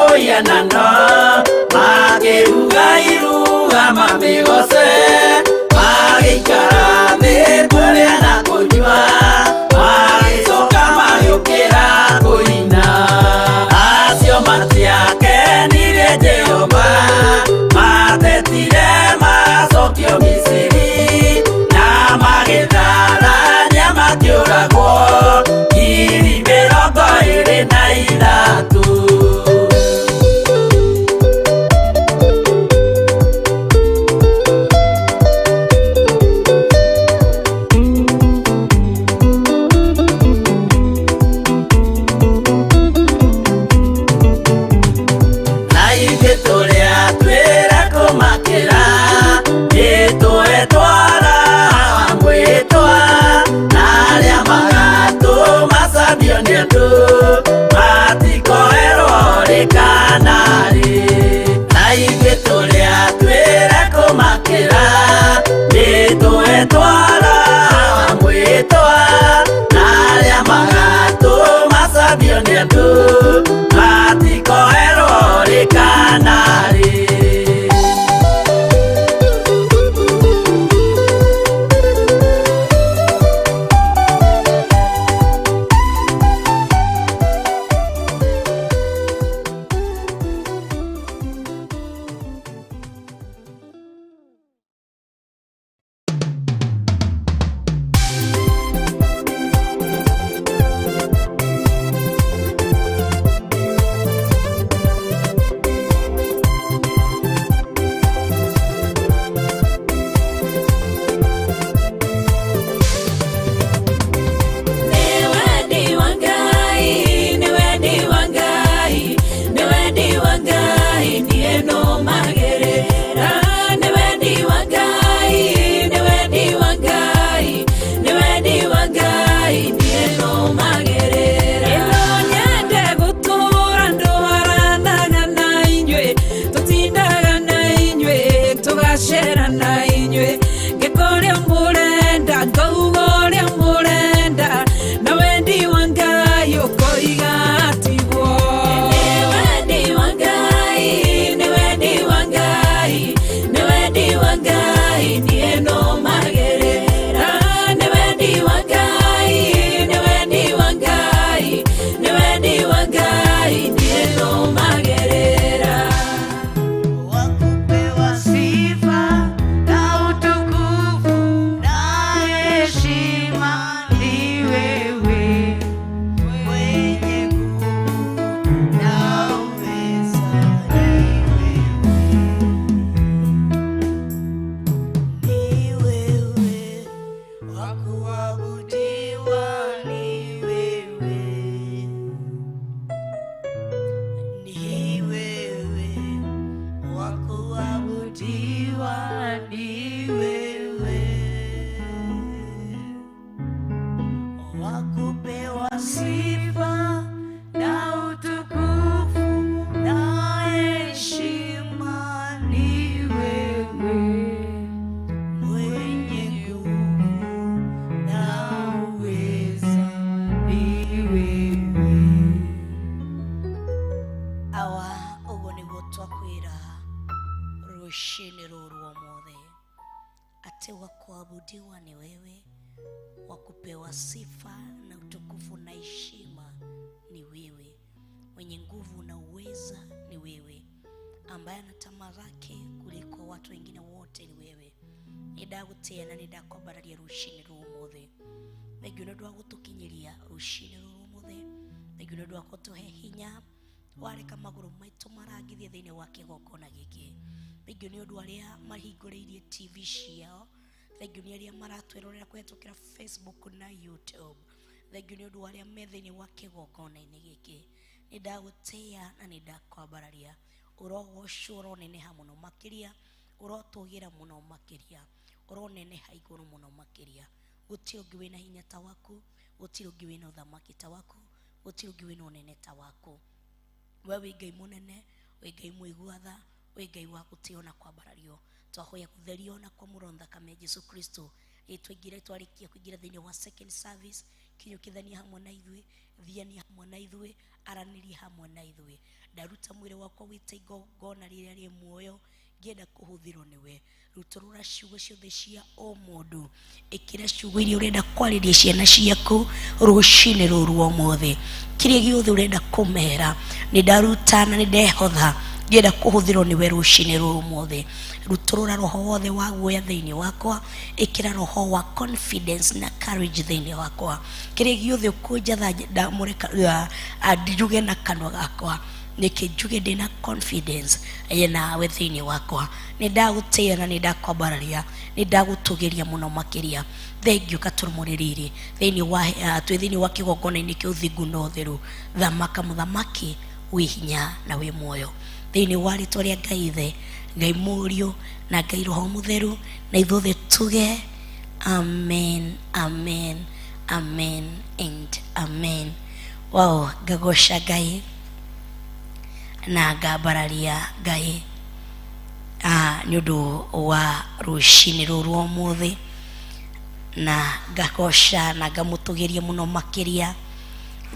mũhianano makĩruga iruga mamĩgose magĩikara thĩ kũrĩa na kũnyua magĩcoka magĩũkĩra kũina acio matiakenirie Jehova matetire magacokio Misiri na magĩtharania makĩũragwo ngiri 23. Kuabudiwa ni wewe, wa kupewa sifa na utukufu na heshima ni wewe, mwenye nguvu na uweza ni wewe, ambaye anatamalaki kuliko watu wengine wote ni wewe. Nidagutia na nidakobararia rushini rumuthe. Megino dwa gutukinyiria rushini rumuthe. Megino dwa kutuhe hinya wareka maguru maitu maragithie thiini wa kigongona giki. Megino dwa aria mahinguriirie TV ciao. Thengio ni aria maratwirorera kwetukira Facebook na YouTube. Thengio ni undu aria methini wa kigongona-ini giki. Nidagutia na nidakwambararia. Urogocwo uroneneha muno makiria, urotugira muno makiria, uroneneha iguru muno makiria. Gutiri ungi wina hinya ta waku, gutiri ungi wina uthamaki ta waku, gutiri ungi wina unene ta waku. Wewe Ngai munene, we Ngai mwiguatha, we Ngai wa gutio na kwambarario. Twahoya kutherio na kwa muronda kama Yesu Kristo. Itwigire twarikia kuingira thiini wa second service kinyukithania hamwe na ithuĩ, thiania hamwe na ithuĩ, aranirie hamwe na ithuĩ. Ndaruta mwĩrĩ wakwa wĩta igongona rĩrĩa rĩ muoyo, ngĩenda kũhũthĩrwo nĩwe. Rutũrũra ciugo ciothe cia o mũndũ, ĩkĩra ciugo iria ũrenda kwarĩria ciana ciaku rũcinĩ rũrũ ũmũthĩ. Kĩrĩa gĩothe ũrenda kũmera nĩ ndaruta na nĩ ndehotha, ngĩenda kũhũthĩrwo nĩwe rũcinĩ rũrũ ũmũthĩ. Rutũrũra roho wothe wa guoya thĩinĩ wakwa, ĩkĩra roho wa confidence na courage thĩinĩ wakwa. Kĩrĩa gĩothe ũkũnjatha ndamũreka njuge na kanua gakwa, nĩkĩ njuge ndĩna confidence nawe thĩinĩ wakwa. Nĩ ndagũtĩĩa na nĩ ndakwambararia, nĩ ndagũtũgĩria mũno makĩria. Thengiũ katũrũmũrĩrĩrĩ thĩinĩ wa kĩgongona-inĩ kĩa ũthingu na ũtheru. Thamaka mũthamaki wĩ hinya na wĩ muoyo, thĩinĩ wa rĩtwa rĩa Ngai Ithe, Ngai Mũriũ na Ngai Roho Mũtheru, na ithuothe tuge amen, amen, amen and amen. Wow, ngagoca Ngai na ngambararia Ngai nĩ ũndũ wa rũcinĩ rũrũ ũmũthĩ, na ngagoca na ngamũtũgĩria mũno makĩria.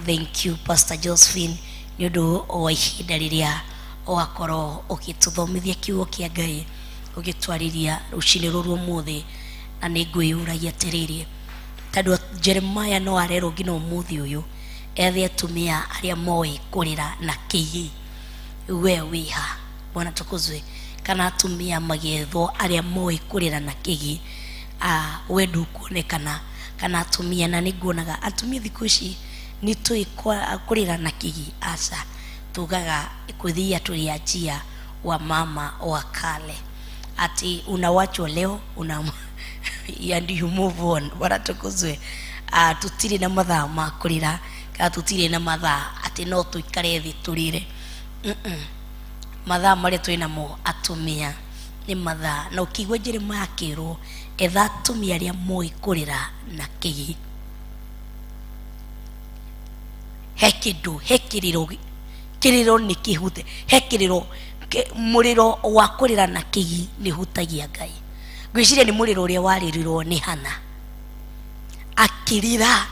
Thank you Pastor Josephine nĩ ũndũ wa ihinda rĩrĩa ũgakorwo ũgĩtũthomithia kiugo kĩa Ngai, ũgĩtwarĩria rũcinĩ rũrũ ũmũthĩ. Na nĩ ngwĩyũragia atĩrĩrĩ, tondũ Jeremiah no arerwo nginya ũmũthĩ ũyũ ethe atumia arĩa moĩ kũrĩra na kĩgi. We wĩha, Bwana tukuzwe, kana atumia magethwo arĩa moĩ kũrĩra na kĩgi. We ndũkuonekana kana atumia, na nĩ nguonaga atumia thikũ ici nĩ tũĩ kũrĩra na kĩgi. Aca tugaga kuthia tuliachia wa mama wa kale, ati unawachwa leo and you move on. Bwana tukuzwe, tutire na mathaa ma kũrĩra, kana tutire na mathaa ati no tuikare thĩ tũrĩre. Mathaa marĩa twĩ namo atumia nĩ mathaa, na ũkĩigua Jeremiah akĩrwo etha atumia arĩa moĩ kũrĩra na kĩgi. He kĩndũ, he kĩrĩro nĩ kĩhute, he kĩrĩro, mũrĩro wa kũrĩra na kĩgi nĩ hutagia Ngai. Ngwĩciria nĩ mũrĩro ũrĩa warĩrirwo nĩ Hana akĩrĩra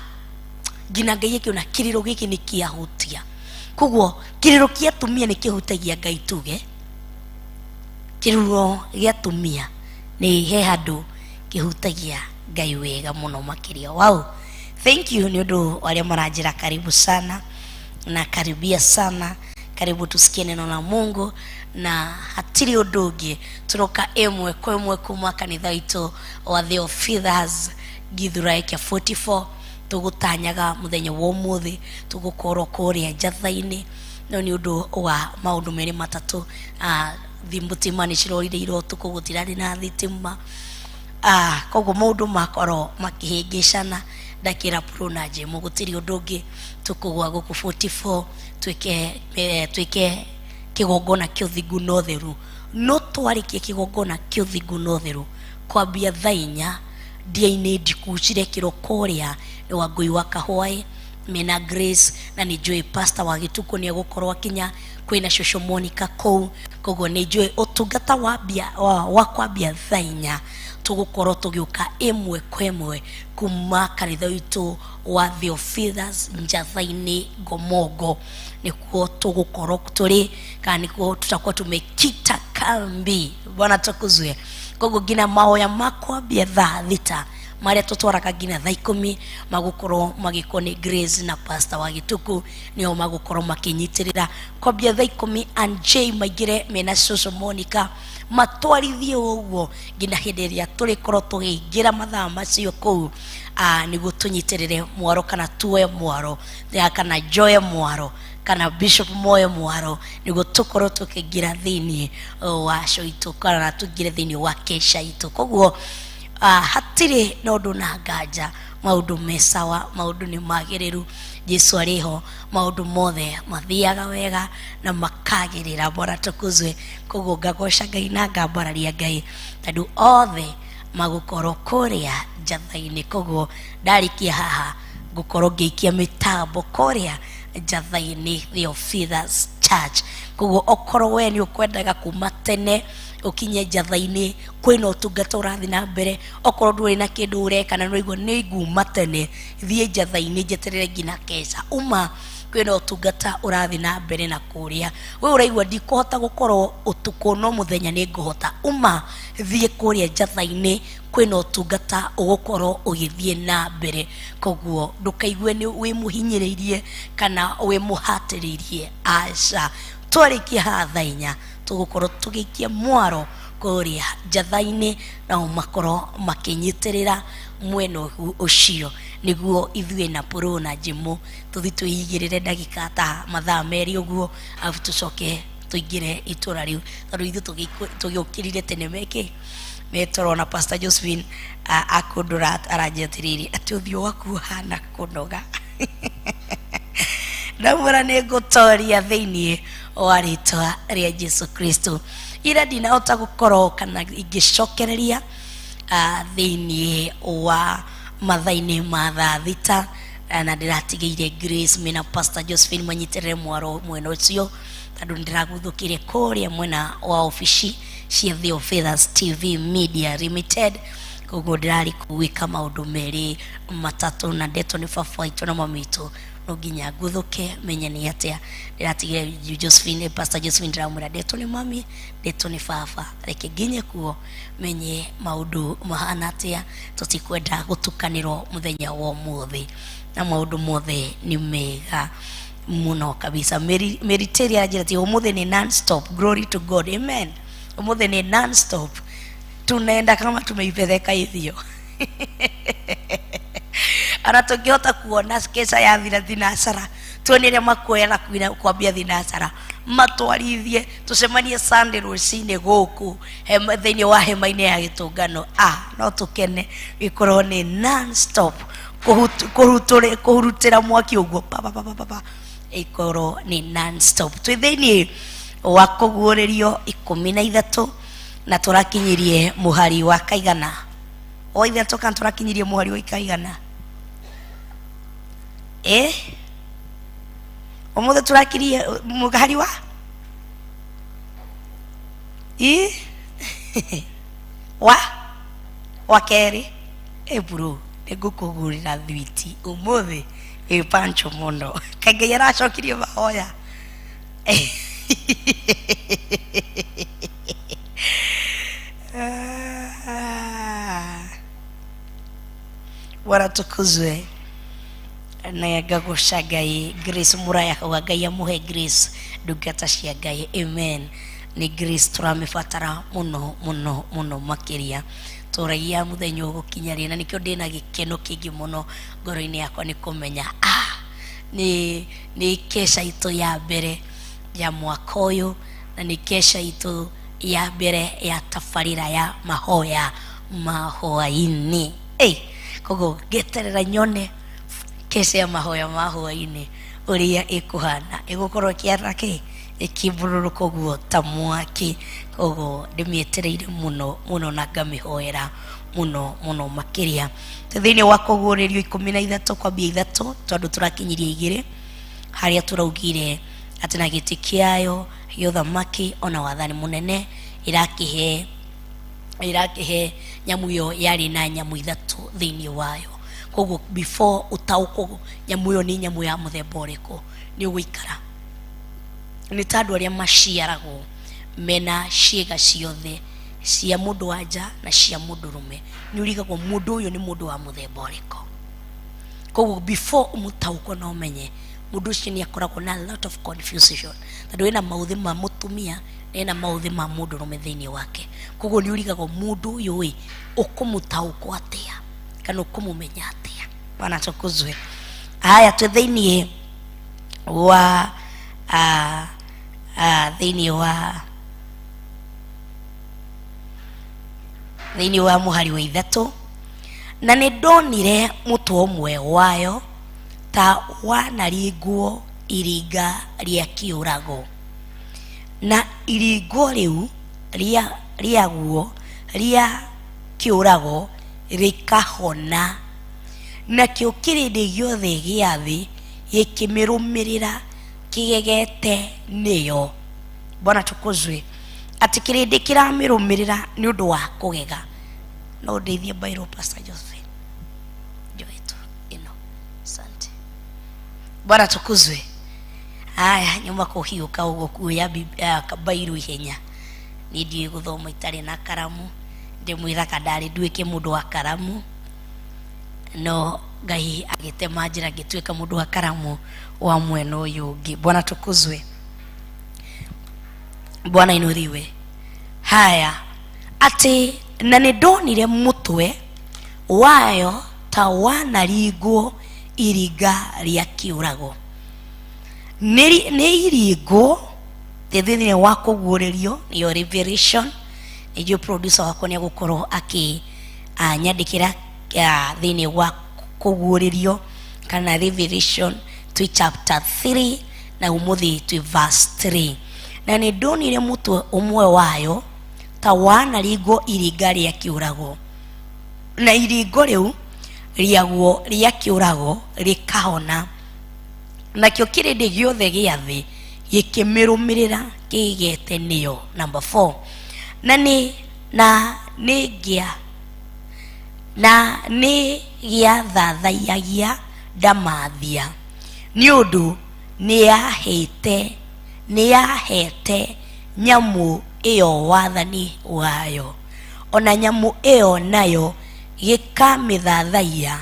nginya Ngai akĩona kĩrĩro gĩkĩ nĩ kĩahutia. Koguo kĩrĩro kĩa atumia nĩ kĩhutagia Ngai. Tuge kĩrĩro gĩa atumia nĩ he handũ kĩhutagia Ngai wega mũno makĩria. Wow, thank you nĩ ũndũ arĩa maranjĩra karibu sana na karibia sana, karibu tusikie neno la Mungu. Na hatiri ũndũ ũngĩ, turoka ĩmwe kwa ĩmwe kuma kanitha witũ wa Theophilus Githurai kĩa 44. Tũgũtanyaga mũthenya wa ũmũthĩ, tũgũkorwo kũrĩa njatha-inĩ. No nĩ ũndũ wa maũndũ merĩ matatũ, thitima nĩ cirorire irotuko, gũtirarĩ na thitima, koguo maũndũ makorwo makĩhĩngĩcana. Ndakĩra pro na Jemo gũtirĩ ũndũ ũngĩ, tũkũgwa gũkũ 44 twĩke kĩgongona kĩa ũthingu na ũtheru. No twarĩkie kĩgongona kĩa ũthingu na ũtheru kwambia thaa 4 ndia-inĩ ndiku cirekĩrwo kũrĩa wa Ngũi wa Kahũaĩ mena Grace, na nĩ njũĩ Pastor wa Gĩtuko nĩ egũkorwo akinya, kwĩna Shosho Monica kũu. Koguo nĩ njũĩ ũtungata wa kwambia thaa 4 tũgũkorwo tũgĩũka ĩmwe kwa ĩmwe kuma kanitha witũ wa Theophilus njatha-inĩ Ngomongo. Nĩkuo tũgũkorwo tũrĩ, kana nĩkuo tutakuwa tumekita kambi. Bwana tukuzwe. Koguo nginya mahoya ma kwambia thaa 6 marĩa tũtwaraga nginya thaa 10 magũkorwo magĩkwo nĩ Grace na Pastor wa Gĩtuko, nĩo magũkorwo makĩnyitĩrĩra kwambia thaa 10 and J maingĩre mena Shosho Monica matwarithie ũguo nginya hĩndĩ ĩrĩa tũrĩkorwo tũgĩingĩra mathaa macio kũu, nĩguo tũnyitĩrĩre mwaro, kana tuoe mwaro, kana Joe mwaro, kana Bishop Moyo mwaro, nĩguo tũkorwo tũkĩingĩra thĩinĩ wa show itũ, kana tũingĩre thĩinĩ wa kesha itũ. Koguo hatirĩ na ũndũ na nganja, maũndũ me sawa, maũndũ nĩ magĩrĩru, Jesu arĩho, maũndũ mothe mathiaga wega na makagĩrĩra. Bwana tukuzwe. Koguo ngagoca Ngai na ngambararia Ngai tondũ othe magũkorwo kũrĩa njatha-inĩ. Koguo ndarĩkia haha ngũkorwo ngĩikia mĩtambo kũrĩa njatha-inĩ Theophilus church. Koguo okorwo we ni ukwendaga kuma tene ukinye njatha-ini kwina utungata urathi na mbere, okorwo nduri na kindu ureka na noigwo ni nguma tene, thie njatha-ini njeterere ngina kesha uma kwina utungata urathi na mbere na kuria. We uraigwa ndikuhota gukorwo utuku no muthenya ni nguhota, uma thie kuria njatha-ini kwina utungata ugukorwo ugithie na mbere. Koguo ndukaigue ni wi muhinyiririe kana wi muhatiririe, aca twarikia hatha-inya tugukorwo tugikia mwaro kuria njatha-ini na makorwo makinyitirira mwena ucio niguo ithue na Puro na Jimu tuthi tuigirire ndagika ta mathaa meri uguo afu tucoke tuingire itura riu tondu ithu tugiukirire tene meki metorona Pastor Josephine akundura aranjetiriri ati uthio waku hana kunoga ndamura ni ngutoria thiini wa ritwa ria Jesu Kristo. Ira ndinahota gukorwo kana ingicokereria thiini wa mathaini ma thaa thita na ndiratigire Grace mena Pastor Josephine manyitirire mwaro mwena ucio tondu ndiraguthukire kuria mwena wa ofici cia Theophilus TV Media Limited. Koguo ndirari kuwika maundu meri matatu na ndeto ni baba itu na mami itu no nginya nguthuke menye ni atia. Ndiratigire Josephine, Pastor Josephine ndiramwira ndeto ni mami, ndeto ni baba, reke nginye kuo menye maundu mahana atia, tutikwenda gutukanirwo muthenya wa umuthi na maundu mothe ni mega muno kabisa. Meriteri ajira ti umuthi ni non stop. Glory to God, amen. Umuthi ni non stop, tunaenda kama tumeipeleka hivyo ana tungihota kuona kesha ya thinasara tuonere makwera kwambia thinasara matwarithie tucemanie Sunday rucini guku thiini wa hema-ini ya gitungano. No tukene gikorwo ni non stop kuhurutira mwaki uguo ikorwo ni non stop. Twi thiini wa kuguuririo 13 na turakinyirie muhari wa kaigana o ithatu kana turakinyirie muhari wa kaigana omothe turakirie muhari wa wa keri bro ningukugurira thwiti umothe pancho muno kaingai aracokirie mahoya waratukuzwe na gagoca Ngai. Grace Muraya kauga Ngai amuhe Grace ndungata cia Ngai, amen. Ni Grace turamibatara muno muno muno makiria turagia muthenya ugukinyaria na nikio ndina gikeno kingi muno ngoro-ini yakwa ni kumenya ni kesha itu ya mbere ya mwaka uyu na ni kesha itu ya mbere ya tafarira ya mahoya mahoya-ini. Koguo ngeterera nyone kesha ya mahoya mahoya-ini uria ikuhana igukorwo kiara ki ikibururuka guo ta mwaki. Koguo ndimietereire muno muno na ngamihoera muno muno makiria thiini wa kuguuririo 13 kwambia 3 tondu turakinyirie 2 haria turaugire ati na giti kiayo gio thamaki ona wathani munene irakihe nyamu yo yari na nyamu 3 thiini wayo. Koguo before utauko nyamu yo ni nyamu ya muthemba uriku ni uguikara ni tandu aria maciaragwo mena ciega ciothe cia mundu wanja na cia mundu rume ni urigagwo mundu uyu ni mundu wa muthemba uriku. Koguo before umutauko no menye mundu ucio ni akoragwo na lot of confusion tondu ena mauthi ma mutumia ena mauthi ma mundu rume thiini wake. Koguo ni urigagwo mundu uyu ukumutauko atia kana ukumumenya atia. Bwana tukuzwe. Haya tu thiini wa thiini wa muhari wa 3 na ni ndonire mutwe umwe wayo ta wanaringwo iringa ria kiurago na iringo riu riaguo ria kiurago rikahona na kio kirindi giothe gia thi gikimirumirira kigegete niyo. Bwana tukuzwe. Ati kirindi kiramirumirira ni undu wa kugega. No ndeithie Bairo Pastor Joseph. Joetu ino. Asante. Bwana tukuzwe. Aya nyuma kuhiuka ugo kuya Bairo ihenya. Ni ndiye guthoma itari na karamu. Ndimwira kadari nduike mundu wa karamu. No Ngai agitema njira ngituika mundu wa karamu wa mwena uyu ungi. Bwana tukuzwe. Bwana inuriwe. Haya, ati na nidonire mutwe wayo ta wanarigwo iriga ria kiurago. Ni irigo thethine wa kugurerio niyo revelation. Niyo producer wako ni gukorwo aki nyandikira thine wa kugurerio kana revelation to chapter 3 na umuthi to verse 3. Na ni donire mutwe umwe wayo ta wanarigwo iriga ria kiurago. Na irigo riu riaguo ria kiurago rikahona. Nakio kirindi giothe gia thi gikimirumirira kigete niyo. Number 4. Ni gia thathayagia ndamathia ni undu ni yahete nyamu iyo wathani wayo. Ona nyamu iyo nayo gikamithathaiya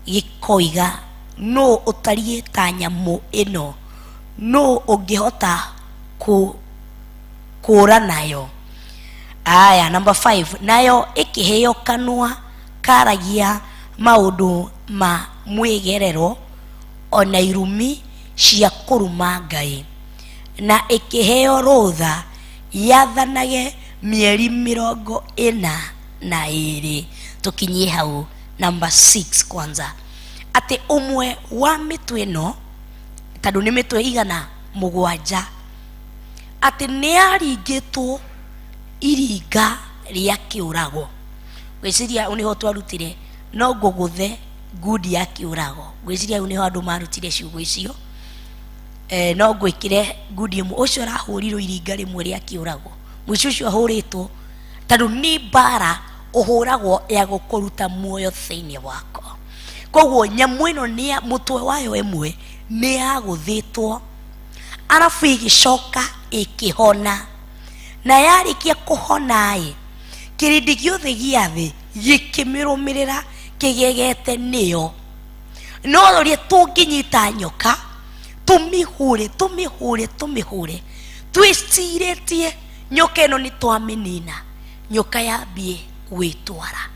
gikoiga no utarie ta nyamu ino, no ungihota kura nayo. Aya, number 5. Nayo ikiheo kanwa karagia maundu ma mwigerero ona irumi cia kuruma Ngai. Na ikiheo rutha yathanage mieri 42. Tukinyie hau number 6 kwanza. Ati umwe wa mitwe no tadu ni mitwe igana 7. Ati ni aringitwo iriga ria kiurago. Gwiciria uniho twarutire no nguguthe ngudi ya kiurago. Gwiciria uniho andu marutire ciugo icio. No gwikire ngudi mu ucio rahurirwo iriga rimwe ria kiurago. Mwico ucio ahuritwo tadu ni bara uhuragwo ya gukuruta muoyo thiini wako. Koguo nyamu ino ni mutwe wayo emwe ni aguthitwo arafu igicoka ikihona. Na yarikia kuhona kirindi giothe gia thi gikimirumirira kigegete niyo. No ri tunginyita nyoka tumihure twiciretie nyoka ino ni twaminina, nyoka yambie gwitwara.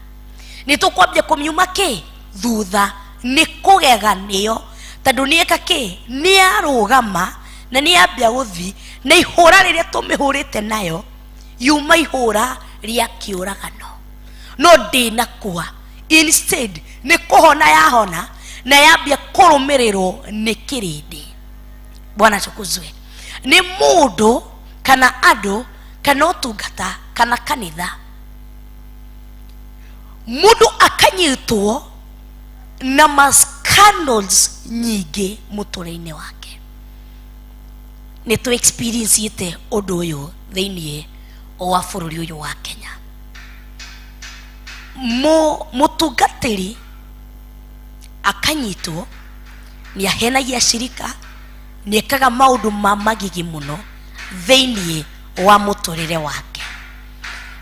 Ni tukwambia kumiuma ki thutha ni kugega niyo tondu ni eka ki ni arugama na ni ambia guthi na ihura riria tumihurite nayo yuma ihura ria kiuragano. No ndina kwa instead ni kuhona yahona na yambia kurumirirwo ni kirindi. Bwana tukuzwe. Ni mundu kana andu kana utungata kana kanitha mundu akanyitwo na scandals nyingi muturine wake. Ni tu experience ite undu uyu thiini wa bururi uyu wa Kenya. Mutungatiri akanyitwo ni ahenagia shirika ni ekaga maundu ma magigi muno thiini wa muturire wake.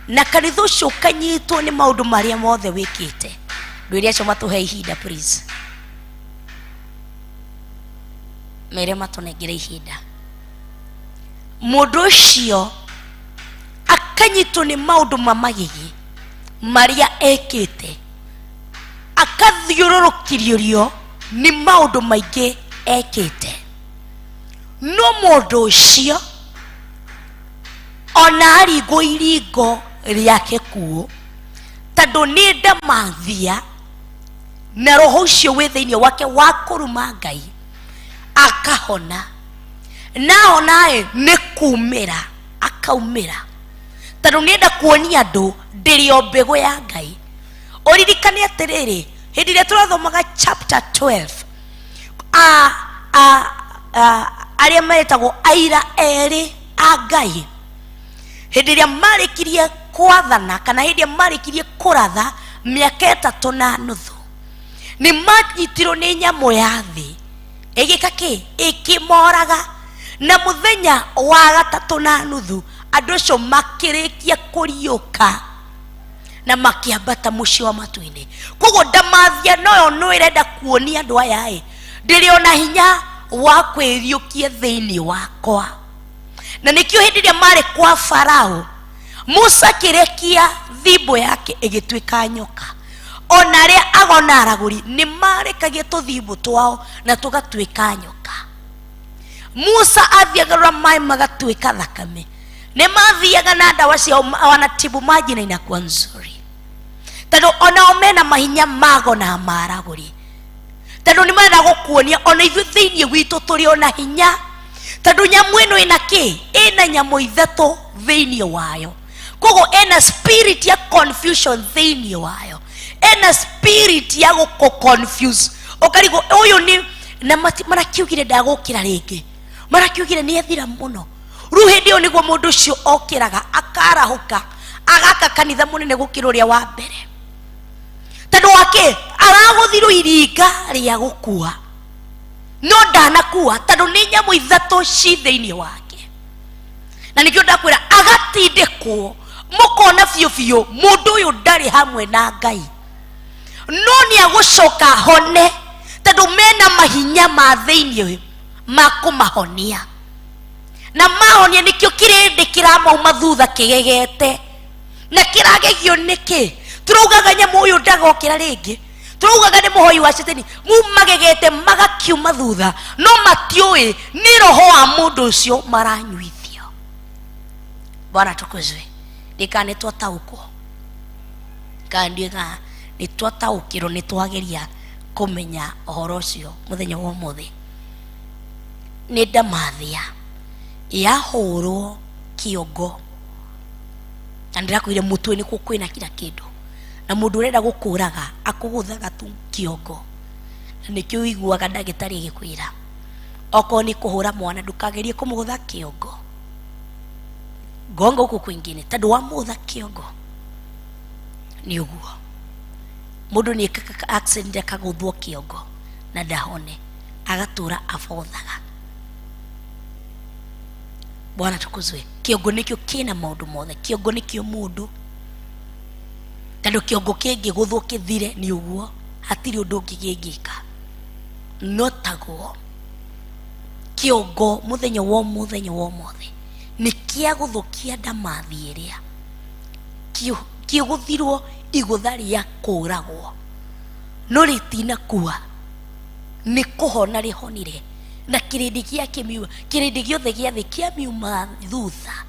Na kanitha ucio kanyitwo ni maundu maria mothe wikite. Ndwire acio matuhe ihinda please. Mere matunengere ihinda. Mundu ucio akanyitwo ni maundu ma magigi maria ekite. Akathiururukirio ni maundu maingi ekite. No mundu ucio ona aringo iringo riake kuo tondu ni ndamathia na roho ucio wi thiini wake wa kuruma Ngai akahona. Na onae ni kumira akaumira tondu ni enda kuonia andu ndirio mbegu ya Ngai. Uririkane atiriri hindi ria turathomaga chapter 12 aria metagwo aira eri a Ngai hindi ria marikirie kwathana kana hindi marikirie kuratha miaka 3.5 ni manyitirwo ni nyamu ya thi igika ki ikimoraga na muthenya wa 3.5 andu acio makirikia kuriuka na makiambata muci wa matu-ini. Koguo ndamathia noyo no irenda kuonia andu aya ndiri ona hinya wa kwiriukia thiini wakwa. Na nikio hindi ria mari kwa Farao, Musa kirekia thimbo yake igituika nyoka. Ona ria agona araguri ni marekagia tuthimbo twao na tugatuika nyoka. Musa athiagarura mai magatuika thakame. Ni mathiaga na ndawa cia wanatibu maji na inakuwa nzuri. Tando ona omena mahinya mago na maraguri. Tando ni marenda gukuonia ona ithu thiini gwitu turi ona hinya. Tando nyamu ino ina ki ina nyamu ithatu thiini wayo. Kogo ena spirit ya confusion thiini wayo. Ena spirit ya guko confuse. Okarigo uyu ni na marakiugire ndagukira ringi. Marakiugire ni ethira muno. Ruhindi yo niguo mundu cio okiraga akarahuka agaka kanitha munene gukira uria wa mbere. Tando wake araguthirwo iringa ria gukua no ndanakua tando ni nyamu ithatu ci thiini wake. Na nikio ndakwira agatindikwo mukona biu biu mundu uyu ndari hamwe na Ngai no ni agucoka hone tando mena mahinya ma thiini makumahonia. Na mahonia nikio kirindi kiramauma thutha kigegete na kiragegio niki turugaga nyamu uyu ndagokira ringi. Turugaga ni muhoi wa shetani mumagegete magakiuma thutha no matiui ni roho wa mundu ucio maranyuithio. Bwana tukuzwe ndikane twataukwo kandiga ni twataukiro ni twageria kumenya uhoro ucio muthenya wa muthi. Ni ndamathia yahurwo kiongo na ndirakwire mutwe ni kukwina kila kindu na mundu urenda gukuraga akuguthaga tu kiongo. Na nikio iguaga ndagitari gikwira oko ni kuhura mwana ndukagerie kumugutha kiongo gongo huko kwingine tondu wa mutha kiongo ni uguo mundu ni accident akaguthwo kiongo na ndahone agatura afothaga. Bwana tukuzwe kiongo nikio kina maundu mothe. Kiongo nikio mundu tando kiongo kingi guthwo kithire ni uguo hatiri undu ngigika no taguo kiongo muthenya wa mothe ni kia guthukia ndamathi iria kiguthirwo igutha ria kuragwo no ritina kuwa ni kuhona rihonire na kirindi gia kimiuma kirindi giothe gia thi kia miuma thutha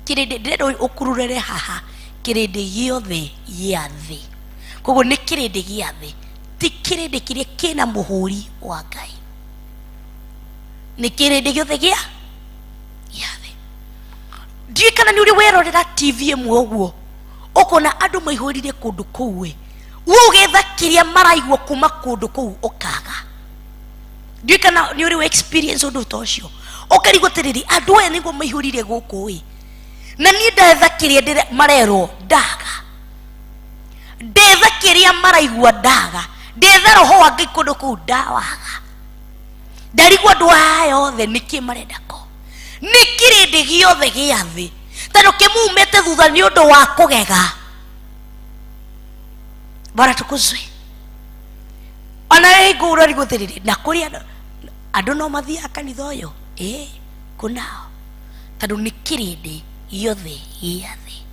kirindi ndendo ukururere haha kirindi giothe gia thi. Koguo ni kirindi gia thi ti kirindi kiria kina muhuri wa Ngai ni kirindi giothe gia thi. Ndiye kana ni uri werorera TV imwe uguo ukona andu maihurire kundu kuwe ugetha kiria maraigwo kuma kundu kuu ukaga. Ndiye kana ni uri experience undu tocio ukarigo tiriri andu aya nigo maihurire guku na ni ndetha kiria ndire marero ndaga ndetha kiria maraigwa ndaga ndetha roho wa Ngai kundu kuu ndawaga ndarigwo andu aya yothe niki marendako ni kirindi giothe gia thi tando kimumete thutha ni undu wa kugega. Bwana tukuzwe ona igura riguthiriri na kuria andu no mathia kanitha uyu kunao tando ni kirindi giothe gia thi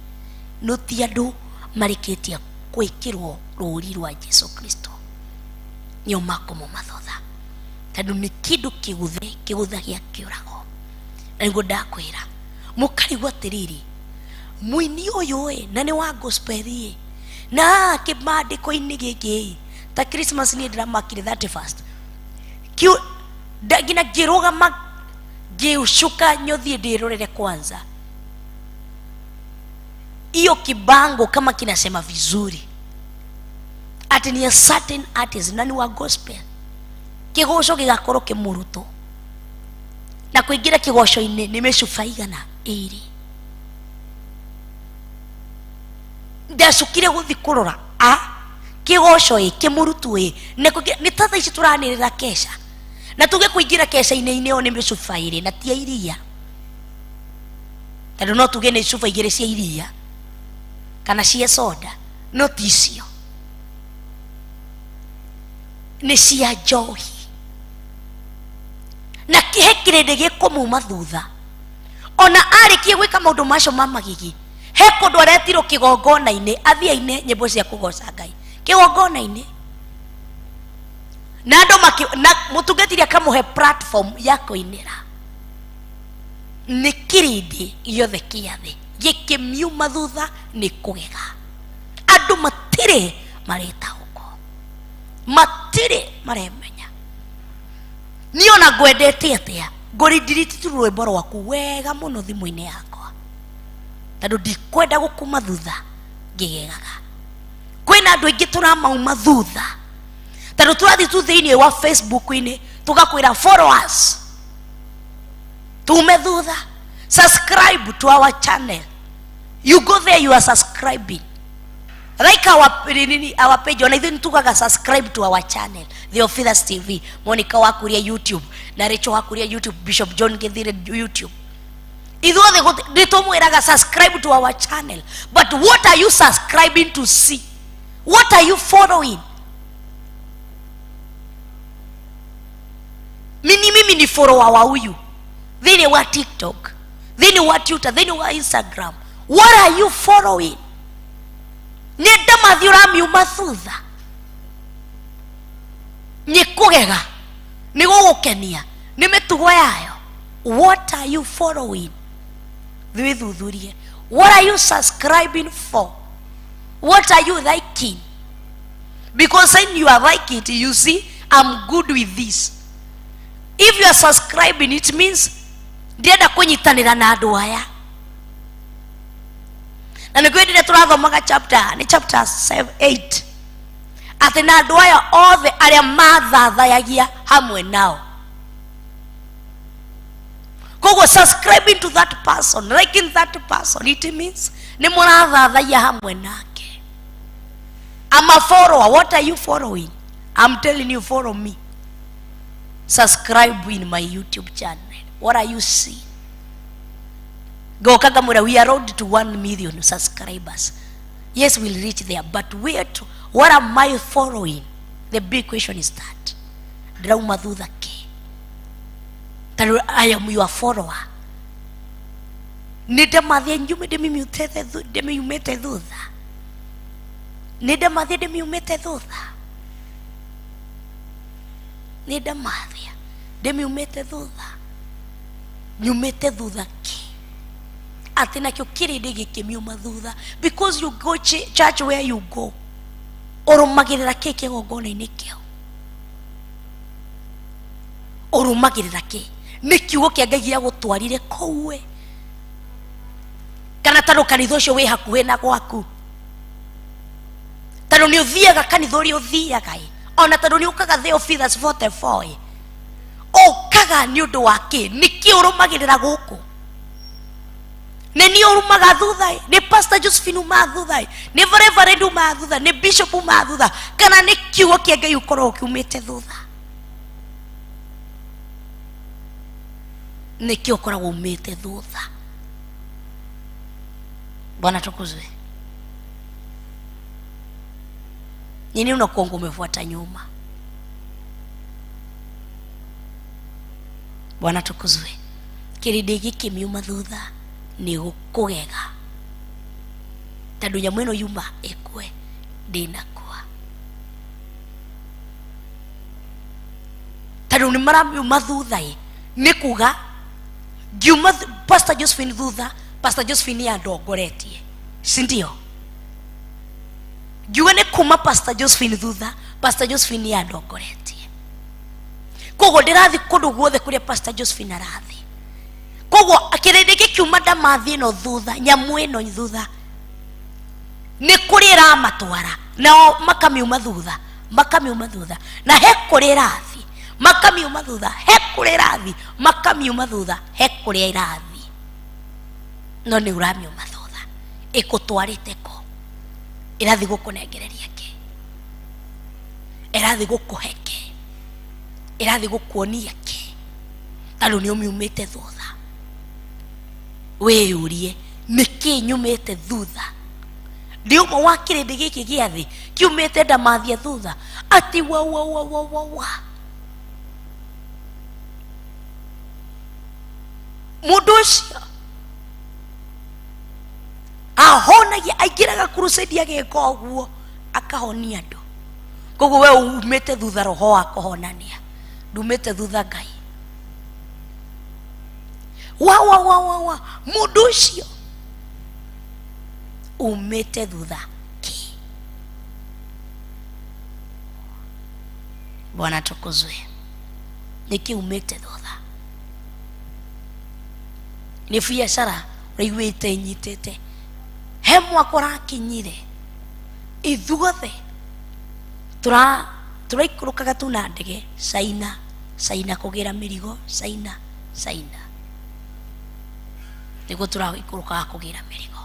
no ti andu marikitia gwikirwo ruri rwa Jesu Kristo nio makomo mathotha tando ni kindu kiguthagia kiurago. Na niguo ndakwira mukarigwa tiriri muini uyu na ni wa gospel na kibandiko ini giki ta Christmas ni ndiramakire 31st kiu ndagina girugama giushuka nyothie ndirorere kwanza iyo kibango kama kinasema vizuri ati ni a certain artist nani wa gospel kigosho gigakorwo kimuruto na kuingira kigoco-ini ni micuba igana iri. Ndacukire guthi kurora kigoco kimurutu ni tata ici turanirira kesha na tuge kuingira kesha-ini o ni micuba iri na tia iria, tondu no tuge ni icuba igiri cia iria kana cia soda, no ticio ni cia njohi. Na kihe kirindi gikumuma thutha ona arikie gwika maundu macio mamagigi, he kundu aretirwo kigongona-ini athiaine nyimbo cia kugoca Ngai kigongona-ini, na andu na mutungatiri akamuhe platform ya kuinira. Ni kirindi giothe kia thi gikimiuma thutha ni kugega, andu matire maretahuko, matire maremenya. Ni ona ngwendete atia nguridiriti tu rwimbo rwaku wega muno thimu-ini yakwa, tondu ndikwenda gukuma thutha ngigegaga. Kwina andu aingi turamauma thutha, tondu turathi tu thiini wa Facebook-ini tugakwira followers tume thutha. Subscribe to our channel, you go there, you are subscribing, like our page ona ithu tugaga subscribe to our channel Theophilus TV. Monica wakuria YouTube na Rachel wakuria YouTube, Bishop John Githire YouTube, ithu othe nitumwiraga subscribe to our channel. But what are you subscribing to see? What are you following? Mimi ni follower wa huyu thini wa TikTok, thini wa Twitter, thini wa Instagram. What are you following? Nenda mathiura miuma thutha ni kugega ni gugukenia ni mitugo yayo. What are you following? Thuthurie. What are you subscribing for? What are you liking? Because when you are liking it, you see I'm good with this. If you are subscribing, it means ndienda kunyitanira na andu aya. Na nigwendire turathomaga chapter 8 ati na andu aya othe aria mathathayagia hamwe nao. Koguo subscribing to that person, liking that person, it means ni murathathaya hamwe nake. I'm a follower. What are you following? I'm telling you, follow me. Subscribe in my YouTube channel. What are you seeing? Go Kagamura, we are road to 1 million subscribers. Yes, we'll reach there, but what am I following? The big question is that I am your follower. Nida madhe njume demi umete dhudha. Nida madhe demi umete dhudha. Nida madhe demi umete dhudha. Nyumete dhudha ki. Atina kyo kirindi gikimiuma thutha, because you go church where you go orumagirira ki kigongona-ini kiu, orumagirira ki ni kiugo kia Ngai gia gutwarire kouwe kana tano kanitha ucio wi hakuhi na gwaku, tano ni uthiaga kanitha uria uthiaga ona tano ni ukaga Theophilus 44 ukaga ni undu waki niki urumagirira guku. Neni orumaga thutha, ni Pastor Josephine uma thutha, ni Reverend uma thutha, ni Bishop uma thutha, kana ni kiugo kia Ngai ukorwo kiumite thutha. Ni kiugo ukorwo umite thutha. Bwana tukuzwe. Nini unakuwa umefuata nyuma? Bwana tukuzwe. Kirindi giki miuma thutha ni gukugega, tondu nyamu ino yuma ikwe ndinakua, tondu ni maramiuma thutha ni kuga ngiuma Pastor Josephine thutha. Pastor Josephine yandongoretie, sindio? Ngiuga ni kuma Pastor Josephine thutha, Pastor Josephine yandongoretie. Koguo ndirathi kundu guothe kuria Pastor Josephine arathi. Koguo akirindi gikiuma ndamathi no thutha, nyamu ino thutha ni kuri ramatwara nao makamiuma thutha, na he kuri rathi makamiuma thutha he kuria irathi makamiuma thutha he kuria irathi no ni uramiuma thutha ikutwarite ko irathi gukunengereria ki irathi gukuheke irathi gukuonia ki tano ni umiumite thutha weyurie niki nyumite thutha ndio mo wakire ndigiki giathi kiumite ndamathia thutha ati wa mundu ucio ahonagia aingiraga crusade ageka uguo akahonia andu koguo we umite thutha roho wa kuhonania ndumite thutha Ngai wa mundu ucio umite thutha ki Bwana tukuzwe niki umite thutha ni biacara raigwite nyitete he mwaka urakinyire ithuothe turaikurukaga tuna ndege China kugira mirigo China niguo turaikurukaga kugira mirigo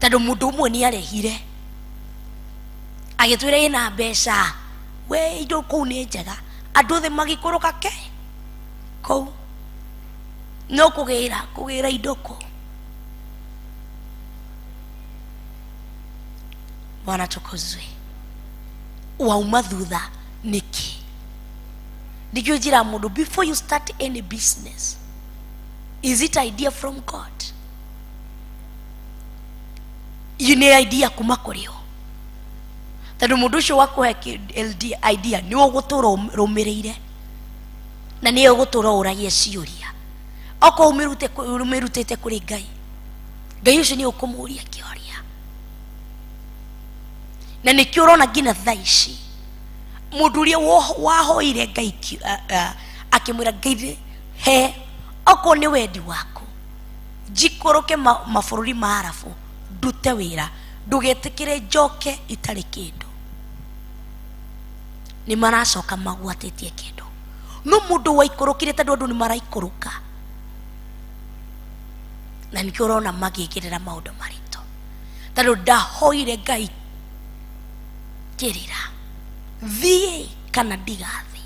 tondu mundu umwe ni arehire agitwira ina mbeca we indo kuu ni njega andu othe magikuruka ke kuu no kugira indo kuu. Bwana tukuzwe wauma thutha niki ndio jira mundu before you start any business is it idea from God you need idea kuma kurio tondu mundu ucio wakuhe idea ni ugutura rumireire na ni ugutura uragie ciuria oko umirutite kuri Ngai ucio ni ukumuria kioria na nikio urona ngina thaici mundu uria wahoire Ngai akimwira Ngai he oko ni wendi waku jikuruke mabururi maarafu ndute wira ndugetikire njoke itari kindu ni maracoka magwatitie kindu no mundu waikurukire tondu andu ni maraikuruka na nikio urona magigirira maundu marito tondu ndahoire Ngai kirira thie kana ndigathi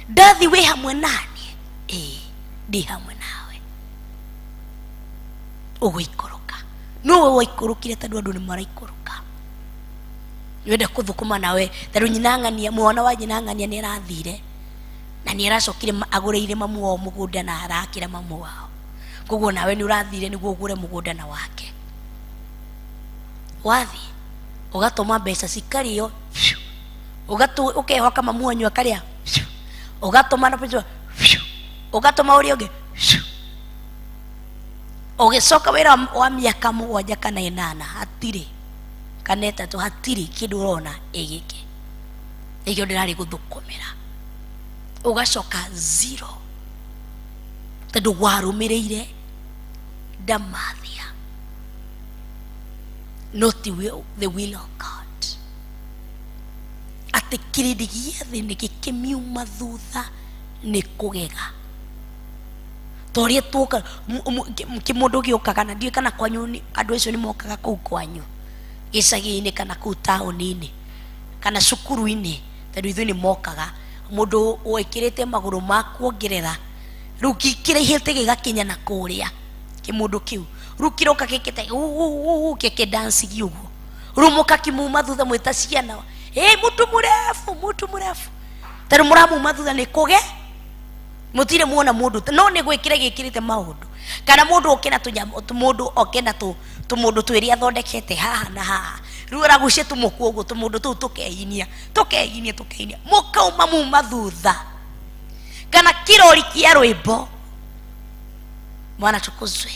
ndathi we hamwe nani ndi hamwe nawe uguikuruka no we waikurukire tondu andu ni maraikuruka wenda kuthukuma nawe tondu nyinangania mwana wa nyinangania ni arathire na ni aracokire agurire mamu wao mugunda na arakira mamu wao koguo nawe ni urathire niguo ugure mugunda na wake wathi ugatuma mbeca cikario ukehoka mamu wanyu akaria ugatuma na pesa ugatuma uri ungi ugicoka wira wa miaka 7 kana 8 hatiri kana 3 hatiri kindu urona igiki ikio ndirari guthukumira ugacoka 0 tondu warumireire ndamathia not the will of God ati kirindi giothe nikimiuma thutha ni kugega torie tuka kimundu giukaga na ndie kana kwanyu andu acio ni mokaga kuu kwanyu gicagi-ini kana kuu tauni-ini kana cukuru-ini tondu ithui ni mokaga mundu wikirite maguru ma kuongerera riu kiraihite gigakinya na kuria kimundu kiu riu kiroka gikite kike dance giuguo rumuka kimuma thutha mwita ciana mutu murefu tondu muramuma thutha ni kuge mutire muona mundu no ni gwikire gikirite maundu kana mundu okena mundu okena mundu twiri athondekete haha na haha riu aragucie tumuku uguo mundu tu tukeinia mukauma muma thutha kana kirori kia rwimbo Bwana tukuzwe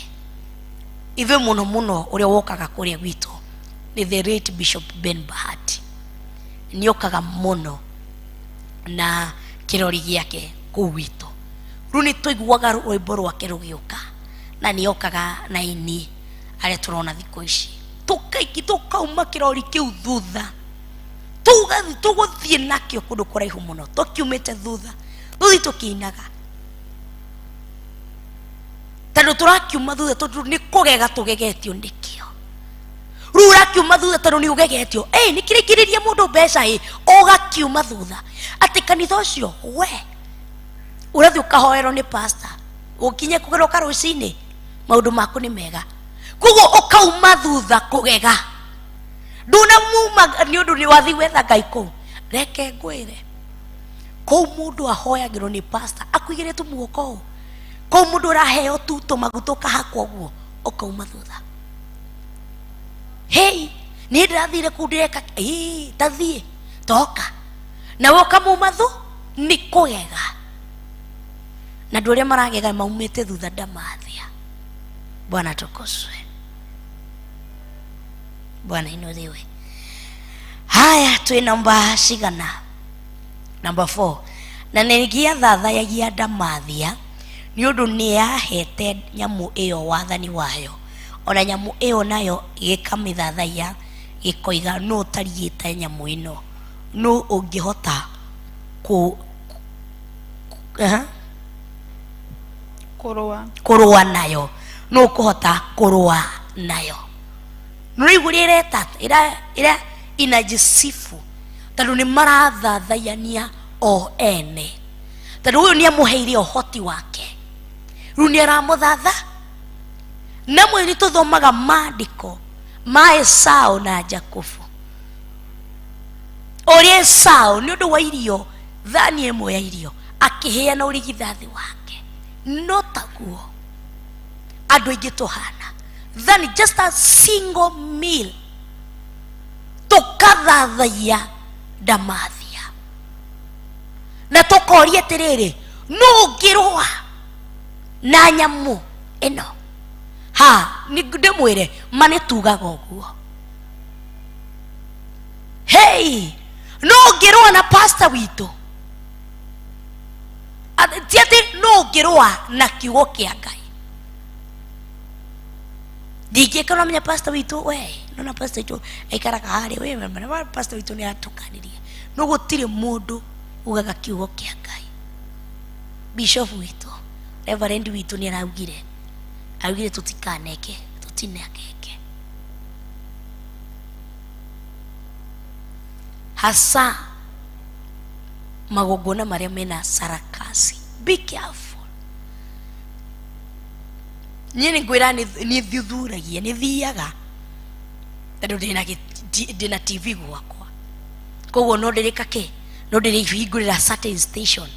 ithuĩ muno uria wokaga kuria gwitu ni the late Bishop Ben Bahati ni okaga muno na kirori giake kuu gwitu riu ni tuiguaga rwimbo rwake rugiuka na ni okaga na ini aria turona thiku ici tukauma kirori kiu thutha tuguthie nakio kundu kuraihu muno tukiumite thutha tuthi tukinaga tondu turakiuma thutha tondu ni kugega tugegetio nikio rurakiuma thutha tondu ni ugegetio ni kirikiriria mundu mbeca ugakiuma thutha ati kanitha ucio we urathi ukahoerwo ni pastor ukinye kugeroka rucini maundu maku ni mega kugo ukauma thutha kugega nduna muma ni undu ni wathi wetha Ngai kuu reke ngwire kou mundu ahoyagirwo ni pastor akuigire tu muoko kou mundu raheo tu tumaguto kahakwo guo ukauma thutha ni ndirathire kundireka tathie toka na woka mumathu ni kugega na ndu aria maragega maumite thutha ndamathia. Bwana tukuzwe, Bwana inuliwe. Haya, twi namba cigana? Number 4. Na nigia thathayagia ndamathia ni undu ni yahete nyamu iyo wathani wayo, ona nyamu iyo nayo gikamithathaya gikoiga no tariite nyamu ino no ungihota kurua nayo no kuhota kurua nayo no igurire ira inajisifu tondu ni marathathayania o ene tondu uyu ni amuheire uhoti wake riu ni aramuthatha namwe ni tuthomaga maandiko ma Esau na Jakubu uria Esau ni undu wa irio thani imwe ya irio akiheana urigithathi wake no taguo andu aingi tuhana thani just a single meal tukathathaya ndamathia na tukoria atiriri no ngirwa na nyamu ino ni ndimwire manitugaga uguo no ngirwa na pastor witu ati no ngirwa na kiugo kia Ngai ndingikana menya pastor witu we nona pastor witu aikaraga hari we mena pastor witu ni atukanirie no gutire mundu ugaga kiugo kia Ngai. Bishop witu reverend witu ni araugire tutikaneke tutinekeke hasa magogona maria mena sarakasi. Be careful. Nyini ngwira ni thuthuragia ni thiaga tondu ndina TV gwakwa koguo no ndirikake no ndirihingurira certain station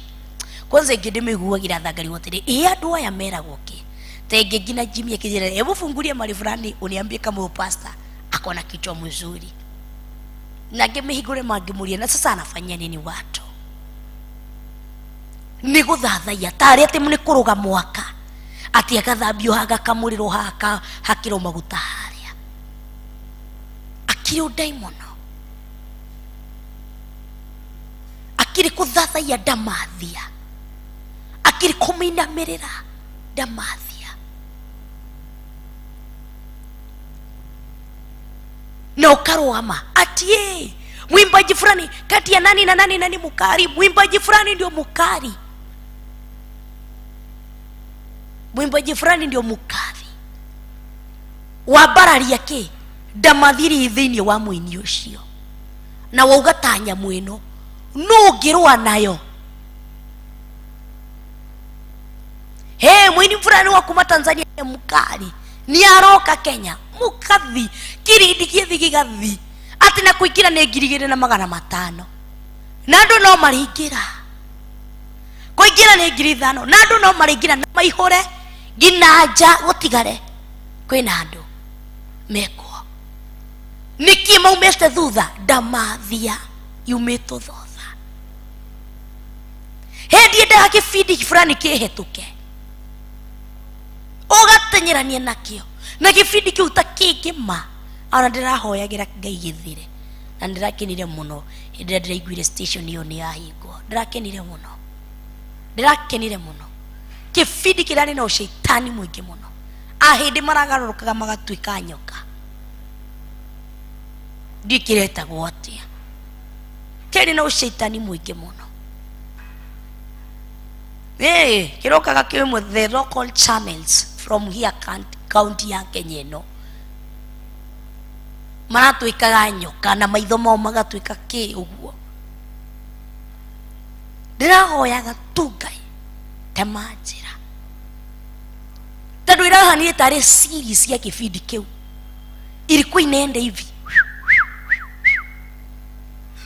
kwanza ngindimiguagira thangari wotiri andu aya meragwo ki tenge ngina Jimmy akijira hebu fungulia mali fulani uniambie kama pastor akona kichwa mzuri na ngimihingure mangimuria na sasa anafanyia nini watu ni guthathaya tari ati muni kuruga mwaka ati akathambio haga kamuriro haka hakiro maguta haria akiri daimono akiri kuthathaya ndamathia akiri kuminamirira ndamathia na ukarwama ati mwimbaji fulani kati ya nani na nani nani mukari, mwimbaji fulani ndio mukari, mwimbaji fulani ndio mukari wabararia ki ndamathiri thiini wa mwini ucio na waugatanya mwino no ngirwa nayo mwini fulani wa kuma Tanzania mukari ni aroka Kenya mukathi kirindi kithi gigathi ati na kuingira ni 2,500 na andu no maringira kuingira ni 5,000 na andu no maringira na maihore nginaja gutigare kwina andu meko niki maumete thutha ndamathia yumito thotha hendi enda kibindi fulani kihetuke ugatenyerania nakio na kibindi kiu takingima ana ndirahoyagira Ngai githire na ndirakenire muno hindira ndiraiguire station iyo ni yahingwo ndirakenire muno kibindi kirani na ushaitani mwingi muno ahindi maragarukaga magatuika nyoka ndikireta gwatia keri na ushaitani mwingi muno. Kirokaga kiwemo the local channels from here county ya Kenya ino maratwikaga nyoka na maitho mao magatwika ki uguo. Ndirahoyaga tu Ngai tema njira tondu irahanire tari series ya kibindi kiu ilikuwa inaenda hivi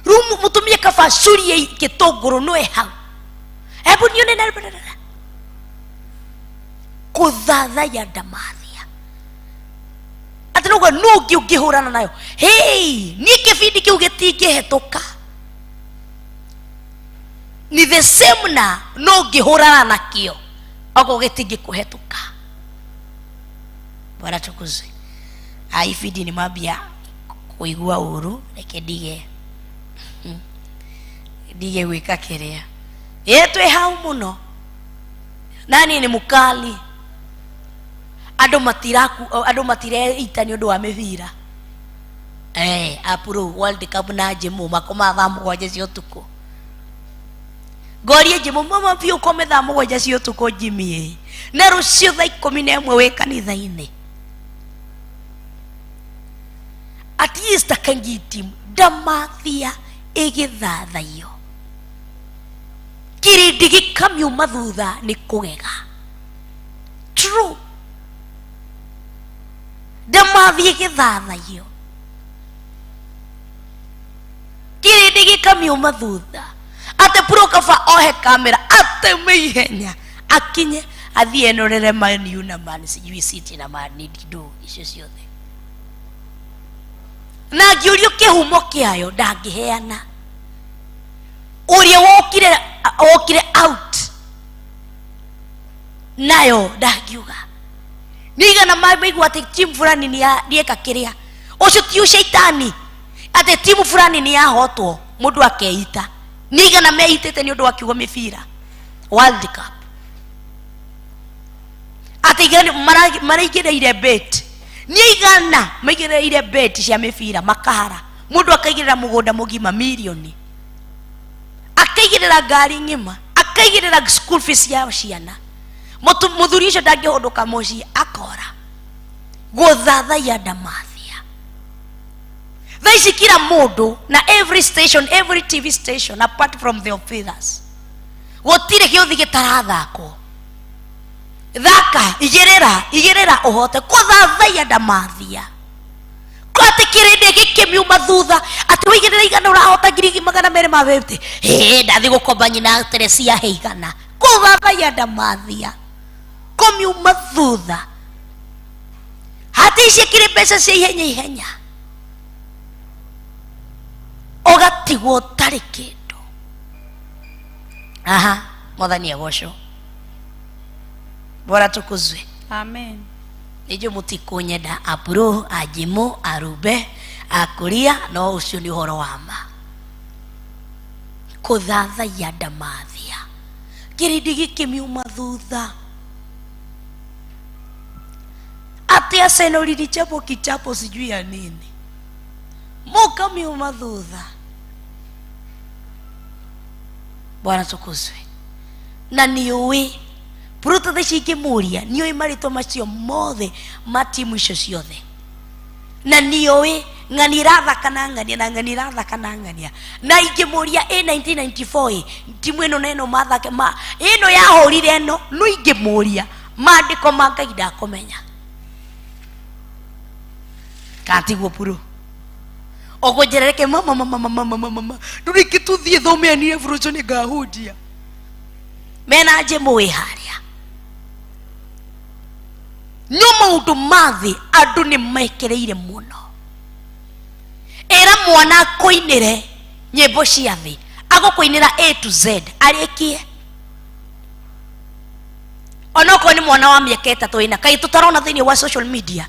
rumu mutumie kabacuri gitunguru noe hau hebu nione na kuthathaiya Ndamathia ati nuguo nungi ungihurana nayo. Hey, ni kibindi kiu gitingihituka ni the same na no ngihurana nakio ako gitingikuhetuka. Bwana tukuze. Ibindi ni mambia kuigua uru reke ndige gwika kiria twi hau muno. Nani ni mukali andu matireita ni undu wa mivira. Apuro World Cup na Jimu makoma thaa mugwanja cia utuku gorie Jimu mama pia ukome thaa mugwanja cia utuku Jimmy na rucio thaa 11 wi kanitha-ini. At least akangiti Ndamathia igithathaiyo kirindi gikamiuma thutha ni kugega. True, Ndamathia igithathaiyo kirindi gikamiuma thutha ate puro kaba ohe kamera ate meihenya akinye athie norere Man U na Man City na Man Dido icio ciothe na ngiurio kihumo kiayo ndangiheana. Uria wokire out nayo ndangiuga nigana maigua ati timu fulani nieka kiria ucio ti ushaitani ati timu fulani ni yahotwo mundu akeita nigana meitete ni undu wa kiugo mibira World Cup ati gani maraigireire bet nigana maigireire bet cia mibira makahara mundu akaigirira mugunda mugima milioni akaigirira ngari ngima akaigirira school fees ya ciana muthuri ucio ndangihunduka mucii akora guthathaiya Ndamathia. Thaici kila mundu na every station, every TV station apart from the officers gutire giuthi gitarathako thaka igirira uhote kuthathaiya Ndamathia kwati kirindi gikimiuma thutha ati wigirira igana urahota 250 ndathi gukomba nyina Teresia heigana kuthathaiya Ndamathia komiuma thutha hati ici kiri mbeca cia ihenya ugatigwo tari kindu. Mwathani agocwo. Bwana tukuzwe. Amen. Nijo mutikunyenda Apuro Ajimu Arube Akuria no ucio ni uhoro wa ma kuthathaiya Ndamathia kirindi gikimiuma thutha ati asenolili chapo kichapo sijui ya nini mukamiuma thutha. Bwana tukuzwe. Na niuwi puruta thaici ingimuria niuwi maritwa macio mothe matimu icio ciothe na niuwi ng'ani irathaka na ng'ania na ng'ani irathaka na ng'ania na ingimuria 1994 timu ino neno mathake ino yahurire ino no ingimuria maandiko ma Ngai ndakomenya katiguo puro ogonjerereke mama ndurikituthie thomeanire burujo ni ngahundia mena Jimu wi haria no maundu mathi andu ni mekereire muno. Era mwana koinire nyimbo cia thi agukoinira A to Z arikie onoko ni mwana wa miaka 3 ina kai tutarona thini wa social media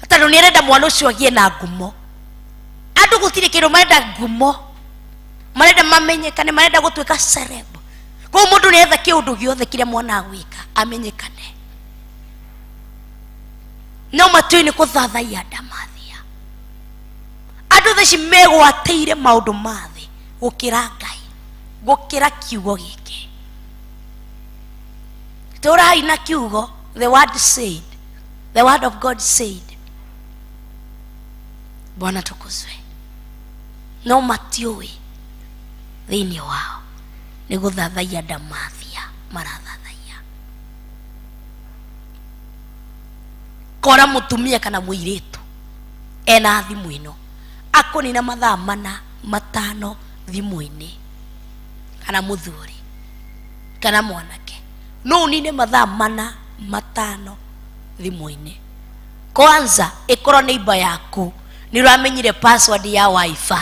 hata nirenda mwana ucio agie na ngumo andu gutire kindu marenda ngumo marenda mamenyekane marenda gutwika celeb kwa mundu nietha kiundu giothe kire mwana agwika amenyekane no matui ni kuthathaiya Ndamathia andu andu theci megwateire maundu mathi gukira Ngai, gukira kiugo giki. Turai na kiugo, the word said, the word of God said. Bwana tukuzwe. No matiui thini wao ni guthathaia ndamathia marathathaia. Kora mutumia kana muiritu ena thimu ino akonina mathaa mana matano thimu-ini, kana muthuri kana mwanake no unine mathaa mana matano thimu-ini. Kwanza ikoro neighbor yaku ni ramenyire password ya wifi,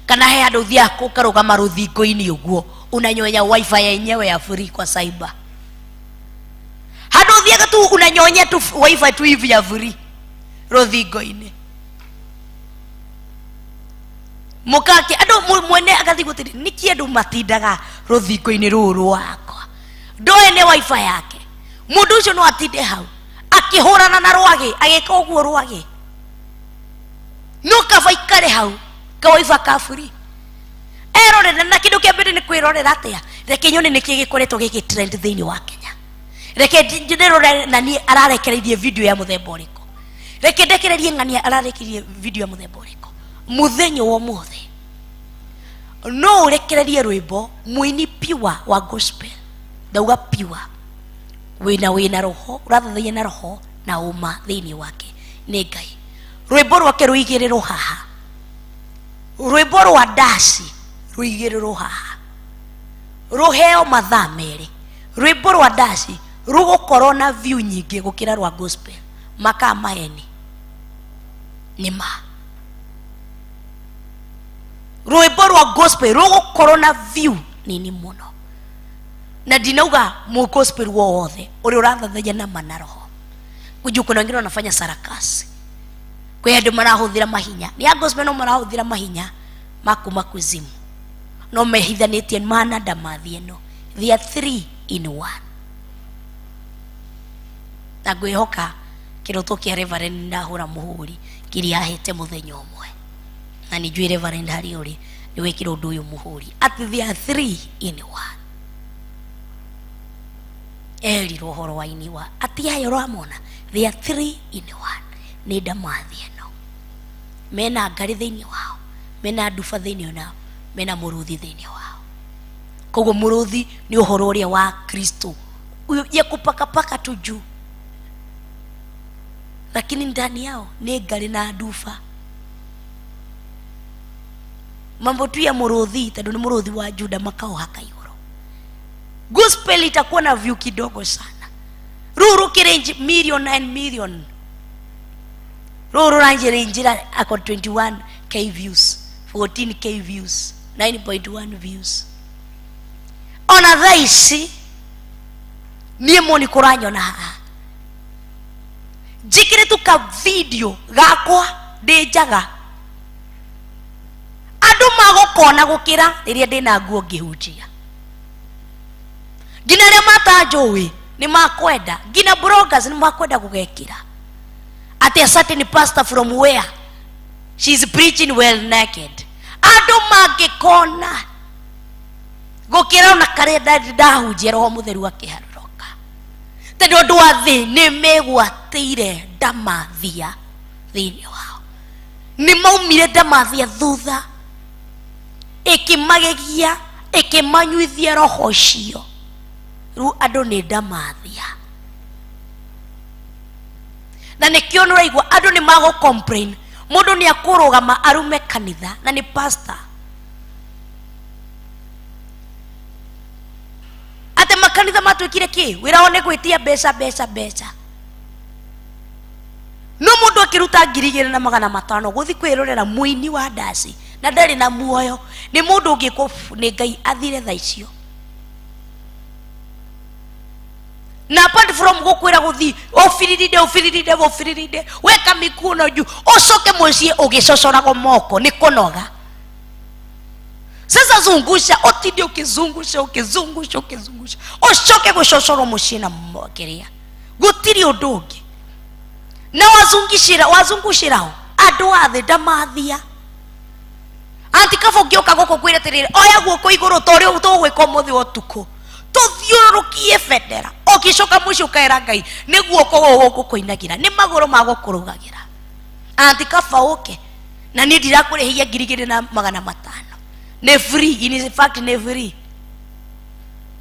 kana he andu thiako karugama ruthingo-ini uguo unanyonya wifi yenyewe ya free kwa cyber. Hado thiaga tu unanyonya tu wifi tu hivi ya free ruthingo-ini. Mukake andu mwene agathi gutiri niki andu matindaga ruthingo-ini ruru wakwa ndoene wifi yake. Mundu ucio no atinde hau akihurana na rwagi agika uguo rwagi no kabaikare hau kawaifa ka free erorera na kindu kia mbere ni kwirorera atia reke nyone niki gikoretwo giki trend thiini wa Kenya. Reke ndirorera nani ararekereirie video ya muthemba uriko, reke ndekererie ngani ararekereirie video ya muthemba uriko. Muthenya wa mothe no urekererie rwimbo muini piwa wa gospel ndauga piwa wina roho urathathaia na roho na uma thiini wake ni Ngai. Rwimbo rwake ruigirirwo haha, rwimbo rwa dasi ruigirirwo haha, ruheo mathaa meri. Rwimbo rwa dasi rugukorwo na view nyingi gukira rwa gospel maka maheni nima. Rwimbo rwa gospel rugukorwo na view nini muno, na dinauga mu gospel wothe uri urathathaia na manaroho kuju kuna wengine wanafanya sarakasi kwa hiyo marahuthira mahinya ni ya gospel no marahuthira mahinya makuma kuzimu no mehithanitie mana ndamathie no. They are 3 in 1. Na ngwihoka kiroto kia Reverend ndahura muhuri kiri ahete muthenya umwe na nijui Reverend hari uri ni wekira undu uyu muhuri ati they are 3 in 1. Eri rohoro wa iniwa ati ayo ramona they are 3 in 1 ni ndamathie no. Mena ngari thiini wao, mena nduba thiini onao, mena muruthi thiini wao. Koguo muruthi ni uhoro uria wa Kristo ya kupakapaka tu juu, lakini ndani yao ni ngari na nduba. Mambo tu ya muruthi tadu ni muruthi wa Juda makao haka yoro. Gospel itakuwa na view kidogo sana. Ruru kirenji million and million. Ruru ranjira ako 21k views, 14k views, 9.1 views. Ona thaisi niye moni kuranyo na haa jikire tuka video gakwa ndejaga andu magukona gukira riria ndina nguo ngihunjia. Ngina ria matanjui ni makwenda, ngina bloggers ni makwenda gugekira ati a certain pastor from where she's preaching well naked. Andu magikona gukira na karenda ndahunjia roho mutheru akiharuroka tondu andu a thi ni megwateire ndamathia thiini wao, ni maumire ndamathia thutha ikimagegia ikimanyuithia roho cio. Ru andu ni ndamathia na nikio nuraigua andu ni mago complain mundu ni akurugama arume kanitha na ni pastor ate makanitha matwikire ki wira one gwitia beca no mundu akiruta 2,500 guthi kwirorera muini wa dasi na ndari na muoyo ni mundu ungiko ni Ngai athire tha icio. Na apart from gukwira guthi ofiriride weka mikuno juu ucoke mucie ugicocorago moko ni kunoga. Sasa zungusha otinde ukizungusha ucoke gucocoro mucie na mokeria gutiri undu ungi na wazungushira andu athi ndamathia anti kabo ngioka guku kwire tirire oya guoko iguru tori tugwika muthi otuku tuthiururukie bendera ogicoka mucio kaira Ngai ni guoko gukuinagira ni maguru magukurugagira anti kaba uke na ni ndirakurihia 2,500 ni free, in fact ni free,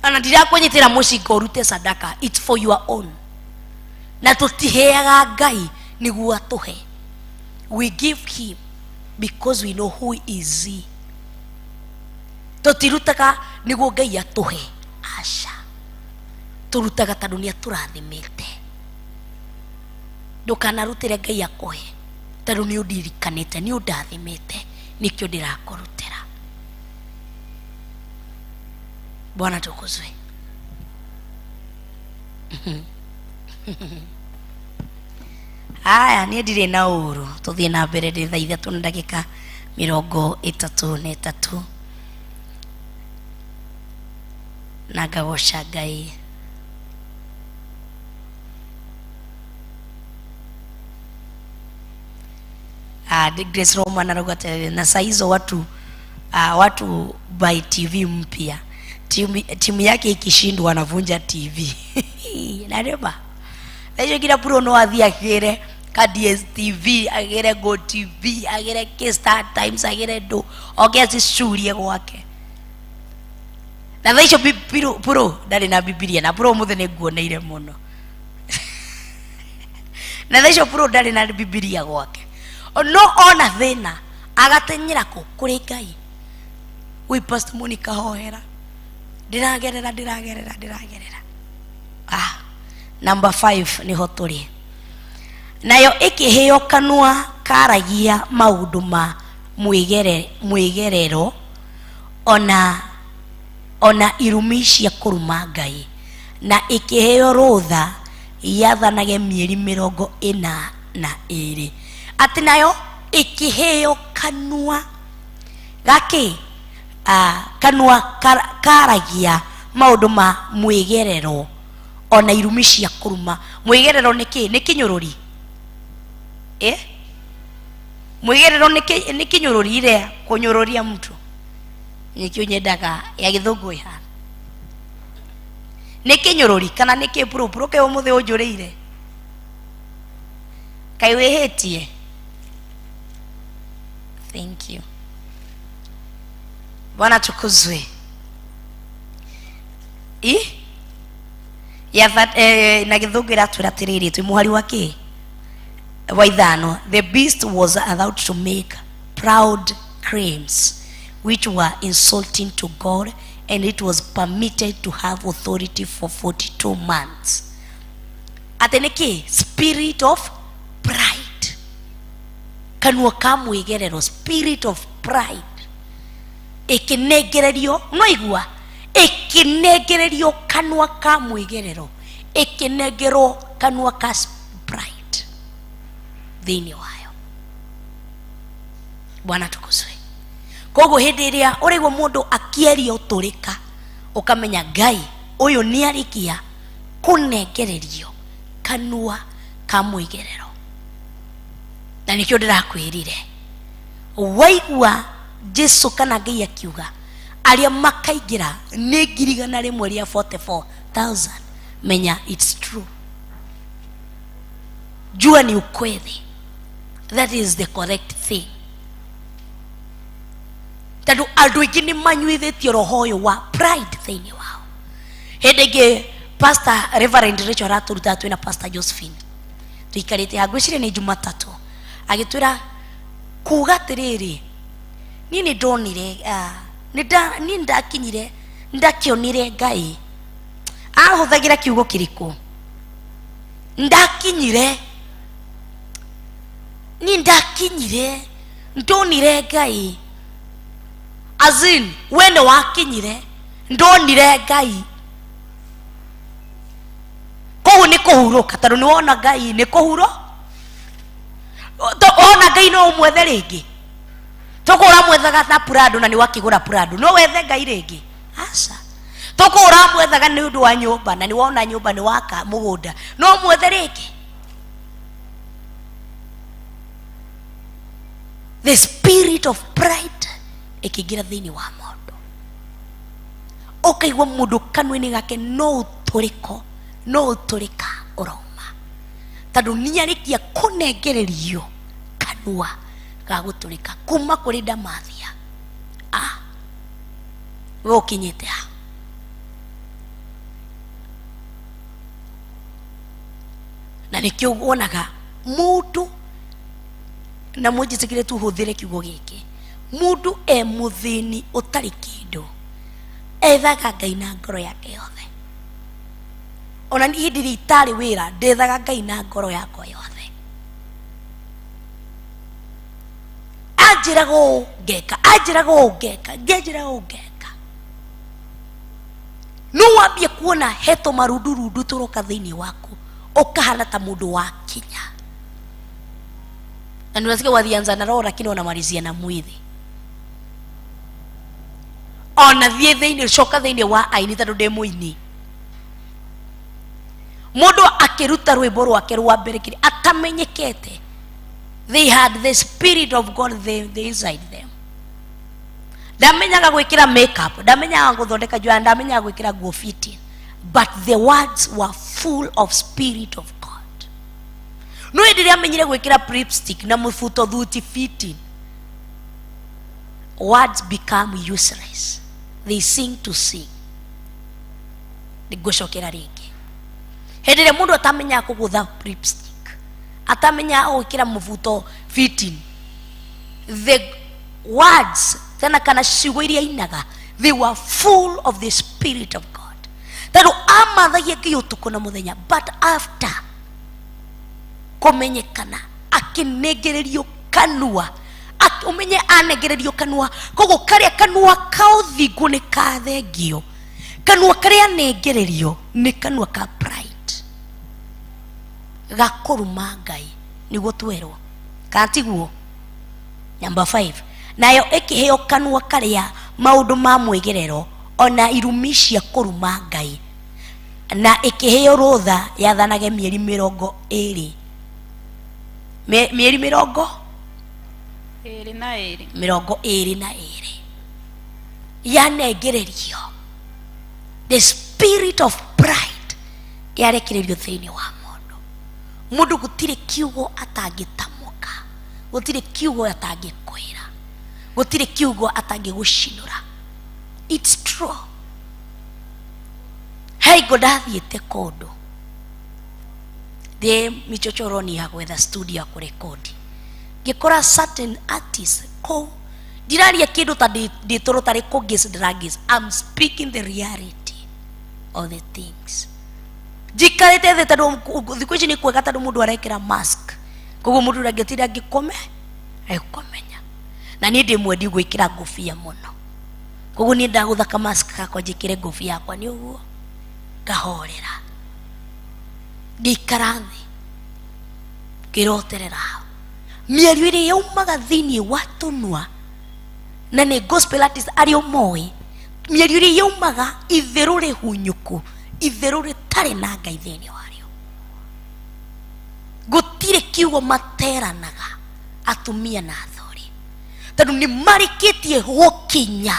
ana ndirakunyitira mucinga urute sadaka, it's for your own. Na tutiheaga Ngai niguo atuhe, we give him because we know who is he. Tutirutaga niguo Ngai atuhe, asha turutaga tondu ni aturathimite. Ndukanarutire Ngai akuhe tondu ni undirikanite, ni undathimite, nikio ndirakurutira. Bwana tukuzwe. Aya ni ndire na uru tuthie na mbere ndi thaa 3 na ndagika 33 na ngagoca Ngai. Grace Roman anarogota na saizo watu by TV mpya, timu yake ikishindwa anavunja TV. Nareba hiyo kila puro no athia agire ka DSTV agire Go TV agire Star Times agire do ogezi shurie gwake. Na hiyo puro ndari na Biblia na puro muthe niguoneire muno. Na hiyo puro ndari na Biblia gwake no ona thina agatenyira ku kuri Ngai. We Pastor Monica hoera ndiragerera. Number 5 ni hoturi nayo ikiheo kanua karagia maundu ma mwigerero ona irumi cia kuruma Ngai, na ikiheo rutha yathanage mieri 42. Ati nayo ikiheo kanua gaki kanua karagia maundu ma mwigerero ona irumi cia kuruma. Mwigerero niki ni kinyururi mwigerero ni kinyururi ile kunyururia mtu nikio nyendaga ya githungu ihana ni kinyururi kana ni kipuro ke umuthe unjurire kai wihitie. Thank you. Bwana tukuzwe. Na githungu iratwira tiriri twi muhari wake wa 5. The beast was allowed to make proud claims which were insulting to God, and it was permitted to have authority for 42 months. Ateneke spirit of pride, kanua ka mwigerero, spirit of pride ikinegererio no igua ikinegererio kanua ka mwigerero, ikinegero kanua ka pride thini wayo. Bwana tukuzwe. Koguo hindi iria urigwo mundu akieria uturika ukamenya Ngai uyu ni arikia kunegererio kanua ka mwigerero. Na nikio ndirakwirire waigua Jesu kana Ngai akiuga aria makaingira ni 144,000, menya it's true. Jua ni ukweli. That is the correct thing. Tadu andu aingi ni manyuithitio roho uyu wa pride thini wao. Hindingi Pastor Reverend Rachel aturuta twina Pastor Josephine tuikarite hagwicire ni Jumatatu agitwira kuga tiriri nini ndonire ni ndakinyire ndakionire Ngai ahuthagira kiugo kiriku ndakinyire ni ndakinyire ndonire Ngai azin wene wakinyire ndonire Ngai. Koguo ni kuhuruka tondu ni wona Ngai ni kuhuro ona Ngai no umwethe ringi tokora mwethaga na Prado na ni wakigura Prado no wethe Ngai ringi asa tokora mwethaga ni undu wa nyumba na ni wona nyumba ni waka mugunda no mwethe ringi. The spirit of pride ikigira thiini wa mundu ukaigwa mundu kanua-ini gake no uturika urauma tondu niarikia kunengererio kanua ga guturika kuma kuri Damathia. We ukinyite ha na nikio wonaga mundu na mujitsikire tu huthire kiugo giki mundu muthini utari kindu ethaga Ngai na ngoro yake yothe. Ona ni hindi itari wira ndethaga Ngai na ngoro yakwa yothe. Anjirago ngeka no wambie kuona heto marundu turoka thiini waku ukahana ta mundu wa kinya na nunasikia wathianza na roho lakini wanamalizia na mwithi. Ona thie thiini coka thiini wa aini tondu ndi muini mundu akiruta rwimbo rwake rwa mbere kiri atamenyekete. They had the spirit of God the inside them. Ndamenyaga gwikira makeup, ndamenyaga guthondeka jua, ndamenyaga gwikira nguo fiti, but the words were full of spirit of God. No ndiria amenyire gwikira lipstick na mufuto thuti fiti, words become useless. They sing to sing. Nigocokera ringi hendire mundu atamenya kugutha lipstick, atamenya gwikira mufuto fiti, the words tena kana ciugo iria inaga, they were full of the spirit of God. Tado amathagia ngi utuku na muthenya, but after kumenyekana akinengererio kanua, umenye anengererio kanua, kogo karia kanua kao thingu ni ka thengio, kanua karia anengererio ni kanua ka pride, gakuruma Ngai niguo twerwo katiguo. Number 5, nayo ikiheo kanua karia maundu ma mwigerero ona irumi cia kuruma Ngai, na ikiheo rutha yathanage mieri 20 mieri 22 yanengererio. The spirit of pride yarekererio thiini wa mundu gutire kiugo atangitamuka, gutire kiugo atangikwira, gutire kiugo atangigucinura. It's true. Hey godathiete kundu the michochoroni ya gwetha studio ya kurekodi, ngikora certain artists ko diraria kindu ta ditoro tari kugis dragis. I'm speaking the reality of the things. Jikarete the tado thikwici ni kwega tado mundu arekira mask, kogo mundu ragitira ngikome aikomenya na ni ndi mwendi gwikira ngofia muno, kogo ni ndaguthaka mask kakwa njikire ngofia yakwa ni uguo ngahorera ngikarathi kiroterera mieri iri yaumaga thiini wa tunua na ni gospel artist ario moi. Mieri iri yaumaga itheru rihunyuku, itheru ritari na Ngai thiini wario, gutire kiugo materanaga atumia na athuri tondu ni marikitie gukinya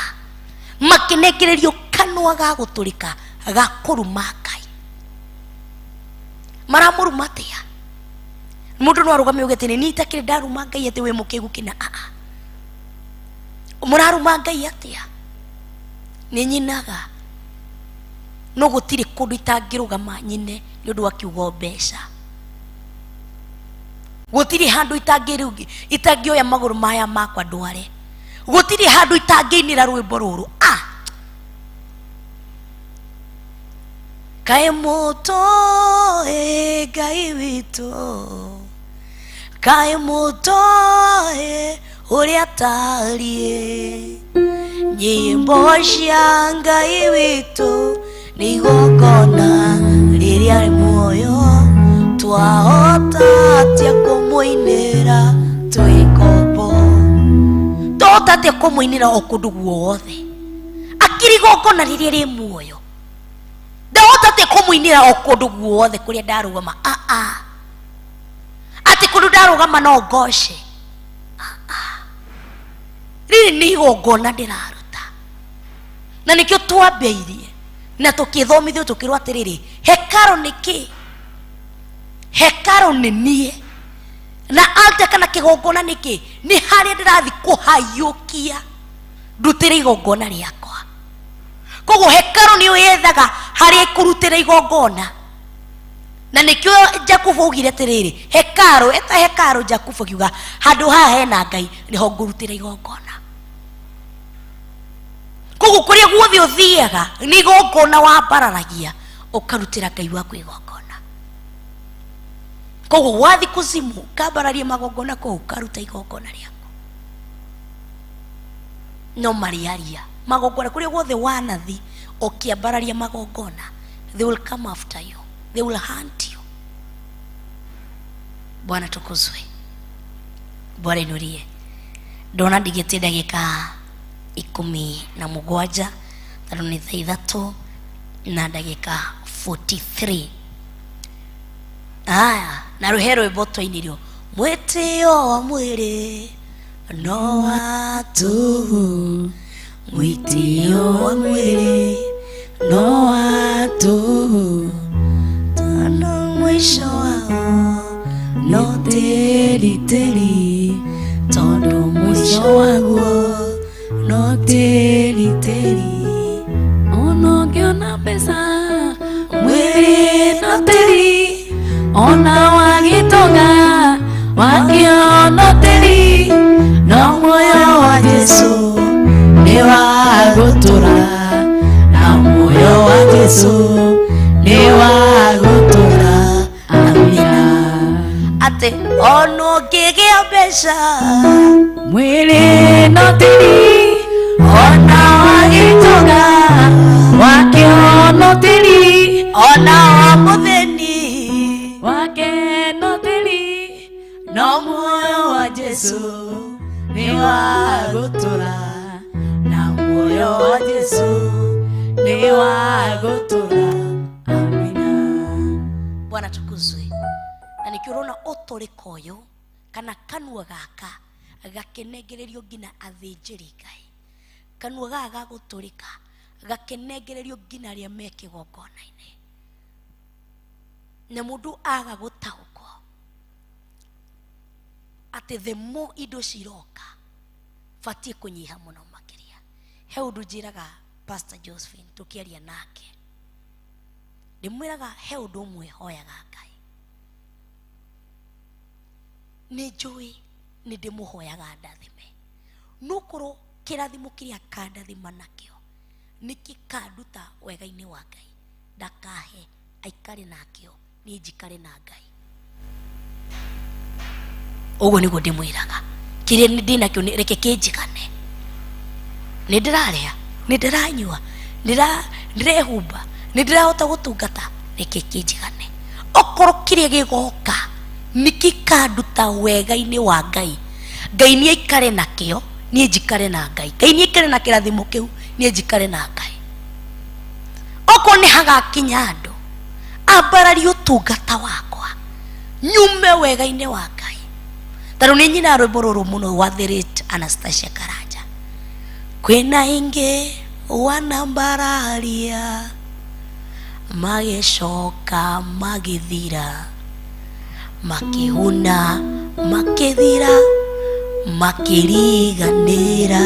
makinegererio kanua ga guturika ga kuruma Ngai. Maramuruma atia? Mundu no arugame ugetini ni itakire ndaruma Ngai ati we mukigu kina muraruma Ngai atia? Ni nyinaga no gutire kundu itangirugama nyine ni undu wa kiugo mbeca, gutire handu itangioya maguru maya makwa ndware, gutire handu itangiinira rwimbo ruru. Kae moto Ngai witu, kae moto uria tarie, nyimbo cia Ngai witu ni igongona riria ri muoyo, twahota atia kumuinira twikobo, twahota atia kumuinira o kundu guothe akiri igongona riria ri muoyo, ndahota atia kumuinira o kundu guothe kuria ndarugama. Ati kundu ndarugama no ngoshe, riri ni igongona ndiraruta. Na nikio twambeirie na tukithomithio tukirwa atiriri, hekaro niki? Hekaro ni nie. Na altar kana kigongona niki? Ni haria ndirathi kuhayukia ndutire igongona riakwa. Koguo hekaro ni uyethaga haria ikurutira igongona. Na nikio Jakubu ugire atiriri, hekaro eta hekaro. Jakubu akiuga handu haha hena Ngai niho ngurutira igongona. Koguo kuria guothe uthiaga ni igongona wambararagia ukarutira Ngai waku igongona. Koguo wathi kuzimu kambararia magongona kou karuta igongona riaku. No mariaria magongona kuria guothe wanathi ukiambararia magongona, they will come after you, they will hunt you. Bwana tukuzwe, Bwana inurie. Ndona ndigite ndagika 17 tano ni thaa 3 na ndagika 43. Na ruhero iboto inirio mwitio wa mwiri no watu, mwitio wa mwiri no watu, tano mwisho wao no teri teri, tondo mwisho waguo no teri teri. Ono kiona pesa mwiri no teri, ona wagitonga wakiono teri, no moyo wa Yesu ni wa gutura, na moyo wa Yesu ni wa gutura. Amina. Ate ono kigia pesa mwili no teri, ona wagitonga wakiono teri, ona mutheni wake no teri, no moyo wa Yesu ni wa gutura, na moyo wa Yesu ni wa gutura. Amina. Bwana tukuzwe. Na nikiurona uturika uyu kana kanua gaka gakenegererio ngina athinjiri Ngai, kanua gaka gaguturika gakenegererio ngina ria meke gongona-ini, na mundu aga gutauko ati the more indo ciroka fatie kunyiha muno makiria. He undu njiraga Pastor Josephine tukiaria nake, ndimwiraga he undu umwe hoyaga Ngai, ni njui ni ndimuhoyaga ndathime, nukuru kirathimo kiria kandathima nakio niki kanduta wega-ini wa Ngai, ndakahe aikare nakio ni njikare na Ngai. Uguo niguo ndimwiraga kiria ni ndinakio reke kinjigane. Ni ndiraria, ni ndiranyua, ndirehumba, ni ndirahota gutungata, reke kinjigane. Okoro kiria gigoka niki kanduta wega-ini wa Ngai, Ngai ni aikare nakio ni njikare na Ngai, Ngai ni aikare na kirathimo kiu ni njikare na Ngai. Oko ni hagakinya andu ambarari utungata wakwa nyume wega-ini wa Ngai. Taro ni nyina rwimbo ruru muno wa The Late Anastasia Karanja, kwina ingi wanambararia mageshoka magithira, makihuna makithira makiriganira,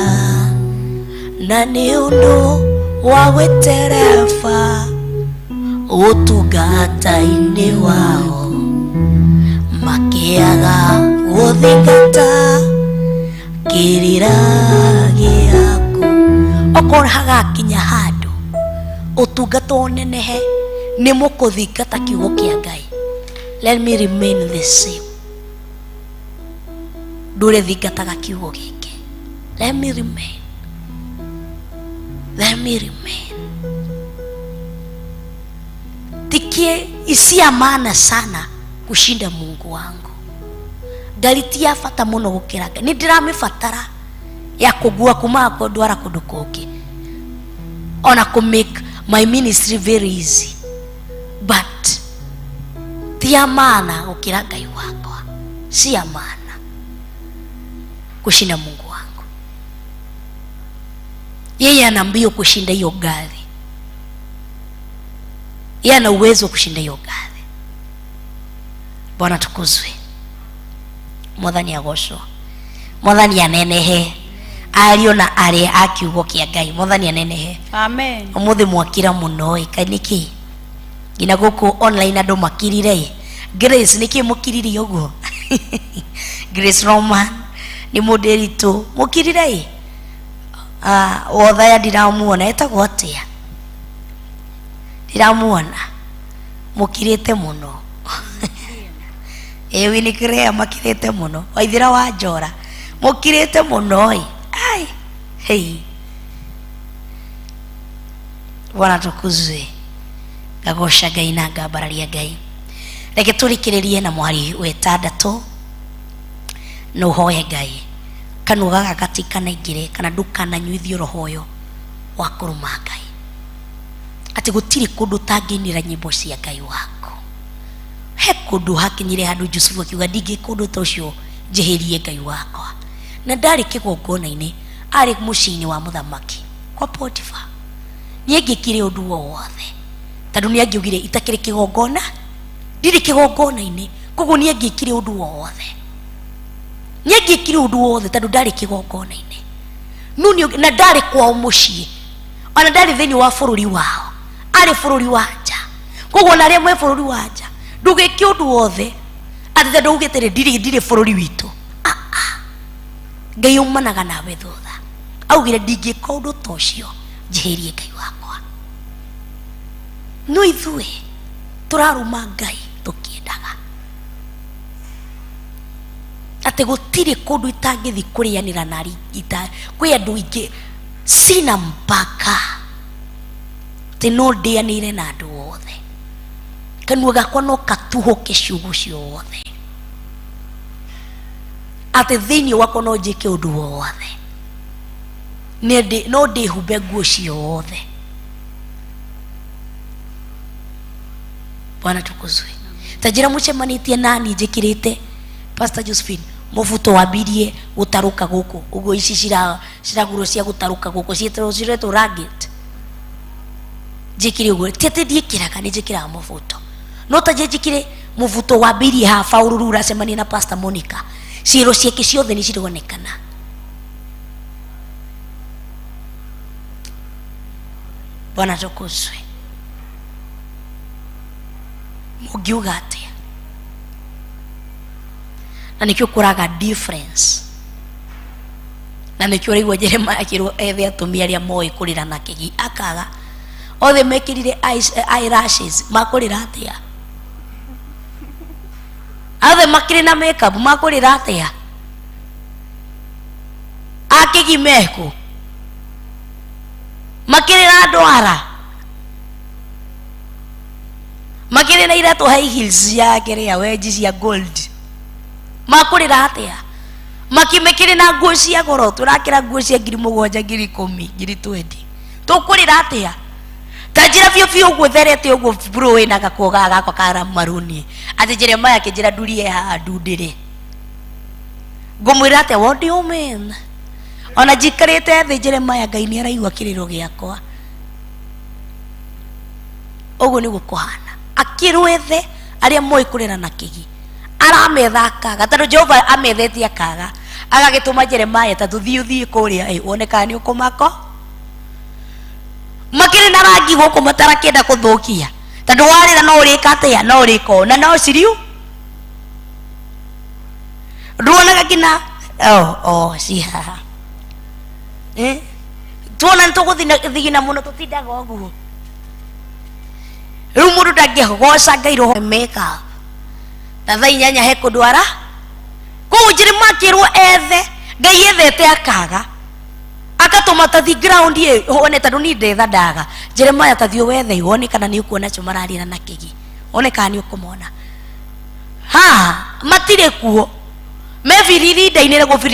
na ni undu wa gwetereba utungata-ini wao, makiaga guthingata kirira giaku. Okoro hagakinya handu utungata unenehe ni mukuthingata kiugo kia Ngai, let me remain the same. Ndure thingataga kiugo giki, let me remain, let me remain. Tikie isia maana sana kushinda Mungu wangu. Galitia fata muno gukira Ngai, ni ndiramifatara ya kugua kuma ko ndwara kundu kungi, ona ku make my ministry very easy, but tia maana gukira Ngai wakwa, si maana kushinda Mungu wangu. Yeye ana mbio kushinda hiyo gari, yeye ana uwezo kushinda hiyo gari. Bwana tukuzwe. Mwathani agocwo, Mwathani anenehe. Aliona ale akiugo kia Ngai, Mwathani anenehe. Amen. Umuthi mwakira muno kaniki ngina guku online andu makirire. Grace niki mukirire uguo? Grace Roman ni moderitu mukirire. Othaya ndiramuona etagwo atia, ndiramuona mukirite muno. Ewe ni krea makirite muno. Waithira wa Njora mukirite muno. Ai hey, Bwana tukuzwe. Ngagosha Ngai na ngambararia Ngai. Reke turikiririe na mwari wetandatu no hoye Ngai kanua gaka gatikana ingire kana ndukananyuithio roho uyo wa kuruma Ngai, ati gutiri kundu tanginira nyimbo cia Ngai wako. He kundu hakinyire handu Jusufu akiuga ndingi kundu tocio njeherie Ngai wakwa, na ndari kigongona-ini ari mucini wa muthamaki kwa Potifa. Nie ngikire undu wothe tondu ni angiugire itakire kigongona, ndiri kigongona-ini, koguo nie ngikire undu wothe, nie ngikire undu wothe tondu ndari kigongona-ini. Nunio na ndari kwao mucii, ona ndari thiini wa bururi wao, ari bururi wa nja. Koguo na ria mwe bururi wa nja ndugike undu wothe ati tondu ugitire ndiri bururi witu. Ngai umanaga nawe thutha, augire ndingika undu tocio njeherie Ngai wakwa. No ithue turaruma Ngai tukiendaga ati gutiri kundu itangithi kurianira na ita kwi andu ingi sina mpaka ti no ndianire na andu othe, kanua gakwa no katuhuke ciugo ciothe ati thiini wako no njike undu wothe, no ndihumbe nguo ciothe. Bwana tukuzwe. Tajira mucemanitie nani njikirite Pastor Josephine mubuto wambirie gutaruka guku uguo ici ciraguro cia gutaruka guku ciretwo ragged njikire uguo tete ndiikiraga ni njikiraga mubuto no ta njikire mubuto wambirie ha faururu uracemania na Pastor Monica ciro ciake ciothe ni cironekana. Bwana tukuzwe. Mugiuga atia na nikio kuraga difference, na nikio raigua Jeremiah akirwo ethe atumia aria moi kurira na kigi akaga othe mekirire eyelashes makurira atia, othe makiri na makeup makurira atia, akigi meku makirira ndwara makiri na iratu high heels ya kerea wedges cia gold makurira atia, makimekiri na nguo cia goro turakira nguo cia 7,000 10,000 20 tukurira atia. Tajira fio fio gutherete uguo bro wina gakoga gako kara maruni ati Jeremiah kijira ndurie ha ndundire ngumwira atia what do you mean ona jikarite thi Jeremiah Ngai ni araigua kiriro giakwa uguo ni gukuhana akirwethe aria moi kurira na kigi aramethakaga tondu Jehova amethetie akaga agagituma Jeremiah ta tuthii kuria wonekana ni ukumako makiri na rangi guku matarakenda kuthukia tondu warira no urika atia no uriko na no siriu nduonaga kina si haha tuona ntuguthigina muno tutindaga uguo riu mundu ndangĩgoca Ngai roho meka ta thaa 8 he kundwara kuu Jeremiah akirwo ethe Ngai ethete akaga akatuma tathi ground ye one tondu ni ndetha ndaga Jeremiah tathio wethe iwone kana ni ukuona cio mararira na kigi one kana ni ukumona ha matire kuo meviriri ndainire guviri